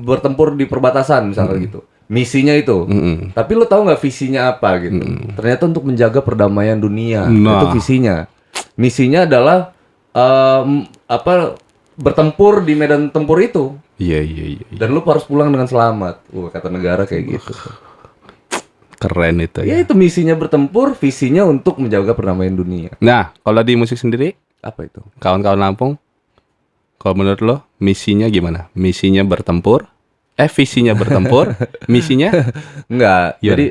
bertempur di perbatasan misalnya gitu. Misinya itu. Tapi lu tahu nggak visinya apa gitu? Ternyata untuk menjaga perdamaian dunia. Nah. Itu visinya. Misinya adalah bertempur di medan tempur itu. Iya. Dan lu harus pulang dengan selamat. Kata negara kayak gitu. Keren itu Ya ya. itu misinya bertempur, visinya untuk menjaga perdamaian dunia. Nah, kalau di musik sendiri, Apa itu? kawan-kawan Lampung, kalau menurut lo, misinya gimana? Misinya bertempur? Visinya bertempur? Misinya? Enggak. Gimana? Jadi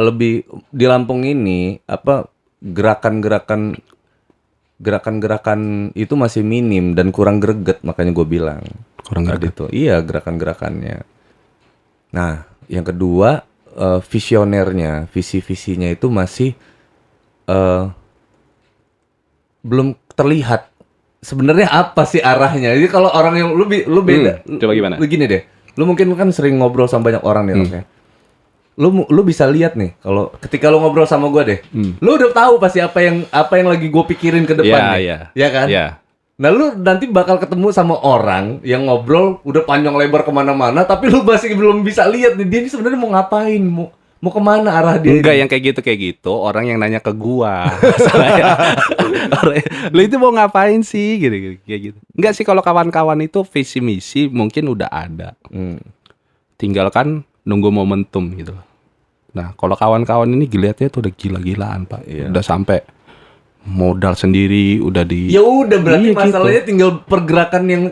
lebih di Lampung ini apa gerakan-gerakan itu masih minim dan kurang greget, makanya gue bilang. Kurang Tadi greget. tuh. Iya, gerakan-gerakannya. Nah, yang kedua visionernya, visi-visinya itu masih belum terlihat. Sebenarnya apa sih arahnya? Jadi kalau orang yang lu beda. Coba gimana? Lu gini deh. Lu mungkin kan sering ngobrol sama banyak orang nih, Rob, ya. Lu bisa lihat nih kalau ketika lu ngobrol sama gua deh. Lu udah tahu pasti apa yang lagi gua pikirin ke depan nih. Iya. Ya kan? Iya. Nah lu nanti bakal ketemu sama orang yang ngobrol udah panjang lebar kemana-mana, tapi lu masih belum bisa lihat nih dia ini sebenarnya mau ngapain, mau kemana arah dia. Enggak ini. yang kayak gitu orang yang nanya ke gua. Masalahnya. Lu itu mau ngapain sih gitu kayak gitu. Enggak sih, kalau kawan-kawan itu visi misi mungkin udah ada. Tinggal kan nunggu momentum gitu. Nah, kalau kawan-kawan ini giliatnya tuh udah gila-gilaan, Pak. Iya. Udah sampai modal sendiri udah di. Ya udah berarti Iya, masalahnya tinggal pergerakan yang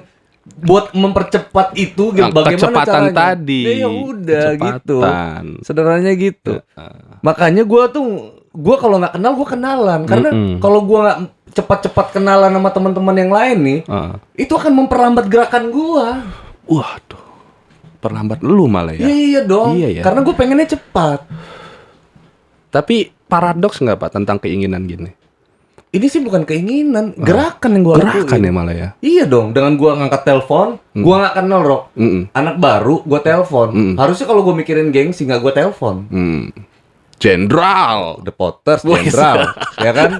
buat mempercepat itu Nah, bagaimana kecepatan caranya. tadi. Ya udah gitu. Kecepatan. Sederhananya gitu. Makanya gua kalau nggak kenal gua kenalan karena kalau gua nggak cepat-cepat kenalan sama teman-teman yang lain nih, itu akan memperlambat gerakan gua. Waduh. Perlambat lu malah ya. Iya dong. Iya ya. Karena gua pengennya cepat. Tapi paradoks nggak Pak tentang keinginan gini? Ini sih bukan keinginan, gerakan yang gua lakuin. Gerakan ya malah ya. Iya dong, dengan gua ngangkat telepon, gua nggak kenal, Rok. Anak baru, gua telepon. Harusnya kalau gua mikirin gengsi nggak gua telepon. Jenderal. The Potters, Jenderal, ya kan?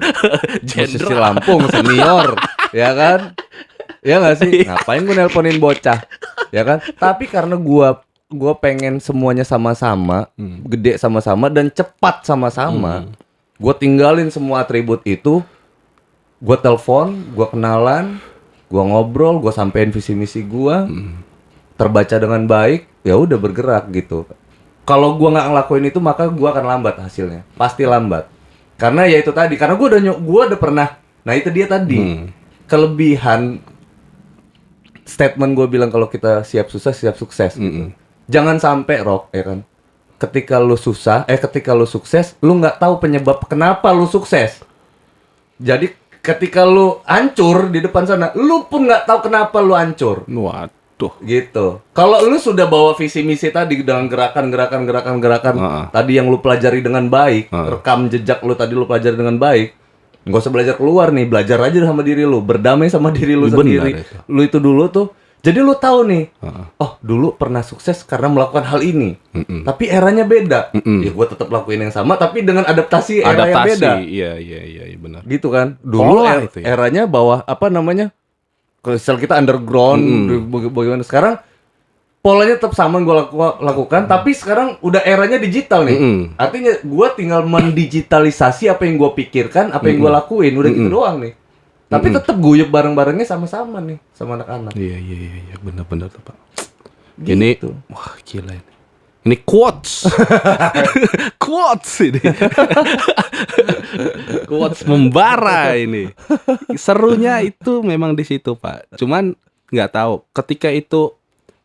Musisi Lampung, senior, ya kan? Ya nggak sih? Ngapain gua nelponin bocah, ya kan? Tapi karena gua pengen semuanya sama-sama, gede sama-sama dan cepat sama-sama. Gua tinggalin semua atribut itu. Gue telepon, gue kenalan, gue ngobrol, gue sampein visi misi gue, terbaca dengan baik, ya udah bergerak gitu. Kalau gue nggak ngelakuin itu maka gue akan lambat hasilnya, pasti lambat. Karena ya itu tadi, karena gue udah pernah. Nah itu dia tadi kelebihan statement gue bilang kalau kita siap susah siap sukses. Gitu. Jangan sampai Rock, ya kan. Ketika lu sukses, lu nggak tahu penyebab kenapa lu sukses. Jadi ketika lu hancur di depan sana, lu pun nggak tahu kenapa lu hancur. Waduh. Gitu. Kalau lu sudah bawa visi misi tadi dengan gerakan tadi yang lu pelajari dengan baik, rekam jejak lu tadi lu pelajari dengan baik, nggak usah belajar keluar nih, belajar aja sama diri lu, berdamai sama diri lu sendiri. Itu. Lu itu dulu tuh. Jadi lu tahu nih, oh dulu pernah sukses karena melakukan hal ini, tapi eranya beda. Ya gue tetap lakuin yang sama, tapi dengan adaptasi era yang beda. Iya benar. Gitu kan. Dulu itu ya. eranya bawah apa namanya? Sel kita underground, bagaimana sekarang polanya tetap sama yang gue lakukan, tapi sekarang udah eranya digital nih. Artinya gue tinggal mendigitalisasi apa yang gue pikirkan, apa yang gue lakuin, udah gitu doang nih. Tapi tetap guyup bareng-barengnya sama-sama nih, sama anak-anak. Iya, benar tuh Pak. Gitu. Ini, wah gila ini. Ini quotes, quotes ini, quotes membara ini. Serunya itu memang di situ Pak. Cuman nggak tahu, ketika itu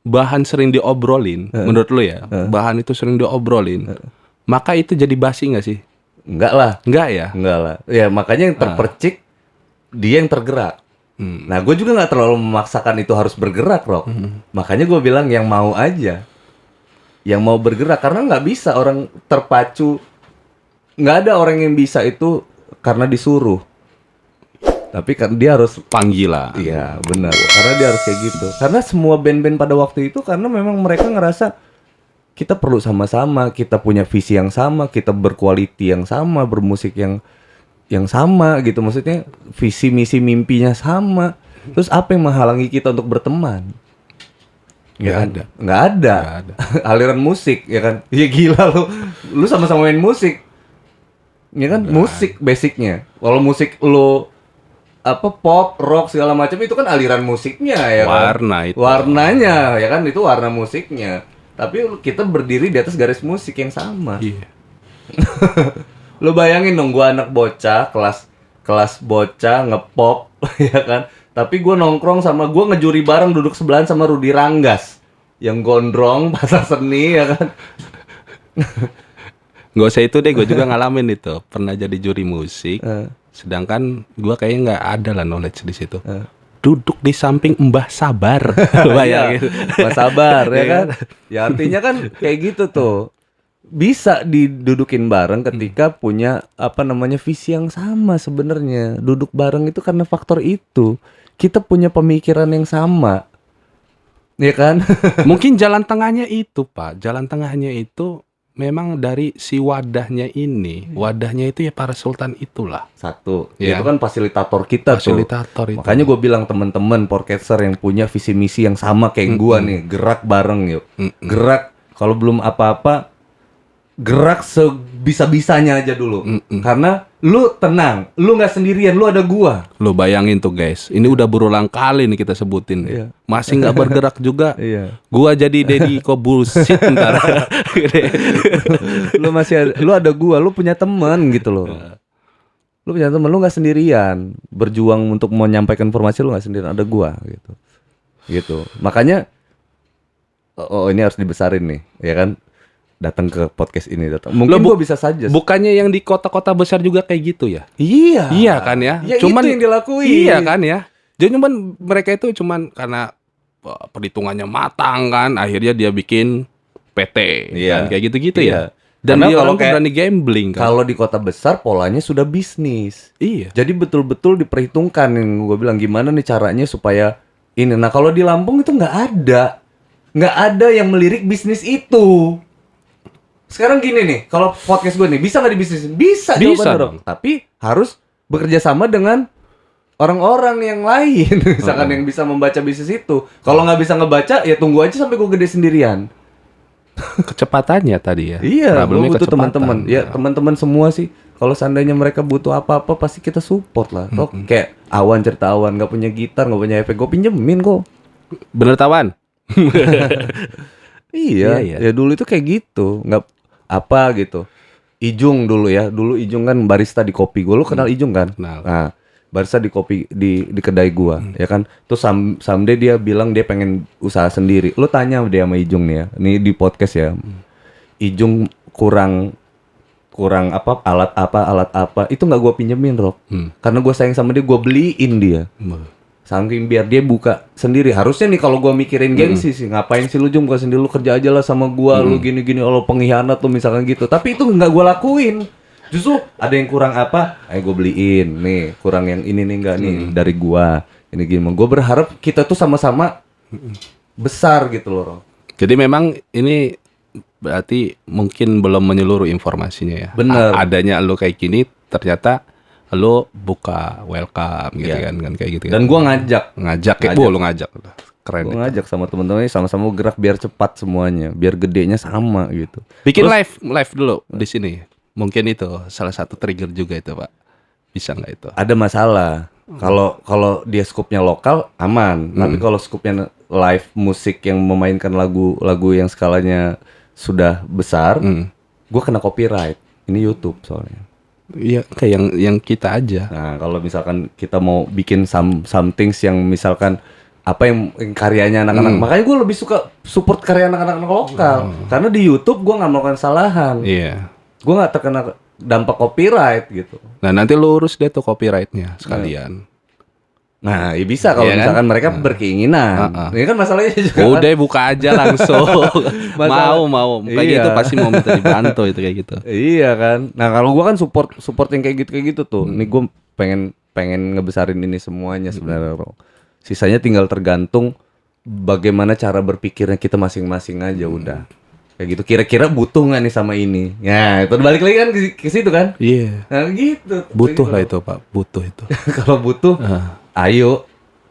bahan sering diobrolin, menurut lu ya, bahan itu sering diobrolin, maka itu jadi basi nggak sih? Enggak lah. Enggak ya? Enggak lah. Ya makanya yang terpercik dia yang tergerak. Nah, gue juga nggak terlalu memaksakan itu harus bergerak, Rock. Makanya gue bilang yang mau aja, yang mau bergerak, karena nggak bisa orang terpacu. Nggak ada orang yang bisa itu karena disuruh. Tapi kan dia harus Panggilan. Iya, benar. Karena dia harus kayak gitu. Karena semua band-band pada waktu itu karena memang mereka ngerasa kita perlu sama-sama, kita punya visi yang sama, kita berkualiti yang sama, bermusik yang sama gitu, maksudnya visi misi mimpinya sama. Terus apa yang menghalangi kita untuk berteman? Nggak ada. Aliran musik ya kan, ya gila lu sama-sama main musik ya kan. Musik basicnya, kalau musik lu apa pop rock segala macam itu kan aliran musiknya ya kan? Warnanya ya kan, itu warna musiknya, tapi kita berdiri di atas garis musik yang sama. Lu bayangin dong, gua anak bocah, kelas bocah ngepop ya kan. Tapi gua nongkrong sama, gua ngejuri bareng, duduk sebelahan sama Rudi Ranggas yang gondrong pasar seni ya kan. Gak usah itu deh, gue juga ngalamin itu. Pernah jadi juri musik. Sedangkan gua kayaknya nggak ada lah knowledge di situ. Duduk di samping Mbah Sabar. Bayangin. Mbah Sabar ya kan. Ya artinya kan kayak gitu tuh. Bisa didudukin bareng ketika punya apa namanya visi yang sama sebenarnya. Duduk bareng itu karena faktor itu. Kita punya pemikiran yang sama. Ya kan? Mungkin jalan tengahnya itu, Pak. Jalan tengahnya itu memang dari si wadahnya ini. Wadahnya itu ya para sultan itulah. Satu. Ya. Itu kan fasilitator kita Fasilitator tuh. itu. Makanya gue bilang teman-teman podcaster yang punya visi misi yang sama kayak gue nih, gerak bareng yuk. Gerak. Kalau belum apa-apa, gerak sebisa-bisanya aja dulu. Karena lu tenang, lu nggak sendirian, lu ada gua. Lu bayangin tuh guys, ini udah berulang kali nih kita sebutin. Iya. Masih nggak bergerak juga. Iya. Gua jadi Deddy Kobusit ntar. Lu ada gua, lu punya teman gitu loh. Lu punya teman, lu nggak sendirian. Berjuang untuk menyampaikan informasi lu nggak sendirian, ada gua gitu. Gitu. Makanya ini harus dibesarin nih, ya kan? Datang ke podcast ini mungkin gue bisa saja. Bukannya yang di kota-kota besar juga kayak gitu ya? Iya kan ya. Cuman itu yang dilakuin. Iya kan ya. Jadi cuman mereka itu cuman karena perhitungannya matang kan, akhirnya dia bikin PT kan kayak gitu-gitu ya. Dan dia kalau berani gambling kan. Kalau di kota besar polanya sudah bisnis. Iya. Jadi betul-betul diperhitungkan yang gue bilang gimana nih caranya supaya ini. Nah kalau di Lampung itu nggak ada yang melirik bisnis itu. Sekarang gini nih, kalau podcast gue nih, bisa nggak dibisnisin? Bisa dong. Tapi harus bekerja sama dengan orang-orang yang lain, misalkan yang bisa membaca bisnis itu. Kalau nggak bisa ngebaca, ya tunggu aja sampai gue gede sendirian. Kecepatannya tadi ya. Iya, gue butuh teman-teman. Ya teman-teman semua sih. Kalau seandainya mereka butuh apa-apa, pasti kita support lah. Kayak Awan, cerita Awan, nggak punya gitar, nggak punya efek, gue pinjemin kok. Bener Tawan? Iya. Ya dulu itu kayak gitu, nggak apa gitu. Ijung dulu ya. Dulu Ijung kan barista di kopi gua. Lu kenal Ijung kan? Kenal. Nah, barista di kopi di kedai gua, ya kan. Terus someday dia bilang dia pengen usaha sendiri. Lu tanya dia sama Ijung nih ya. Ini di podcast ya. Ijung kurang alat apa itu nggak gua pinjemin, Rob. Karena gua sayang sama dia, gua beliin dia. Saking biar dia buka sendiri. Harusnya nih kalau gua mikirin gengsi sih, ngapain sih lu Jung buka sendiri, lu kerja aja lah sama gua, lu gini-gini, lo pengkhianat tuh misalkan gitu. Tapi itu nggak gua lakuin. Justru ada yang kurang apa, ayo gua beliin. Nih, kurang yang ini nih enggak nih dari gua. Ini gini, gua berharap kita tuh sama-sama besar gitu loh, Rob. Jadi memang ini berarti mungkin belum menyeluruh informasinya ya. Bener. Adanya lu kayak gini ternyata lu buka welcome gitu Iya. kan kayak gitu kan. Dan gua ngajak lu ngajak. Keren. Gue ngajak sama teman-teman sama-sama gerak biar cepat semuanya, biar gedenya sama gitu. Bikin Terus live dulu di sini. Mungkin itu salah satu trigger juga itu, Pak. Bisa nggak itu? ada masalah. Kalau dia skupnya lokal aman, tapi kalau skupnya live musik yang memainkan lagu yang skalanya sudah besar, gue kena copyright. Ini YouTube soalnya. Iya, kayak yang kita aja. Nah, kalau misalkan kita mau bikin some things yang misalkan apa yang karyanya anak-anak, makanya gue lebih suka support karya anak-anak lokal. Karena di YouTube gue nggak melakukan kesalahan, Iya. gue nggak terkena dampak copyright gitu. Nah, nanti lu urus deh tuh copyright-nya sekalian. Nah, ya bisa kalau Iya kan? misalkan mereka berkeinginan. Ini kan masalahnya juga kan. Udah buka aja langsung. Masalah- mau kayak Iya. gitu pasti mau minta dibantu itu kayak gitu. Iya kan. Nah, kalau gua kan support yang kayak gitu tuh. Nih gua pengen ngebesarin ini semuanya sebenarnya, Bro. Sisanya tinggal tergantung bagaimana cara berpikirnya kita masing-masing aja udah. Kayak gitu. Kira-kira butuh nggak nih sama ini? Ya, itu balik lagi kan ke situ kan. Iya. Nah, gitu. Butuh Kayak lah gitu. itu, Pak. Butuh itu. Kalau butuh, ayo.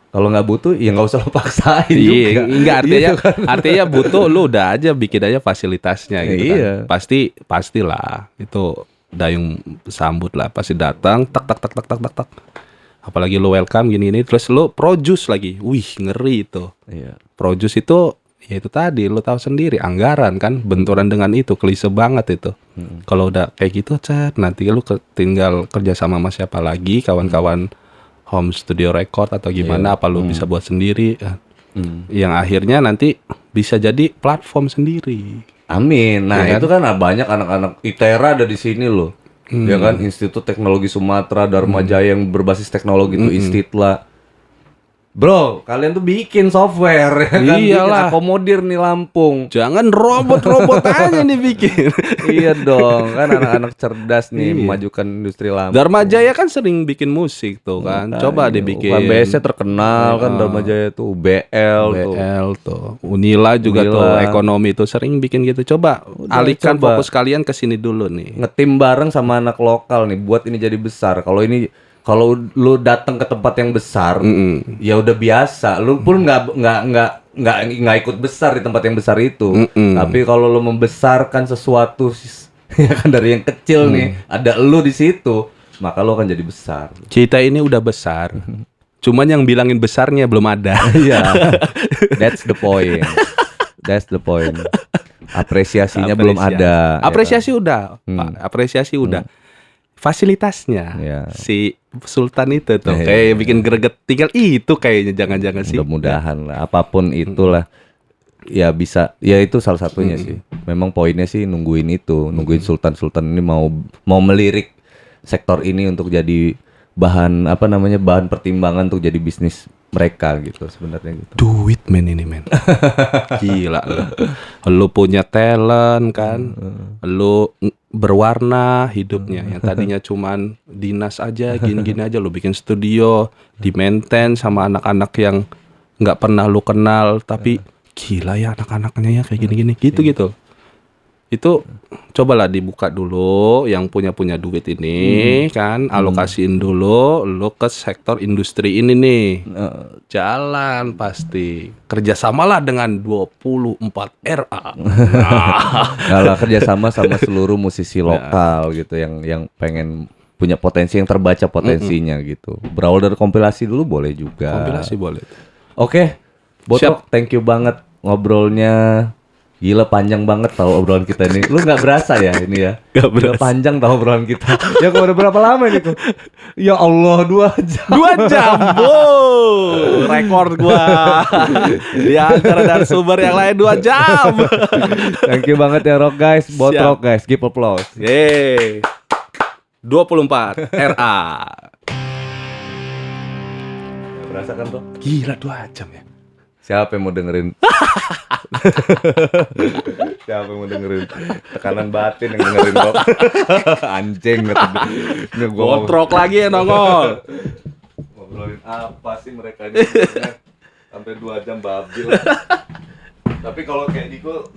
Kalau nggak butuh, ya nggak usah lo paksain juga. Iya, enggak artinya Gitu kan. artinya butuh lu udah aja bikin aja fasilitasnya gitu Iya. kan. Pastilah itu dayung sambut lah, pasti datang tak. Apalagi lu welcome gini terus lu produce lagi. Wih, ngeri itu. Iya. Produce itu ya itu tadi lu tahu sendiri anggaran kan benturan dengan itu klise banget itu. Kalau udah kayak gitu nanti lu tinggal kerja sama siapa lagi kawan-kawan home studio record atau gimana apa lu bisa buat sendiri yang akhirnya nanti bisa jadi platform sendiri. Amin. Nah, Ya kan? itu kan banyak anak-anak ITERA ada di sini loh. Ya kan, Institut Teknologi Sumatera, Dharma Jaya yang berbasis teknologi itu Istitla. Bro, kalian tuh bikin software ya kan, bikin Iyalah. akomodir nih Lampung. Jangan robot-robot aja nih bikin. Iya dong, kan anak-anak cerdas nih memajukan industri Lampung. Dharma Jaya kan sering bikin musik tuh kan. Coba dibikin. UKBS-nya terkenal kan, Dharma Jaya tuh, UBL tuh. BL tuh. Unila juga Unila. tuh ekonomi tuh sering bikin gitu. Coba alihkan coba. fokus kalian ke sini dulu nih. Ngetim bareng sama anak lokal nih buat ini jadi besar. Kalau lu datang ke tempat yang besar, ya udah biasa. Lu pun nggak ikut besar di tempat yang besar itu. Tapi kalau lu membesarkan sesuatu ya kan dari yang kecil nih, ada lu di situ, maka lu akan jadi besar. Kita ini udah besar. Cuman yang bilangin besarnya belum ada. Iya. That's the point. That's the point. Apresiasinya belum ada. Apresiasi udah, Pak. Apresiasi udah. Fasilitasnya Iya. si Sultan itu tuh Iya. kayak bikin greget tinggal itu kayaknya jangan-jangan sih. Mudah-mudahan lah, apapun itulah ya bisa, ya itu salah satunya sih. Memang poinnya sih nungguin Sultan ini mau melirik sektor ini untuk jadi bahan bahan pertimbangan untuk jadi bisnis mereka gitu sebenarnya gitu. Duit ini men. Gila lu punya talent kan. Lu berwarna hidupnya yang tadinya cuman dinas aja gini-gini aja lu bikin studio di maintain sama anak-anak yang nggak pernah lu kenal tapi gila ya anak-anaknya ya kayak gini-gini gitu. Itu cobalah dibuka dulu yang punya duit ini kan alokasiin dulu lu ke sektor industri ini nih. Jalan pasti kerjasamalah dengan 24 RA. Kalau kerjasama sama seluruh musisi lokal gitu yang pengen punya potensi yang terbaca potensinya gitu. Berawal dari kompilasi dulu boleh juga. Kompilasi boleh. Oke, Botok, thank you banget ngobrolnya. Gila panjang banget tau obrolan kita ini. Lu nggak berasa ya ini ya? Nggak Gila berasa. panjang tau obrolan kita. Ya kok udah berapa lama ini kok? Ya Allah 2 jam. 2 jam, wow, rekor gua. Di antara dari sumber yang lain 2 jam. Thank you banget ya Rock guys. Buat Siap. Rock guys, give applause. Yeay. 24 RA. Berasa kan tuh? Gila 2 jam ya. Siapa yang mau dengerin? Siapa yang mau dengerin? Tekanan batin yang dengerin Rock. Anjing ini gua Botrok lagi ya nongol. ngobrolin apa sih mereka ini? Sampai 2 jam babil. Tapi kalau kayak Diko